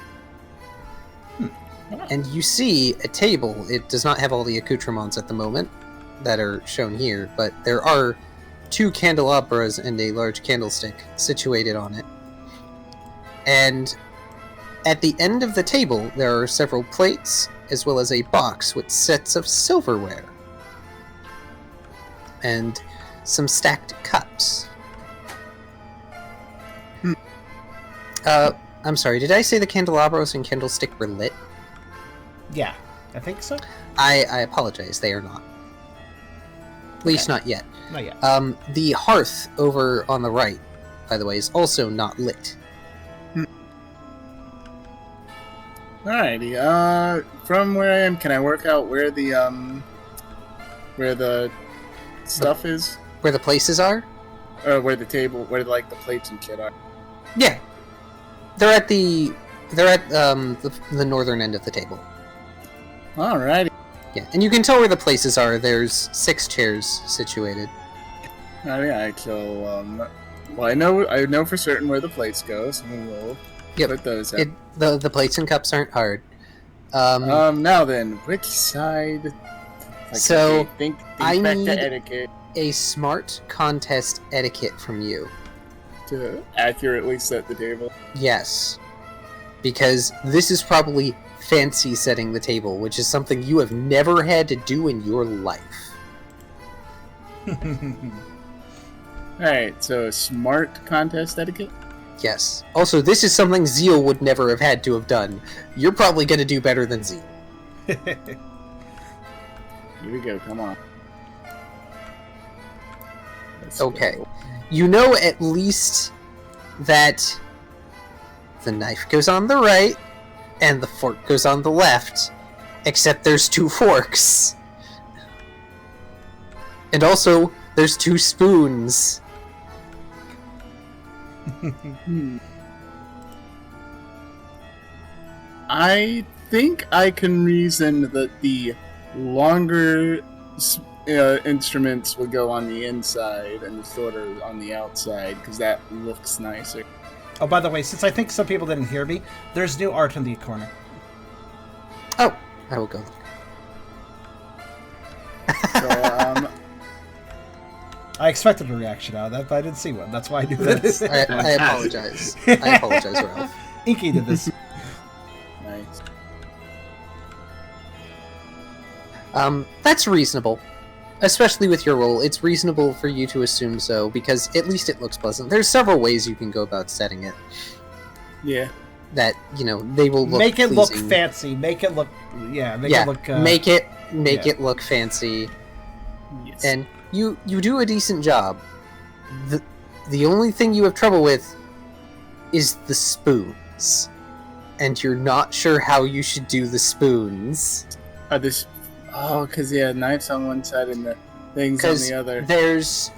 And you see a table. It does not have all the accoutrements at the moment that are shown here, but there are 2 candelabras and a large candlestick situated on it. And at the end of the table, there are several plates, as well as a box with sets of silverware. And some stacked cups. I'm sorry, did I say the candelabros and candlestick were lit? Yeah, I think so. I apologize, they are not. At least not yet. Not yet. The hearth over on the right, by the way, is also not lit. Alrighty. From where I am, can I work out where the stuff is? Where the places are? Where the table, where the plates and shit are. Yeah. They're at the northern end of the table. Alrighty. Yeah, and you can tell where the places are. There's 6 chairs situated. Alright, so well, I know for certain where the plates go, so we'll put those out. The plates and cups aren't hard. Now then, which side? So, think I back need to etiquette a smart contest etiquette from you. to accurately set the table. Yes. Because this is probably fancy setting the table, which is something you have never had to do in your life. Alright, so smart contest etiquette? Yes. Also, this is something Zeal would never have had to have done. You're probably going to do better than Zeal. Here we go, come on. Let's Okay. go. You know at least that the knife goes on the right and the fork goes on the left, except there's 2 forks. And also, there's 2 spoons. I think I can reason that the longer instruments would go on the inside and the shorter on the outside, because that looks nicer. Oh, by the way, since I think some people didn't hear me, there's new art in the corner. Oh, I will go. So, I expected a reaction out of that, but I didn't see one. That's why I knew that. I apologize. I apologize, Ralph. Inky did this. Nice. That's reasonable. Especially with your role, it's reasonable for you to assume so, because at least it looks pleasant. There's several ways you can go about setting it. Yeah. That, they will look Make it look pleasing. fancy. Make it look... Yeah, make Yeah, it look... make it look fancy. Yes. And you do a decent job. The only thing you have trouble with is the spoons. And you're not sure how you should do the spoons. Because knives on one side and the things on the other. There's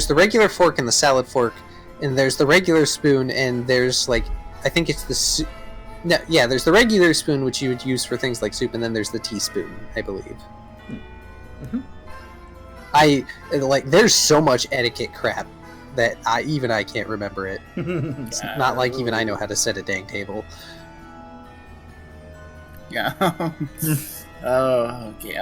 the regular fork and the salad fork, and there's the regular spoon, and there's I think it's the there's the regular spoon which you would use for things like soup, and then there's the teaspoon, I believe. Mm-hmm. There's so much etiquette crap that I can't remember it. It's not like even I know how to set a dang table. Yeah. Oh, okay.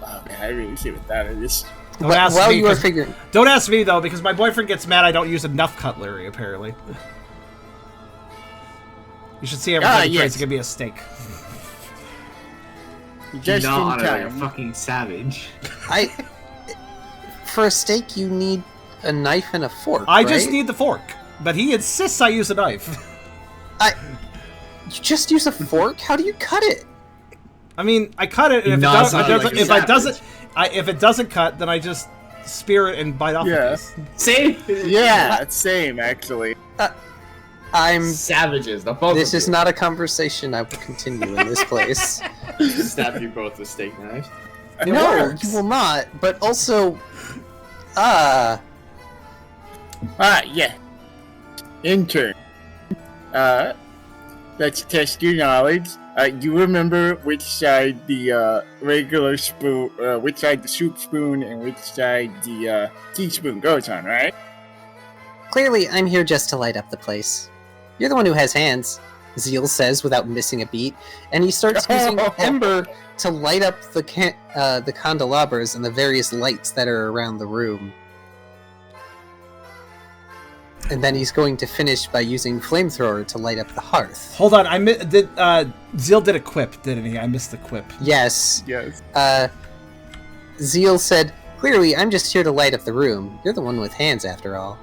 Okay, I really see what that is. Don't ask While me, you are 'cause- figuring, Don't ask me, though, because my boyfriend gets mad I don't use enough cutlery, apparently. You should see every time he tries to give me a steak. Just not in on it like a time. fucking savage. for a steak, you need a knife and a fork. I just right? need the fork, but he insists I use a knife. You just use a fork? How do you cut it? I mean, I cut it, and if it doesn't cut, then I just spear it and bite off Yeah. a piece. See? Yeah, same actually. Savages, the both This of is you. not a conversation I will continue in this place. Stab you both with steak knives. No, works. you will not. But also, Yeah. Intern. Let's test your knowledge. You remember which side the regular spoon, which side the soup spoon, and which side the teaspoon goes on, right? clearly I'm here just to light up the place. You're the one who has hands, Zeal says without missing a beat, and he starts using Ember to light up the candelabras and the various lights that are around the room. And then he's going to finish by using Flamethrower to light up the hearth. Hold on, Zeal did a quip, didn't he? I missed the quip. Yes. Yes. Zeal said, "Clearly, I'm just here to light up the room. You're the one with hands, after all."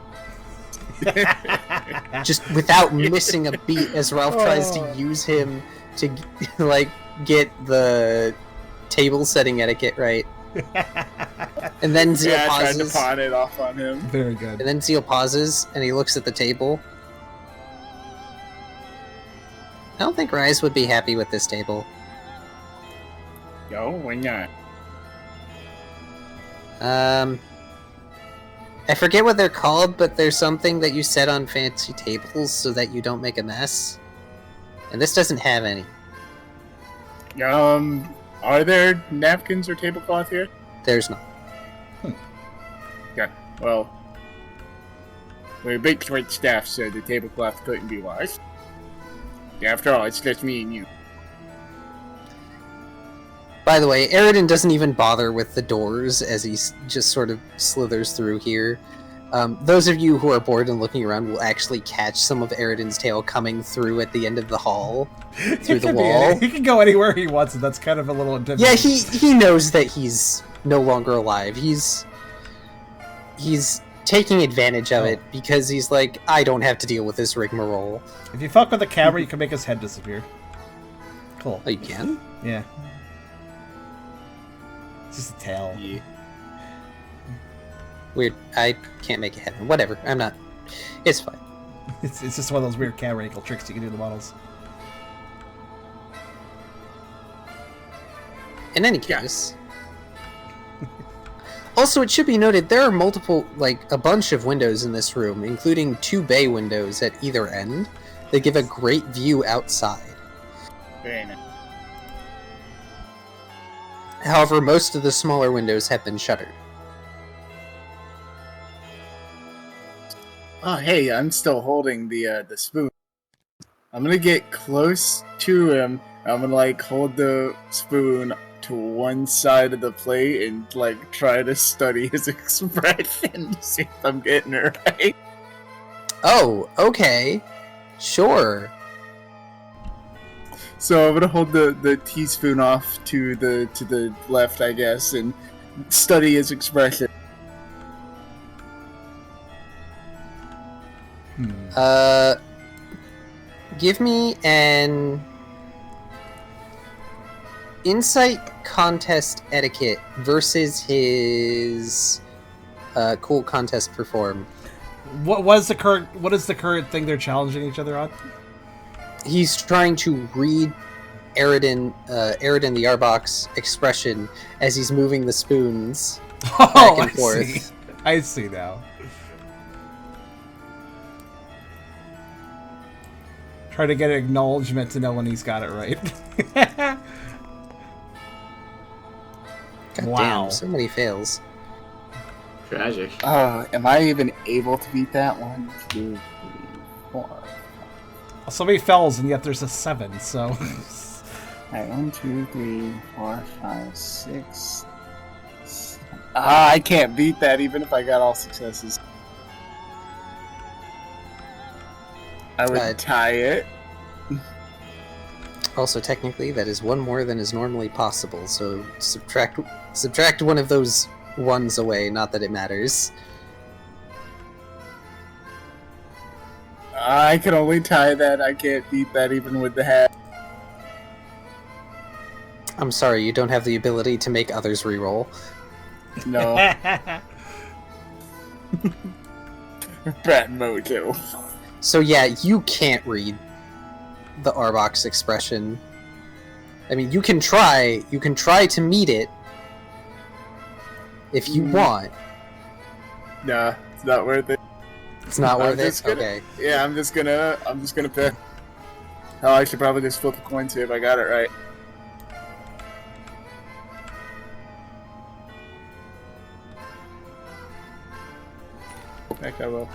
Just without missing a beat as Ralph tries to use him to, get the table setting etiquette right. And then Zeal Yeah, I tried to pauses. pawn it off on him. Very good. And then Zeal pauses, and he looks at the table. I don't think Rise would be happy with this table. Yo, why not? I forget what they're called, but there's something that you set on fancy tables so that you don't make a mess. And this doesn't have any. Are there napkins or tablecloth here? There's not. Yeah, well, we're big short staff, so the tablecloth couldn't be washed. After all, it's just me and you. By the way, Eragon doesn't even bother with the doors as he just sort of slithers through here. Those of you who are bored and looking around will actually catch some of Eragon's tail coming through at the end of the hall, through the wall. He can go anywhere he wants, and that's kind of a little intimidating. Yeah, he knows that he's no longer alive. He's taking advantage of it because he's like, I don't have to deal with this rigmarole. If you fuck with the camera, you can make his head disappear. Cool. Oh, you can? Yeah. It's just a tail. Yeah. Weird. I can't make it happen. Whatever. I'm not. It's fine. It's just one of those weird camera angle tricks you can do to the models. In any case. Also, it should be noted, there are multiple, a bunch of windows in this room, including 2 bay windows at either end that give a great view outside. Very nice. However, most of the smaller windows have been shuttered. Oh, hey, I'm still holding the spoon. I'm gonna get close to him. I'm gonna hold the spoon to one side of the plate and like try to study his expression to see if I'm getting it right. Oh, okay. Sure. So I'm gonna hold the teaspoon off to the left, I guess, and study his expression. Give me an insight contest etiquette versus his cool contest perform. What is the current thing they're challenging each other on? He's trying to read Eragon the Arbok's expression as he's moving the spoons back and forth. I see now. Try to get an acknowledgement to know when he's got it right. God Wow. damn, so many fails. Tragic. Am I even able to beat that? 1, 2, 3, 4. So many fells, and yet there's a 7, so... Alright, 1, 2, 3, 4, 5, 6. I can't beat that even if I got all successes. I would tie it. Also, technically, that is one more than is normally possible, so subtract one of those ones away, not that it matters. I can only tie that. I can't beat that even with the hat. I'm sorry, you don't have the ability to make others reroll. No. Bad mojo. So yeah, you can't read the Arbok's expression. I mean, you can try to meet it if you want. Nah, it's not worth it. It's not worth it? Gonna, okay. Yeah, I'm just gonna pick. Oh, I should probably just flip a coin, see if I got it right. Heck, I will.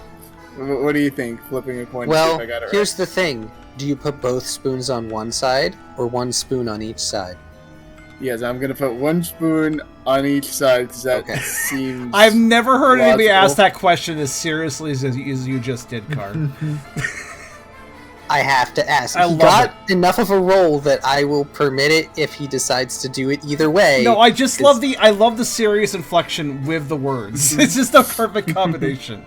What do you think? Flipping a coin to see Well, if I got it right. here's the thing. Do you put both spoons on one side, or one spoon on each side? Yes, I'm gonna put one spoon on each side because that Okay. seems. I've never heard anybody logical. ask that question as seriously as you just did, Car. I have to ask. I He love got enough of a roll that I will permit it if he decides to do it either way. No, I just love the serious inflection with the words. It's just a perfect combination.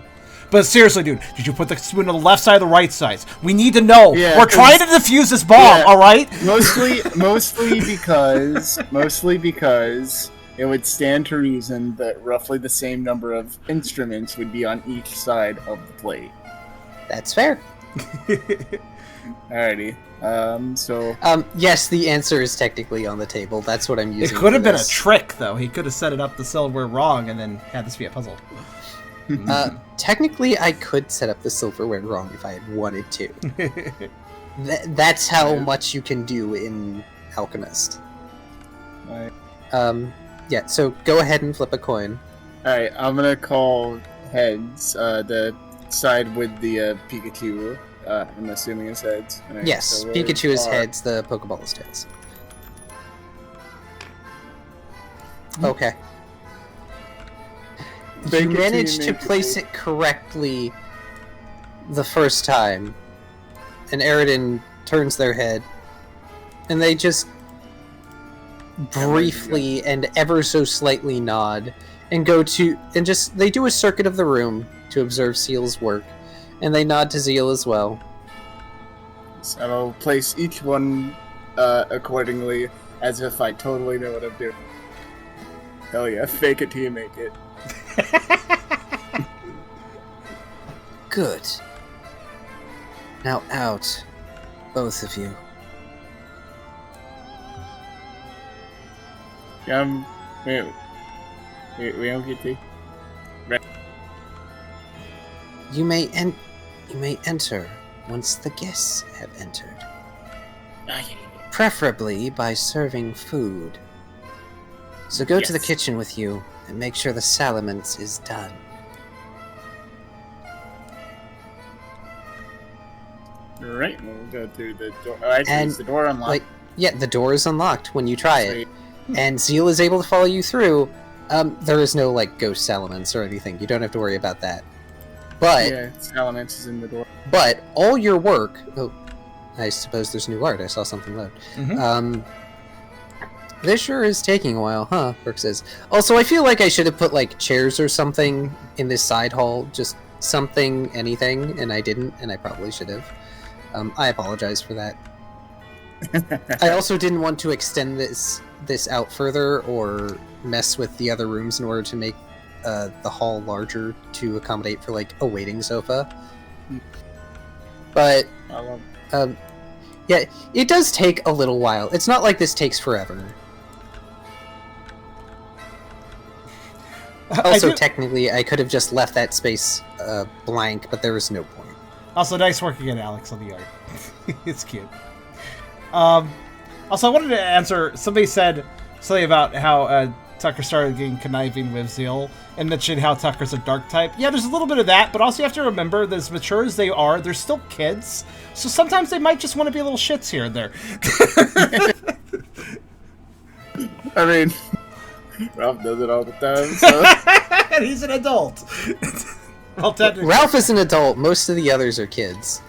But seriously, dude, did you put the spoon on the left side or the right side? We need to know. Yeah, We're trying to defuse this bomb, yeah. all right? mostly because it would stand to reason that roughly the same number of instruments would be on each side of the plate. That's fair. Alrighty. So Yes, the answer is technically on the table. That's what I'm It using. could have for been a this. trick, though. He could have set it up the silver wrong and then had this be a puzzle. Technically, I could set up the silverware wrong if I had wanted to. That's how much you can do in Alchemist. alright. Yeah, so go ahead and flip a coin. Alright, I'm gonna call heads, the side with the Pikachu. I'm assuming it's heads. Alright, Yes, so where Pikachu is are- heads, the Pokeball is tails. Okay. You Fake it till you managed to make it, place dude. it correctly the first time, and Eragon turns their head, and they just briefly and ever so slightly nod, and they do a circuit of the room to observe Seal's work, and they nod to Zeal as well. So I'll place each one accordingly, as if I totally know what I'm doing. Hell yeah, fake it till you make it. Good. Now out, both of you. We don't get to. You may enter once the guests have entered. Preferably by serving food. So go to the Yes. kitchen with you and make sure the salamence is done. Right, we'll go through the door. Oh, actually, And, is the door unlocked? Yeah, the door is unlocked when you try it. Sweet. and Zeal is able to follow you through. There is no like ghost elements or anything. You don't have to worry about that. But Yeah, Salamence is in the door. but all your work. Oh, I suppose there's new art. I saw something load. Mhm. This sure is taking a while, huh? Brooke says. Also, I feel like I should have put like chairs or something in this side hall. Just something, anything, and I didn't, and I probably should have. I apologize for that. I also didn't want to extend this out further or mess with the other rooms in order to make the hall larger to accommodate for like a waiting sofa. But I love yeah, it does take a little while. It's not like this takes forever. Also, technically, I could have just left that space blank, but there was no point. Also, nice work again, Alex, on the art. It's cute. Also, I wanted to answer. Somebody said something about how Tucker started getting conniving with Zeal and mentioned how Tucker's a dark type. Yeah, there's a little bit of that, but also you have to remember that as mature as they are, they're still kids. So sometimes they might just want to be little shits here and there. I mean, Ralph does it all the time, so. And he's an adult. Well, technically. Ralph is an adult. Most of the others are kids.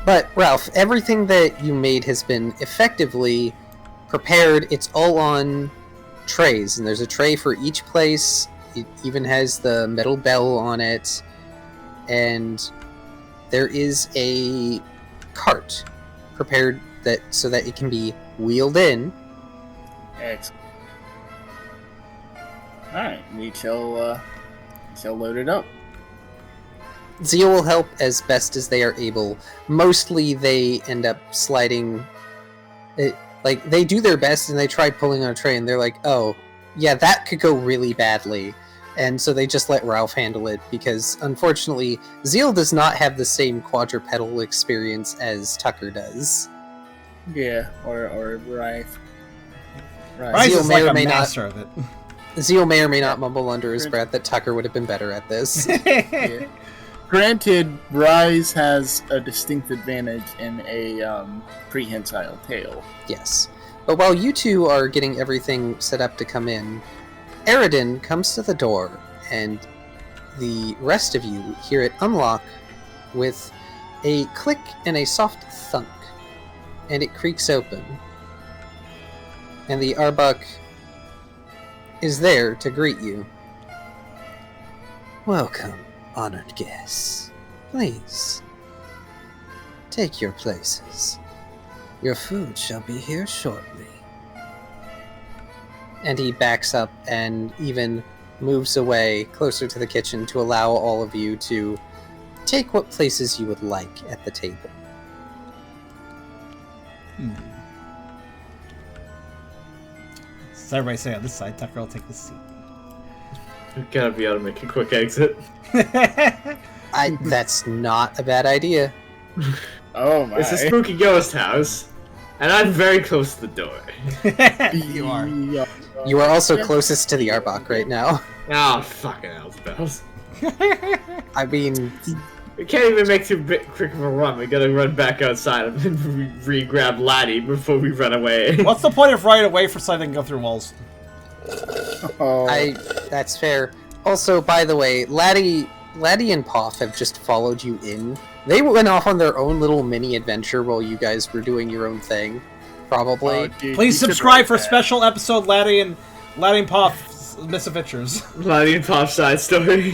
But, Ralph, everything that you made has been effectively prepared. It's all on trays, and there's a tray for each place. It even has the metal bell on it, and there is a cart prepared so that it can be wheeled in. Excellent. Alright, we shall load it up. Zeal will help as best as they are able. Mostly they end up sliding... like, they do their best and they try pulling on a tray and they're like, oh, yeah, that could go really badly. And so they just let Ralph handle it because, unfortunately, Zeal does not have the same quadrupedal experience as Tucker does. Yeah, or Rife. Bryce Zeal is may like or a may master of it. Zeal may or may not mumble under his breath that Tucker would have been better at this. Yeah. Granted, Rise has a distinct advantage in a prehensile tail. Yes. But while you two are getting everything set up to come in, Eragon comes to the door, and the rest of you hear it unlock with a click and a soft thunk, and it creaks open. And the Arbok is there to greet you. Welcome, honored guests. Please, take your places. Your food shall be here shortly. And he backs up and even moves away closer to the kitchen to allow all of you to take what places you would like at the table. So everybody say on this side, Tucker will take the seat. We gotta be able to make a quick exit. That's not a bad idea. Oh my. It's a spooky ghost house, and I'm very close to the door. You are. Yeah. You are also closest to the Arbok right now. Oh, fucking hell's bells. I mean, We can't even make too quick of a run. We gotta run back outside and re-grab Laddie before we run away. What's the point of running away for something that can go through walls? Oh. that's fair. Also, by the way, Laddie and Poff have just followed you in. They went off on their own little mini adventure while you guys were doing your own thing. Probably. Oh, dude, Please you should subscribe write for that. special episode Laddie and Puff's misadventures. Laddie and Pop's side story.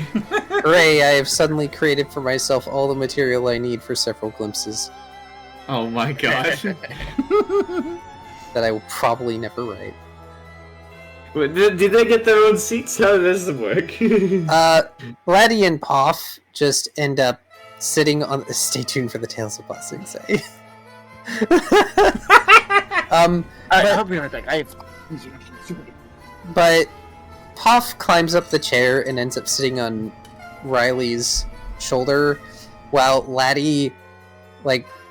Hooray, I have suddenly created for myself all the material I need for several glimpses Oh my gosh. that I will probably never write. Wait, did they get their own seats? How does this work? Laddie and Poff just end up sitting on... Stay tuned for the Tales of Bossing Say. I'll be right back. But Poff climbs up the chair and ends up sitting on Riley's shoulder, while Laddie,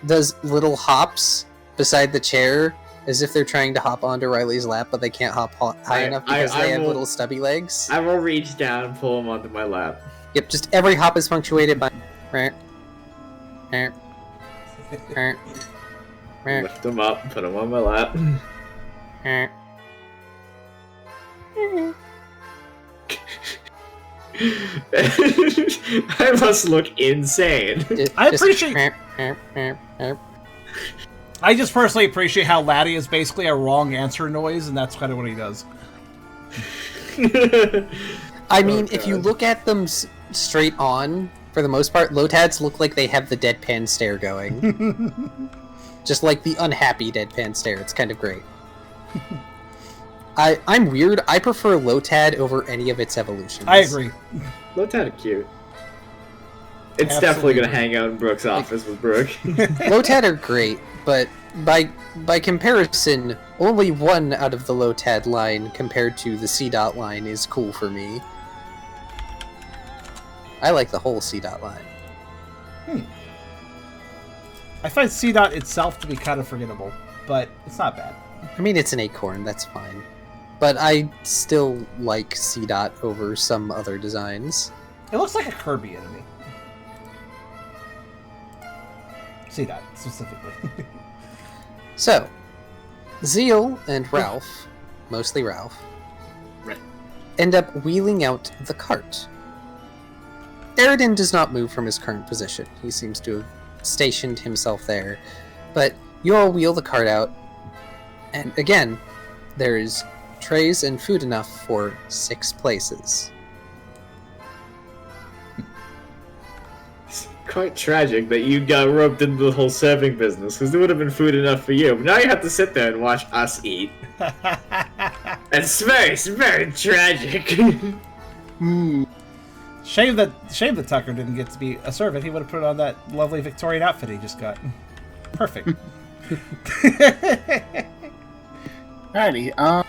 does little hops beside the chair, as if they're trying to hop onto Riley's lap, but they can't hop high enough because they have little stubby legs. I will reach down and pull him onto my lap. Yep, just every hop is punctuated by... Lift him up, put him on my lap. I must look insane. I appreciate. I just personally appreciate how Laddie is basically a wrong answer noise, and that's kind of what he does. I mean, if you look at them straight on, for the most part, Lotads look like they have the deadpan stare going. Just like the unhappy deadpan stare. It's kind of great. I'm weird. I prefer Lotad over any of its evolutions. I agree. Lotad are cute. It's Absolutely. definitely gonna hang out in Brooke's office with Brooke. Lotad are great, but by comparison, only one out of the Lotad line compared to the C-Dot line is cool for me. I like the whole C-Dot line. I find C-Dot itself to be kind of forgettable, but it's not bad. I mean, it's an acorn, that's fine. But I still like C-Dot over some other designs. It looks like a Kirby enemy. C-Dot, specifically. So, Zeal and Ralph, mostly Ralph, end up wheeling out the cart. Eragon does not move from his current position. He seems to have stationed himself there. But you all wheel the cart out, and again, there's trays and food enough for 6 places. It's quite tragic that you got roped into the whole serving business, because there would have been food enough for you. But now you have to sit there and watch us eat. It's very tragic. Shame that Tucker didn't get to be a servant. He would have put on that lovely Victorian outfit he just got. Perfect. Alrighty,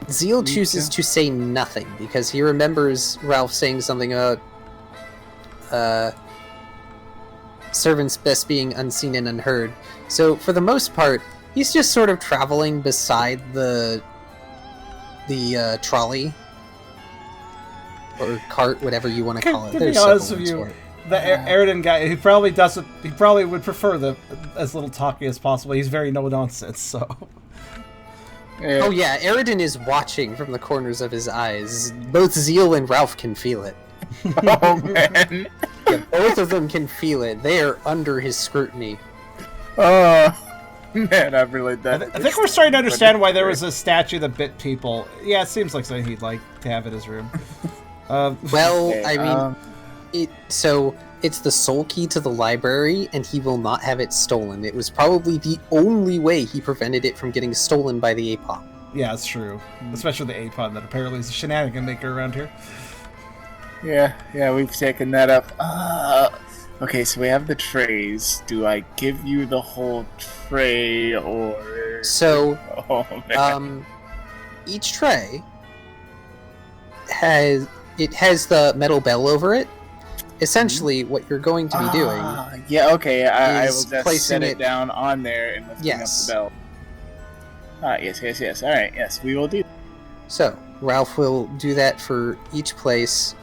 Zeal chooses to say nothing because he remembers Ralph saying something about servants best being unseen and unheard. So for the most part, he's just sort of traveling beside the trolley or cart, whatever you want to call it. To There's be honest several with you, words for it. the Eragon guy, he probably doesn't. He probably would prefer as little talking as possible. He's very no nonsense. So. Oh yeah, Eragon is watching from the corners of his eyes. Both Zeal and Ralph can feel it. oh man. Yeah, both of them can feel it. They are under his scrutiny. Man, I've really done it. I think we're starting to understand why there was a statue that bit people. Yeah, it seems like something he'd like to have in his room. Well, Okay, I mean, it's the sole key to the library, and he will not have it stolen. It was probably the only way he prevented it from getting stolen by the APOP. Yeah, it's true. Especially the APOD that apparently is a shenanigan maker around here. Yeah, we've taken that up. Okay, so we have the trays. Do I give you the whole tray, or... So, Oh, man. each tray has the metal bell over it. Essentially, what you're going to be doing... Yeah, okay, I will is just placing set it it- down on there and lifting Yes. up the bell. Yes. Alright, yes, we will do. So, Ralph will do that for each place.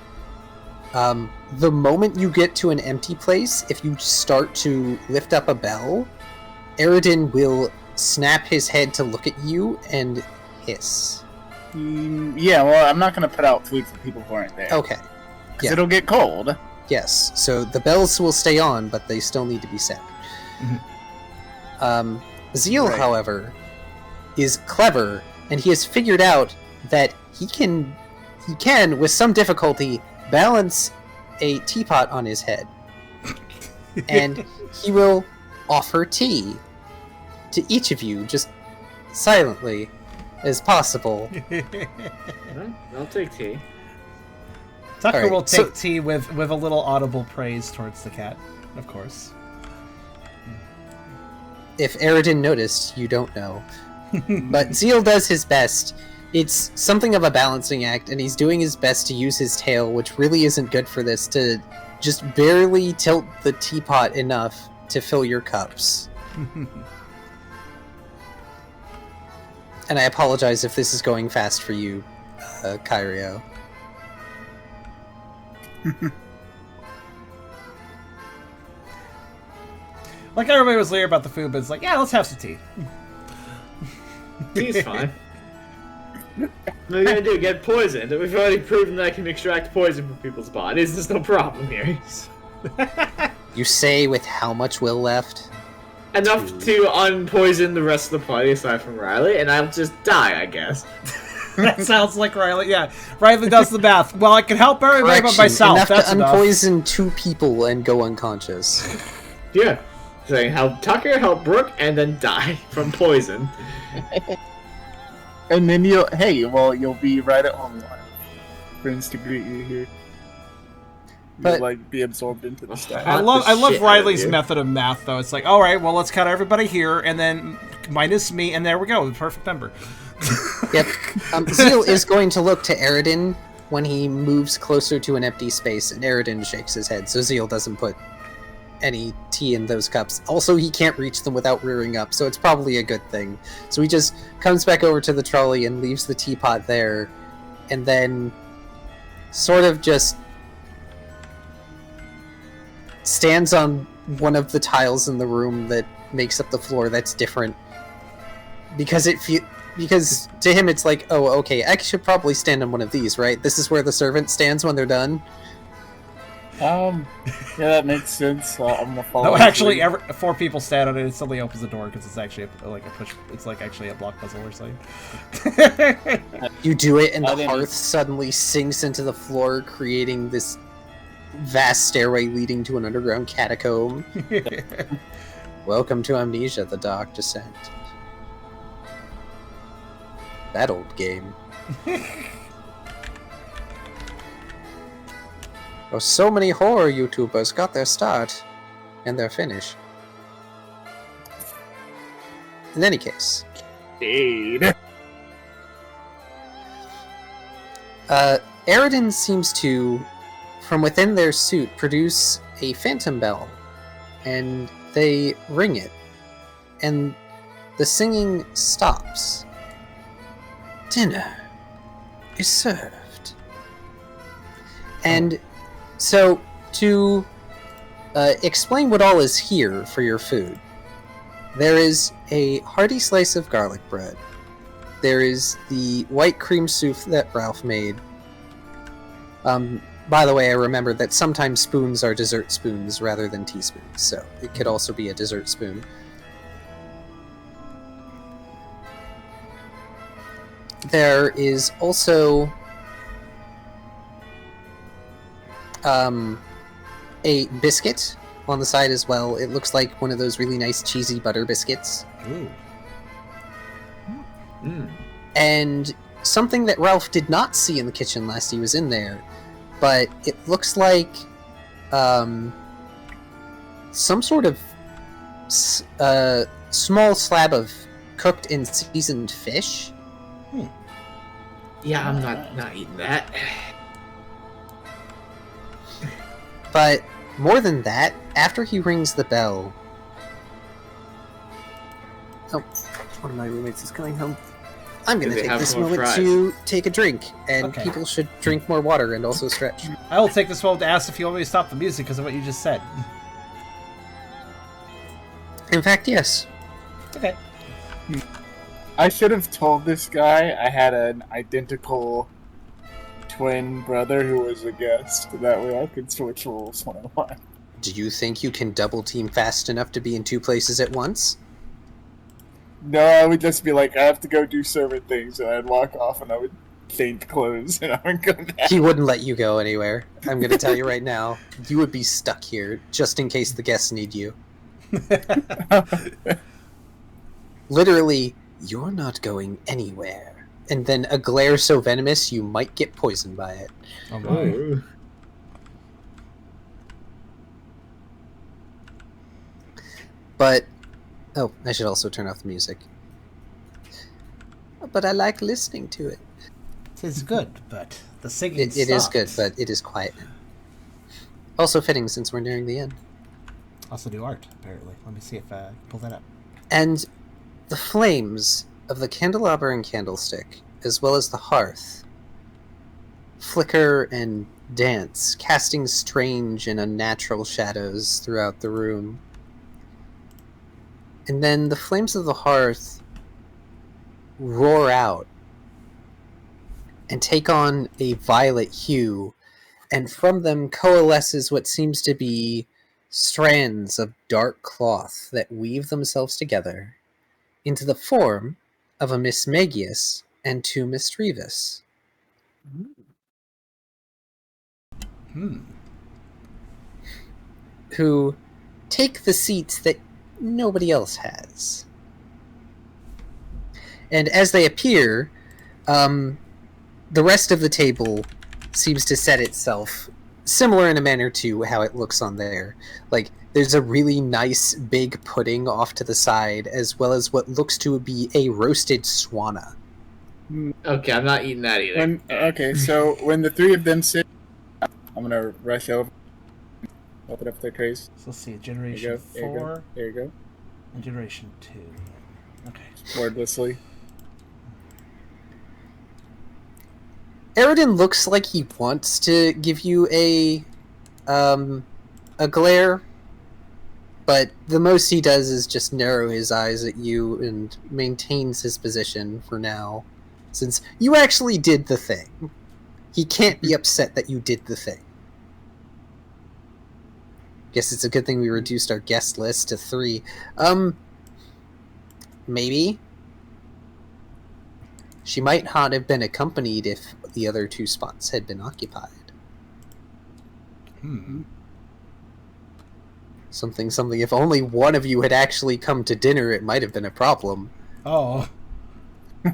The moment you get to an empty place, if you start to lift up a bell, Eragon will snap his head to look at you and hiss. Yeah, well, I'm not going to put out food for people who aren't there. Okay, Because yeah. it'll get cold. yes. So the bells will stay on, but they still need to be set. Zeal, Right. however, is clever, and he has figured out that he can, with some difficulty, balance a teapot on his head. And he will offer tea to each of you, just silently as possible. I'll take tea. Tucker Alright, will so- take tea with a little audible praise towards the cat, of course. If Eragon noticed, you don't know. But Zeal does his best. It's something of a balancing act, and he's doing his best to use his tail, which really isn't good for this, to just barely tilt the teapot enough to fill your cups. And I apologize if this is going fast for you, Kyrio. Like, everybody was leery about the food, but it's like, yeah, let's have some tea. Tea's fine. What are you gonna do? Get poisoned? We've already proven that I can extract poison from people's bodies. There's no problem here. You say with how much will left? Enough to unpoison the rest of the party aside from Riley, and I'll just die, I guess. That sounds like Riley. Yeah, Riley does the math. Well, I can help everybody but myself. Enough That's to unpoison 2 people and go unconscious. Yeah. Saying help Tucker, help Brooke, and then die from poison. And then you'll be right at home. Friends to greet you here. You'll But- be absorbed into the staff. I Hot love the shit out Riley's of you. method of math, though. It's like, all right, well, let's count everybody here, and then minus me, and there we go, the perfect number. Yep. Zeal is going to look to Eragon when he moves closer to an empty space, and Eragon shakes his head, so Zeal doesn't put any tea in those cups. Also, he can't reach them without rearing up, so it's probably a good thing. So he just comes back over to the trolley and leaves the teapot there, and then sort of just stands on one of the tiles in the room that makes up the floor that's different. Because to him it's like, oh, okay, I should probably stand on one of these, right? This is where the servant stands when they're done. Yeah, that makes sense. I'm gonna follow. No, his actually, lead. 4 people stand on it, it suddenly opens the door, because it's actually like a push. It's like actually a block puzzle or something. You do it, and I the didn't- hearth suddenly sinks into the floor, creating this vast stairway leading to an underground catacomb. Welcome to Amnesia, the Dark Descent. That old game. Oh, so many horror YouTubers got their start and their finish. In any case, Indeed. Eragon seems to, from within their suit, produce a phantom bell, and they ring it, and the singing stops. Dinner is served. And so, to explain what all is here for your food, there is a hearty slice of garlic bread. There is the white cream soup that Ralph made. By the way, I remembered that sometimes spoons are dessert spoons rather than teaspoons, so it could also be a dessert spoon. There is also a biscuit on the side as well. It looks like one of those really nice cheesy butter biscuits. Ooh. And something that Ralph did not see in the kitchen last he was in there, but it looks like some sort of small slab of cooked and seasoned fish. Yeah, I'm not eating that. But more than that, after he rings the bell... Oh, one of my roommates is coming home. I'm going Do to they take have this more moment fries? to take a drink, and Okay. people should drink more water and also stretch. I will take this moment to ask if you want me to stop the music because of what you just said. In fact, yes. Okay. I should have told this guy I had an identical twin brother who was a guest. That way I could switch roles when I want. Do you think you can double team fast enough to be in 2 places at once? No, I would just be like, I have to go do servant things, and I'd walk off and I would change clothes and I would go back. He wouldn't let you go anywhere. I'm going to tell you right now. You would be stuck here, just in case the guests need you. Literally, you're not going anywhere. And then a glare so venomous you might get poisoned by it. Oh my. Oh. But, oh, I should also turn off the music. But I like listening to it. Tis good, but the singing It is good, stops. but it is quiet now. Also fitting since we're nearing the end. Also do art, apparently. Let me see if I can pull that up. And the flames of the candelabra and candlestick, as well as the hearth, flicker and dance, casting strange and unnatural shadows throughout the room. And then the flames of the hearth roar out and take on a violet hue, and from them coalesces what seems to be strands of dark cloth that weave themselves together into the form of a Miss Magius and two Misdreavus. Who take the seats that nobody else has. And as they appear, the rest of the table seems to set itself similar in a manner to how it looks on there. Like, there's a really nice big pudding off to the side, as well as what looks to be a roasted swanna. Okay, I'm not eating that either. Okay, so when the three of them sit, I'm gonna rush over, open up their trays. So let's see, Generation 4 There you go. and Generation 2. Okay. Wordlessly. Eragon looks like he wants to give you a glare, but the most he does is just narrow his eyes at you and maintains his position for now, since you actually did the thing. He can't be upset that you did the thing. Guess it's a good thing we reduced our guest list to 3. Maybe. She might not have been accompanied if the other 2 spots had been occupied. Something, if only one of you had actually come to dinner, it might have been a problem. Oh.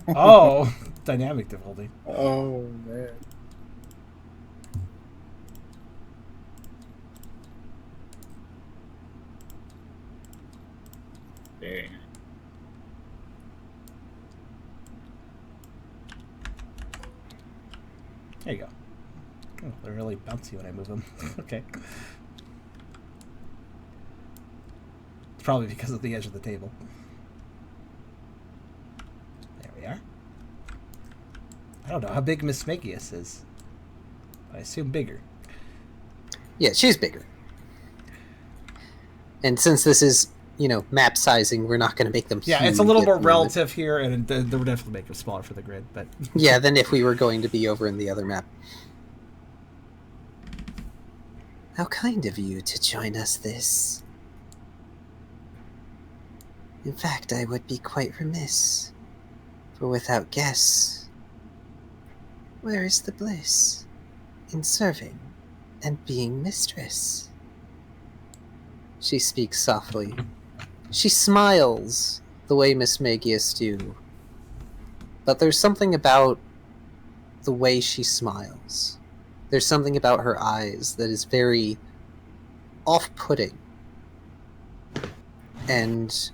Oh. Dynamic difficulty. Oh, man. Very nice. There you go. Oh, they're really bouncy when I move them. Okay. It's probably because of the edge of the table. There we are. I don't know how big Miss Magius is. I assume bigger. Yeah, she's bigger. And since this is, map sizing, we're not going to make them Yeah, huge it's a little at more the moment. relative here, and they'll definitely make them smaller for the grid, but... Yeah, than if we were going to be over in the other map. How kind of you to join us this. In fact, I would be quite remiss. For without guests, where is the bliss in serving and being mistress? She speaks softly. She smiles the way Miss Magius do. But there's something about the way she smiles. There's something about her eyes that is very off-putting and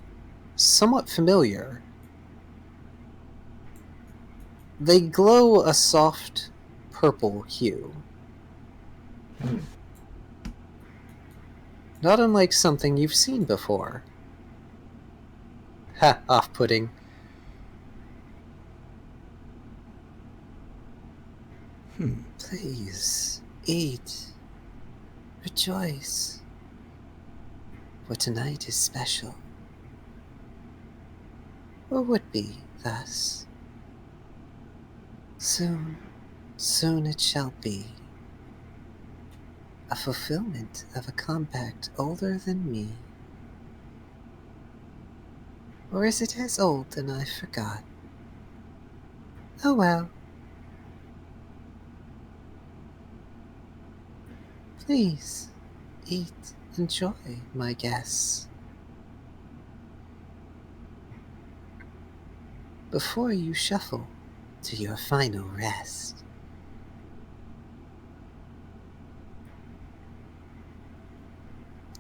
somewhat familiar. They glow a soft purple hue. Not unlike something you've seen before. Ha, off-putting. Please, eat. Rejoice. For tonight is special. Or would be thus. Soon it shall be. A fulfillment of a compact older than me. Or is it as old and I forgot? Oh well. Please, eat, enjoy, my guests. Before you shuffle to your final rest.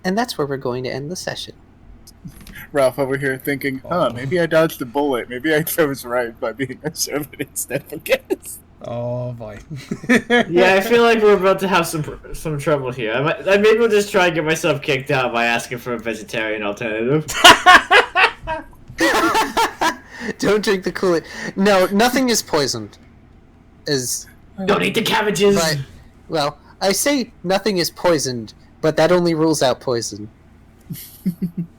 And that's where we're going to end the session. Ralph over here thinking, maybe I dodged a bullet. Maybe I chose right by being a servant instead of guest. Oh boy. Yeah, I feel like we're about to have some trouble here. Maybe we'll just try and get myself kicked out by asking for a vegetarian alternative. Don't drink the Kool-Aid. No, nothing is poisoned. Don't eat the cabbages! But, well, I say nothing is poisoned, but that only rules out poison.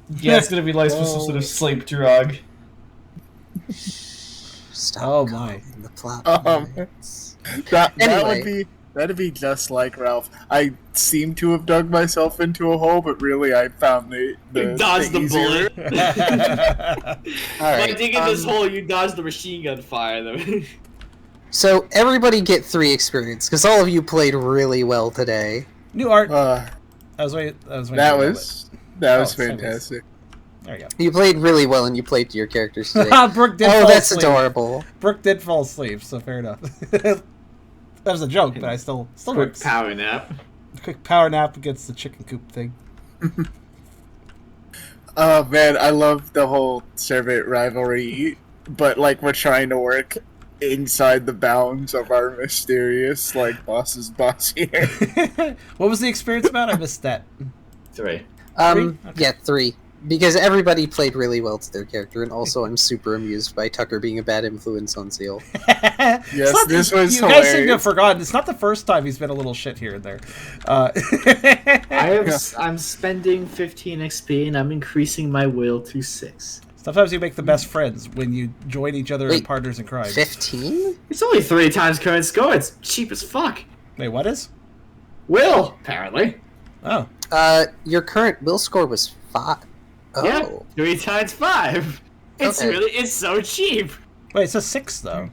Yeah, it's gonna be laced with some sort of sleep drug. Stop Oh, my. calling the plot Um, points. That'd be just like Ralph. I seem to have dug myself into a hole, but really I found You dodged the easier- bullet. All right. By digging this hole, you dodged the machine gun fire. Though. So everybody get 3 experience because all of you played really well today. New art. Uh, I was waiting. that was same fantastic. There you You played really well and you played to your characters today. go. Brooke did Oh, fall that's asleep. adorable. Brooke did fall asleep, so fair enough. That was a joke, but I still Quick works. power nap. Quick power nap against the chicken coop thing. Oh man, I love the whole servant rivalry, but like we're trying to work inside the bounds of our mysterious boss's boss here. What was the experience about? I missed that. 3. Okay. Yeah, 3. Because everybody played really well to their character, and also I'm super amused by Tucker being a bad influence on Seal. Yes, this was you guys seem to have hilarious. forgotten. It's not the first time he's been a little shit here and there. I'm spending 15 XP and I'm increasing my will to 6. Sometimes you make the best friends when you join each other as Wait, partners in crime. 15? It's only 3 times current score. It's cheap as fuck. Wait, what is? Will, apparently. Oh, Your current will score was 5. Oh. Yeah, 3 times 5. It's Okay. it's so cheap. wait, it says 6 though.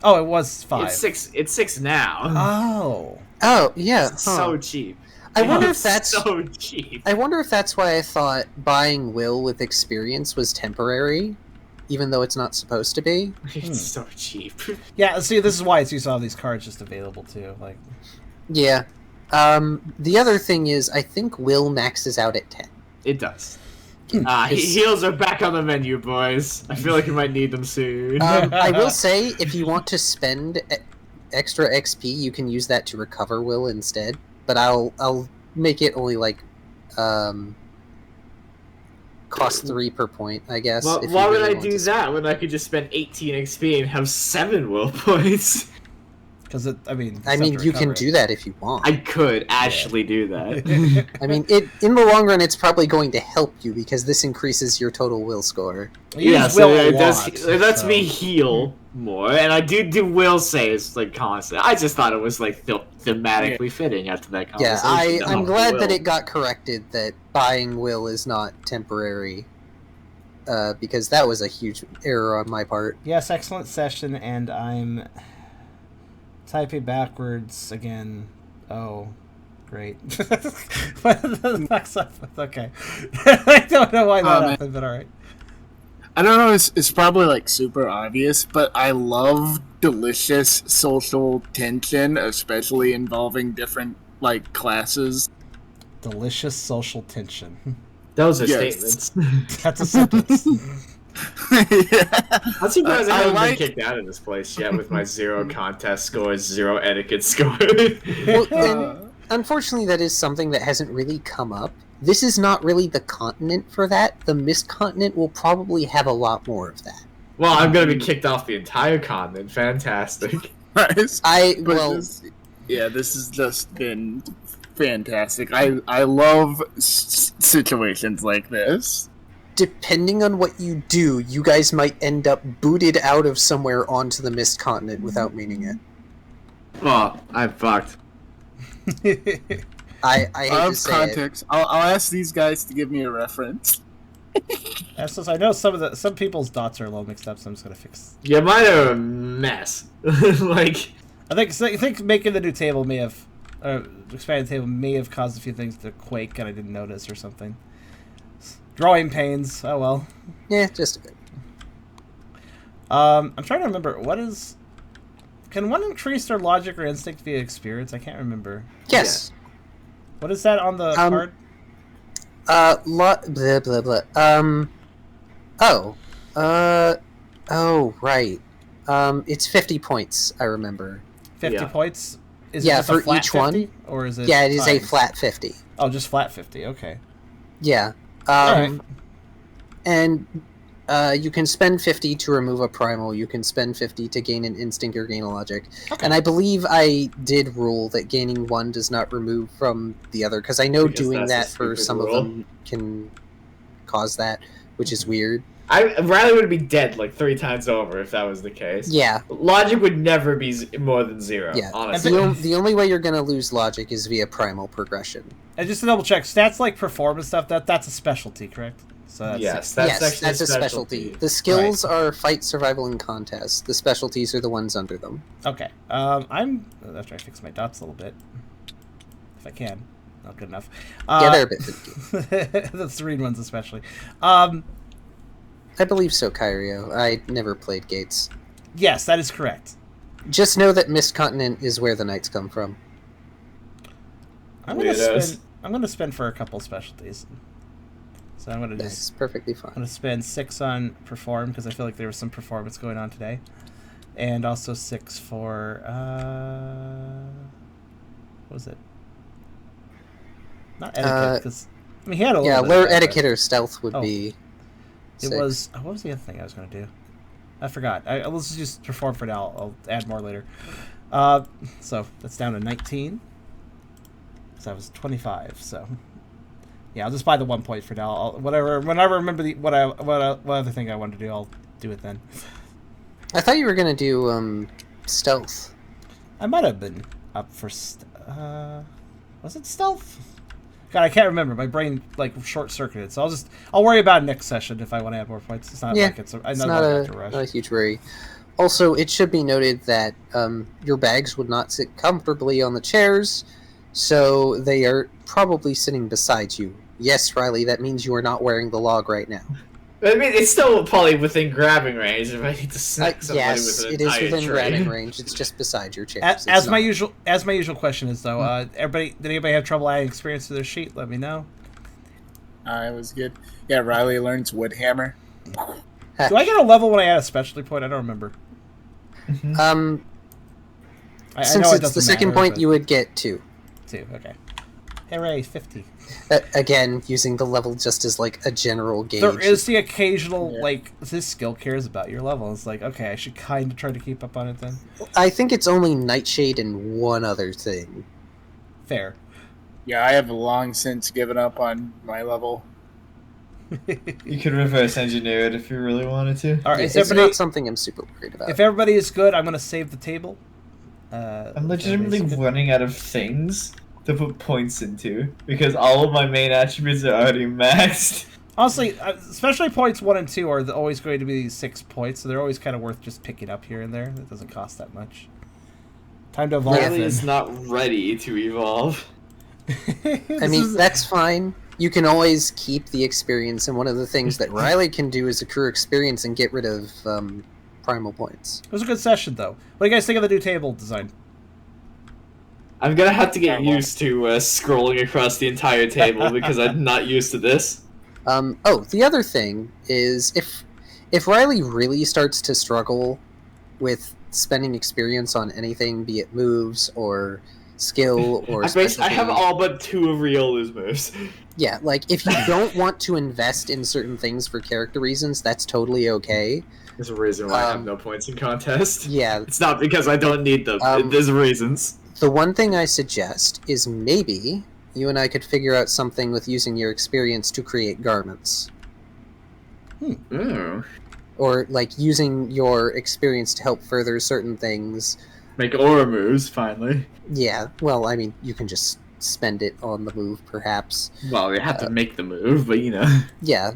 Oh, it was 5. It's 6 now. Oh, Oh, yeah. It's huh. so cheap. I wonder if It's that's so cheap. I wonder if that's why I thought buying will with experience was temporary, even though it's not supposed to be. It's so cheap. yeah. See, this is why you saw these cards just available too. Like, Yeah. The other thing is, I think will maxes out at 10. It does. It's- Heals are back on the menu, boys. I feel like we might need them soon. I will say, if you want to spend extra XP, you can use that to recover will instead. But I'll make it only cost 3 per point, I guess. well, if you why would really I want do to that when I could just spend 18 XP and have 7 will points? because I mean, you can do that if you want. I could actually do that. I mean, in the long run, it's probably going to help you because this increases your total will score. Yeah, Use so will a it does. lot, It lets so- me heal more, and I do will saves constant. I just thought it was thematically fitting after that Yeah, conversation. I'm glad that Will. it got corrected that buying will is not temporary. Because that was a huge error on my part. Yes, excellent session, and I'm typing backwards again. Oh, great. What the fuck's up with? Okay. I don't know why that man. happened, but alright. I don't know, it's probably super obvious, but I love delicious social tension, especially involving different classes. Delicious social tension. Those are Yes. statements. That's a sentence. Yeah. I'm surprised I I haven't like- been kicked out of this place yet with my 0 contest scores, 0 etiquette score. Well, and unfortunately, that is something that hasn't really come up. This is not really the continent for that. The Mist continent will probably have a lot more of that. Well, I'm gonna be kicked off the entire continent. Fantastic. Nice. This has just been fantastic. I love situations like this. Depending on what you do, you guys might end up booted out of somewhere onto the Mist continent without meaning it. Oh, I'm fucked. I hate to Of say it. context, I'll ask these guys to give me a reference. I know some people's dots are a little mixed up, so I'm just gonna fix. Yeah, mine are a mess. I think making the new table may have, expanded table may have caused a few things to quake, and I didn't notice or something. Drawing pains. Oh well. Yeah, just a bit. I'm trying to remember what is. Can one increase their logic or instinct via experience? I can't remember. Yes. What is that on the card? Blah blah blah. Right. It's 50 points. I remember. 50 Yeah. points. Is Yeah, it just a for flat each 50, one. or is it? Yeah, it is a times? flat 50. Oh, just flat 50. Okay. Yeah. Alright. And you can spend 50 to remove a primal. You can spend 50 to gain an instinct or gain a logic. Okay. And I believe I did rule that gaining one does not remove from the other, because I know Because doing that's a that for stupid some rule. of them can cause that, which is weird. Riley would be dead like 3 times over if that was the case. Yeah. Logic would never be more than 0, Yeah. honestly. The only way you're going to lose logic is via primal progression. And just to double check, stats like performance stuff, that's a specialty, correct? So that's Yes, Yes, actually that's a specialty. The skills are fight, survival, and contest. The specialties are the ones under them. Okay. I'm after I fix my dots a little bit, if I can. Not good enough. Yeah, they're a bit finicky. The serene ones especially. I believe so, Kyrio. I never played Gates. Yes, that is correct. Just know that Mist Continent is where the knights come from. I'm gonna spend for a couple specialties. So I'm gonna That's perfectly fine. I'm gonna spend 6 on perform because I feel like there was some performance going on today, and also 6 for what was it? Not etiquette because I mean he had a little bit lower of that, etiquette or stealth would be. It 6. was what was the other thing I was gonna do? I forgot. Let's just perform for now. I'll add more later. So that's down to 19. So that was 25. So yeah, I'll just buy the 1 point for now. Whenever I remember what other thing I wanted to do, I'll do it then. I thought you were gonna do stealth. I might have been up for was it stealth? God, I can't remember. My brain like short circuited. So I'll worry about it next session if I want to add more points. It's not like it's not a huge worry. Also, it should be noted that your bags would not sit comfortably on the chairs, so they are probably sitting beside you. Yes, Riley, that means you are not wearing the log right now. I mean, it's still probably within grabbing range if I need to snack somebody yes, with an it is entire within tray. grabbing range. It's just beside your chairs. As my usual question is though, did anybody have trouble adding experience to their sheet? Let me know. It was good. Yeah, Riley learns woodhammer. Do I get a level when I add a specialty point? I don't remember. Since it's the second point, you would get 2. 2, okay. Hooray, 50. Again, using the level just as like a general gauge. There is the occasional, like, this skill cares about your level. It's like, okay, I should kind of try to keep up on it then. I think it's only Nightshade and one other thing. Fair. Yeah, I have long since given up on my level. You could reverse engineer it if you really wanted to. All right, it's not something I'm super worried about. If everybody is good, I'm going to save the table. I'm legitimately running out of things to put points into because all of my main attributes are already maxed. Honestly, especially points 1 and 2 are always going to be 6 points, so they're always kind of worth just picking up here and there. It doesn't cost that much. Time to evolve. Riley is not ready to evolve. I mean, that's fine. You can always keep the experience, and one of the things that Riley can do is accrue experience and get rid of primal points. It was a good session, though. What do you guys think of the new table design? I'm gonna have to get used to scrolling across the entire table because I'm not used to this. The other thing is if Riley really starts to struggle with spending experience on anything, be it moves or skill or I have all but 2 of Riolu's moves. Yeah, like if you don't want to invest in certain things for character reasons, that's totally okay. There's a reason why I have no points in contest. Yeah. It's not because I don't need them. There's reasons. The one thing I suggest is maybe you and I could figure out something with using your experience to create garments. Ooh. Or, like, using your experience to help further certain things. Make aura moves, finally. Yeah, well, I mean, you can just spend it on the move, perhaps. Well, you have to make the move, but you know. Yeah.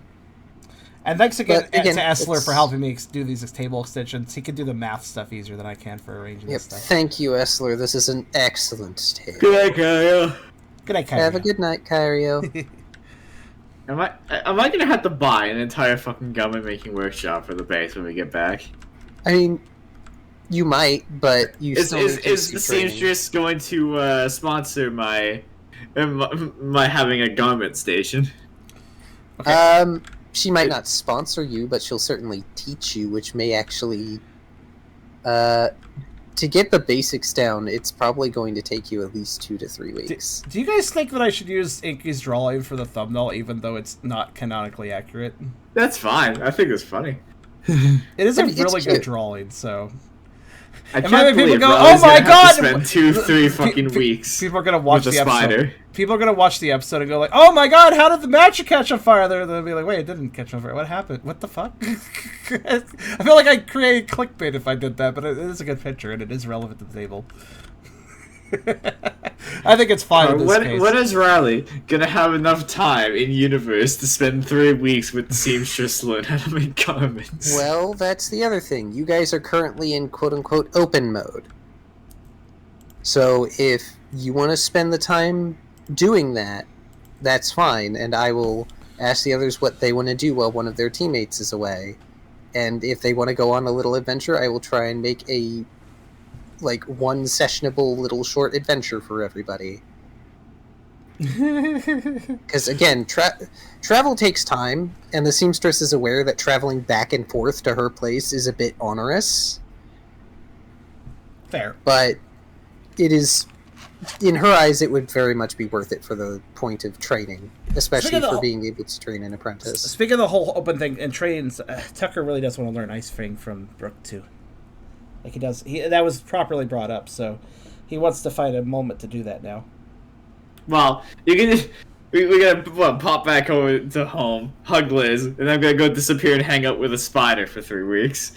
And thanks again to Essler for helping me do these table extensions. He can do the math stuff easier than I can for arranging this stuff. Thank you, Essler. This is an excellent table. Good night, Kyrio. Good night, Kyrio. Have a good night, Kyrio. Am I gonna have to buy an entire fucking garment making workshop for the base when we get back? I mean, you might, but you is still need to is the seamstress going to sponsor my having a garment station? Okay. She might not sponsor you, but she'll certainly teach you, which may actually... to get the basics down, it's probably going to take you at least 2 to 3 weeks. Do you guys think that I should use Inky's drawing for the thumbnail, even though it's not canonically accurate? That's fine. I think it's funny. It is a it's really cute. good drawing, so... Imagine people go, Riley's "Oh my gonna have to god!" spend 2-3 fucking weeks. People are gonna watch with the a spider. episode. People are gonna watch the episode and go like, "Oh my god, how did the match catch on fire?" They'll be like, "Wait, it didn't catch on fire. What happened? What the fuck?" I feel like I'd create clickbait if I did that, but it is a good picture and it is relevant to the table. I think it's fine in this case. When is Riley gonna have enough time in universe to spend 3 weeks with the seamstress learn how to make garments? Well, that's the other thing. You guys are currently in quote-unquote open mode. So if you want to spend the time doing that, that's fine, and I will ask the others what they want to do while one of their teammates is away. And if they want to go on a little adventure, I will try and make a one sessionable little short adventure for everybody. Because again, travel takes time, and the seamstress is aware that traveling back and forth to her place is a bit onerous. Fair. But it is, in her eyes, it would very much be worth it for the point of training, especially for being able to train an apprentice. Speaking of the whole open thing and trains, Tucker really does want to learn Ice Fang from Brooke too. Like he does. That was properly brought up, so he wants to find a moment to do that now. Well, you can. We're gonna pop back over to home, hug Liz, and I'm gonna go disappear and hang out with a spider for 3 weeks.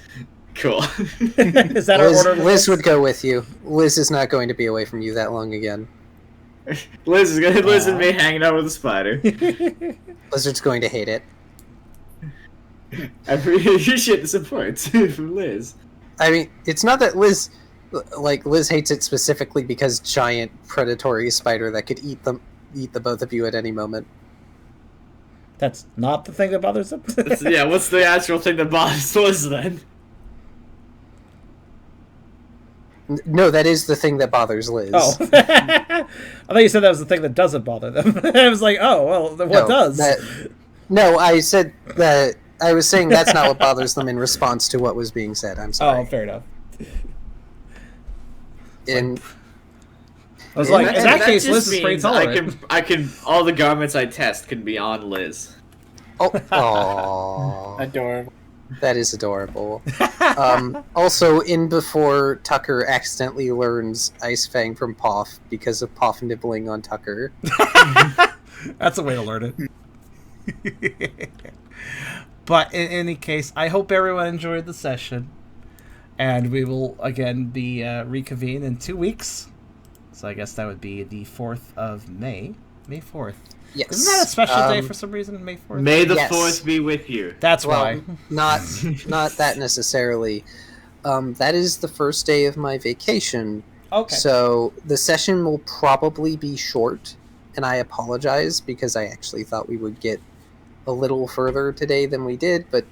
Cool. Is that our order? Liz would go with you. Liz is not going to be away from you that long again. Liz is gonna and me hanging out with a spider. Blizzard's going to hate it. I appreciate the support from Liz. I mean, it's not that Liz hates it specifically because giant predatory spider that could eat the both of you at any moment. That's not the thing that bothers him? Yeah, what's the actual thing that bothers Liz then? No, that is the thing that bothers Liz. Oh. I thought you said that was the thing that doesn't bother them. I was like, oh, well, then what does? No, I said that. I was saying that's not what bothers them in response to what was being said. I'm sorry. Oh, fair enough. I was like, in that case, Liz is pretty tolerant. I can. All the garments I test can be on Liz. Oh, Adorable. That is adorable. Also, in before Tucker accidentally learns Ice Fang from Poff because of Poff nibbling on Tucker. That's a way to learn it. But in any case, I hope everyone enjoyed the session. And we will, again, be reconvene in 2 weeks. So I guess that would be the 4th of May. May 4th. Yes. Isn't that a special day for some reason, May 4th? May the 4th be with you. That's why. Not that necessarily. That is the first day of my vacation. Okay. So the session will probably be short. And I apologize because I actually thought we would get a little further today than we did, but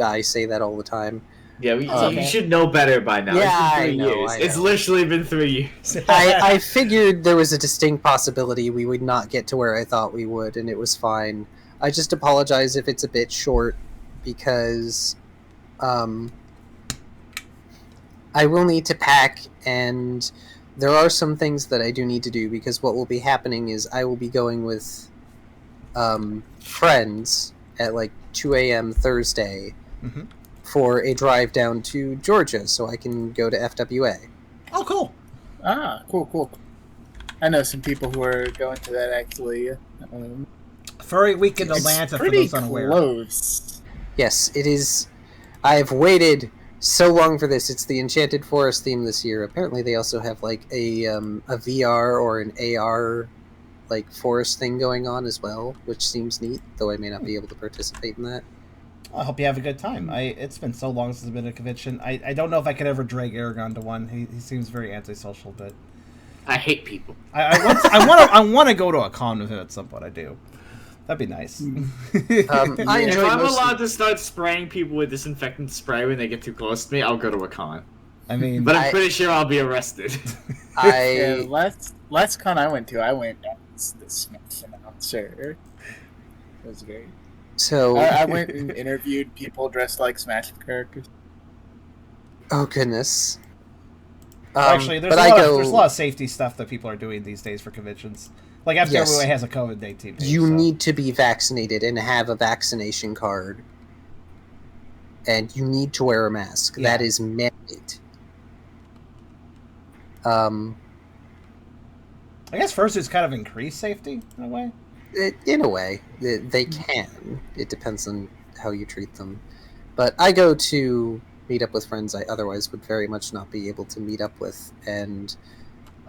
I say that all the time. Yeah, you should know better by now. Yeah, it's been 3 years. It's literally been 3 years. I figured there was a distinct possibility we would not get to where I thought we would, and it was fine. I just apologize if it's a bit short, because I will need to pack, and there are some things that I do need to do, because what will be happening is I will be going with friends at 2 a.m. Thursday for a drive down to Georgia so I can go to FWA. Oh, cool. Ah, cool. I know some people who are going to that, actually. Furry Week in Atlanta, for those unaware. Close. Yes, it is. I've waited so long for this. It's the Enchanted Forest theme this year. Apparently they also have a VR or an AR forest thing going on as well, which seems neat, though I may not be able to participate in that. I hope you have a good time. It's been so long since I've been to a convention. I don't know if I could ever drag Eragon to one. He seems very antisocial, but I hate people. I want to go to a con with him at some point. I do. That'd be nice. If I'm allowed to start spraying people with disinfectant spray when they get too close to me, I'll go to a con. I mean, but I'm pretty sure I'll be arrested. Yeah, last con I went as the Smash announcer. It was great. So I went and interviewed people dressed like Smash characters. Oh goodness. Actually, there's a lot of safety stuff that people are doing these days for conventions. Like FWA has a COVID-19 page. You need to be vaccinated and have a vaccination card. And you need to wear a mask. Yeah. That is mandate. Um, I guess fursuits kind of increase safety in a way. in a way, they can. It depends on how you treat them. But I go to meet up with friends I otherwise would very much not be able to meet up with, and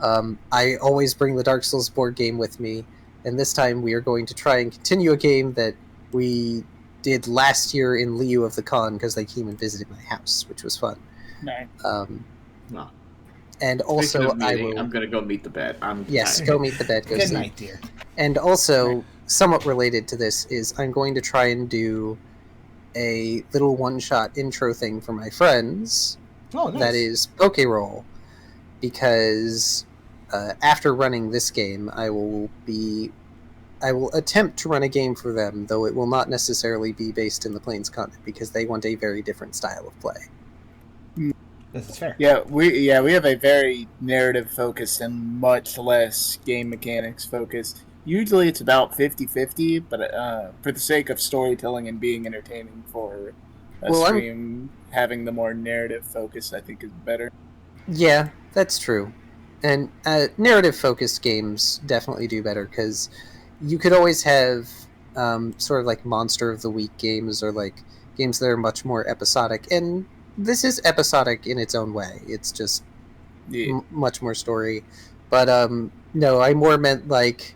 I always bring the Dark Souls board game with me. And this time we are going to try and continue a game that we did last year in lieu of the con because they came and visited my house, which was fun. Nice. No. And Speaking also, of I meeting, will. I'm gonna go meet the bed. Yes, go meet the bed. Go Good sleep. night, dear. And also, somewhat related to this is I'm going to try and do a little one-shot intro thing for my friends. Oh, nice. That is Pokerole, because after running this game, I will attempt to run a game for them, though it will not necessarily be based in the Plains continent because they want a very different style of play. This is fair. Yeah, we have a very narrative focused and much less game mechanics focused. Usually it's about 50-50, but for the sake of storytelling and being entertaining for a stream, having the more narrative focus I think is better. Yeah, that's true. And narrative-focused games definitely do better, because you could always have sort of like Monster of the Week games, or like games that are much more episodic, and this is episodic in its own way. It's just much more story. But no, I more meant like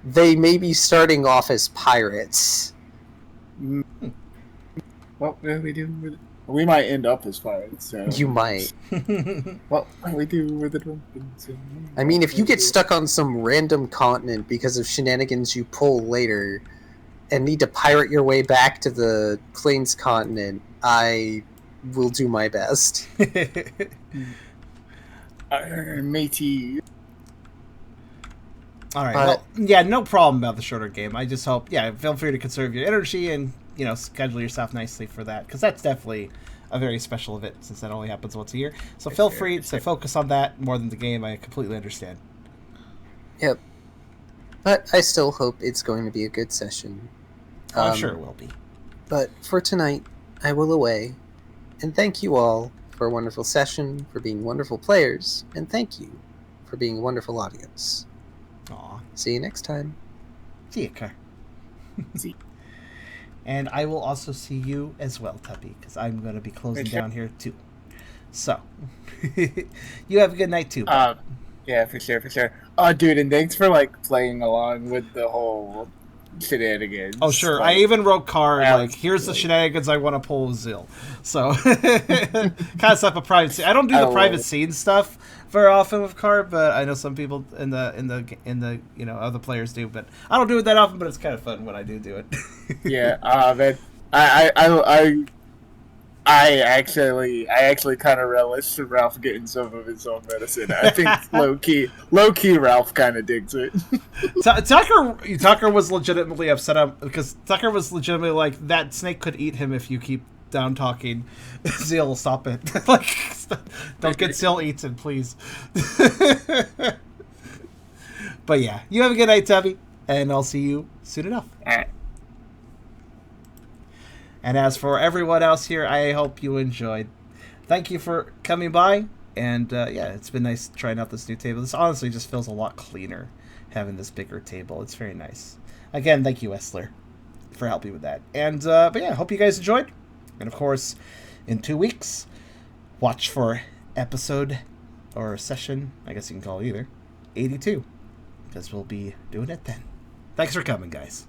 they may be starting off as pirates. What will we do with it? We might end up as pirates. So. You might. What will we do with it? I mean, if you get stuck on some random continent because of shenanigans you pull later and need to pirate your way back to the Plains continent, I will do my best. Matey. All right. Well, yeah, no problem about the shorter game. I just hope, feel free to conserve your energy and, schedule yourself nicely for that, because that's definitely a very special event since that only happens once a year. So feel free to focus on that more than the game. I completely understand. Yep. But I still hope it's going to be a good session. I'm sure it will be. But for tonight, I will away. And thank you all for a wonderful session, for being wonderful players, and thank you for being a wonderful audience. Aw. See you next time. See you, Car. And I will also see you as well, Tubby, because I'm going to be closing down here too. So, you have a good night too. Yeah, for sure. Oh, dude, and thanks for playing along with the whole shenanigans. Oh, sure. I even wrote card here's the shenanigans I want to pull with Zill. So, kind of stuff of private scene. I don't do the private scene stuff very often with card, but I know some people in the other players do. But I don't do it that often. But it's kind of fun when I do it. Yeah, man. I actually kind of relished Ralph getting some of his own medicine. I think low key Ralph kind of digs it. Tucker was legitimately upset because Tucker was legitimately like, that snake could eat him if you keep down talking. Zeal, stop it! Don't get Zeal eaten, please. But yeah, you have a good night, Tubby, and I'll see you soon enough. All right. And as for everyone else here, I hope you enjoyed. Thank you for coming by, and it's been nice trying out this new table. This honestly just feels a lot cleaner having this bigger table. It's very nice. Again, thank you, Essler, for helping with that. And but yeah, hope you guys enjoyed. And of course, in 2 weeks, watch for episode or session, I guess you can call it either, 82, because we'll be doing it then. Thanks for coming, guys.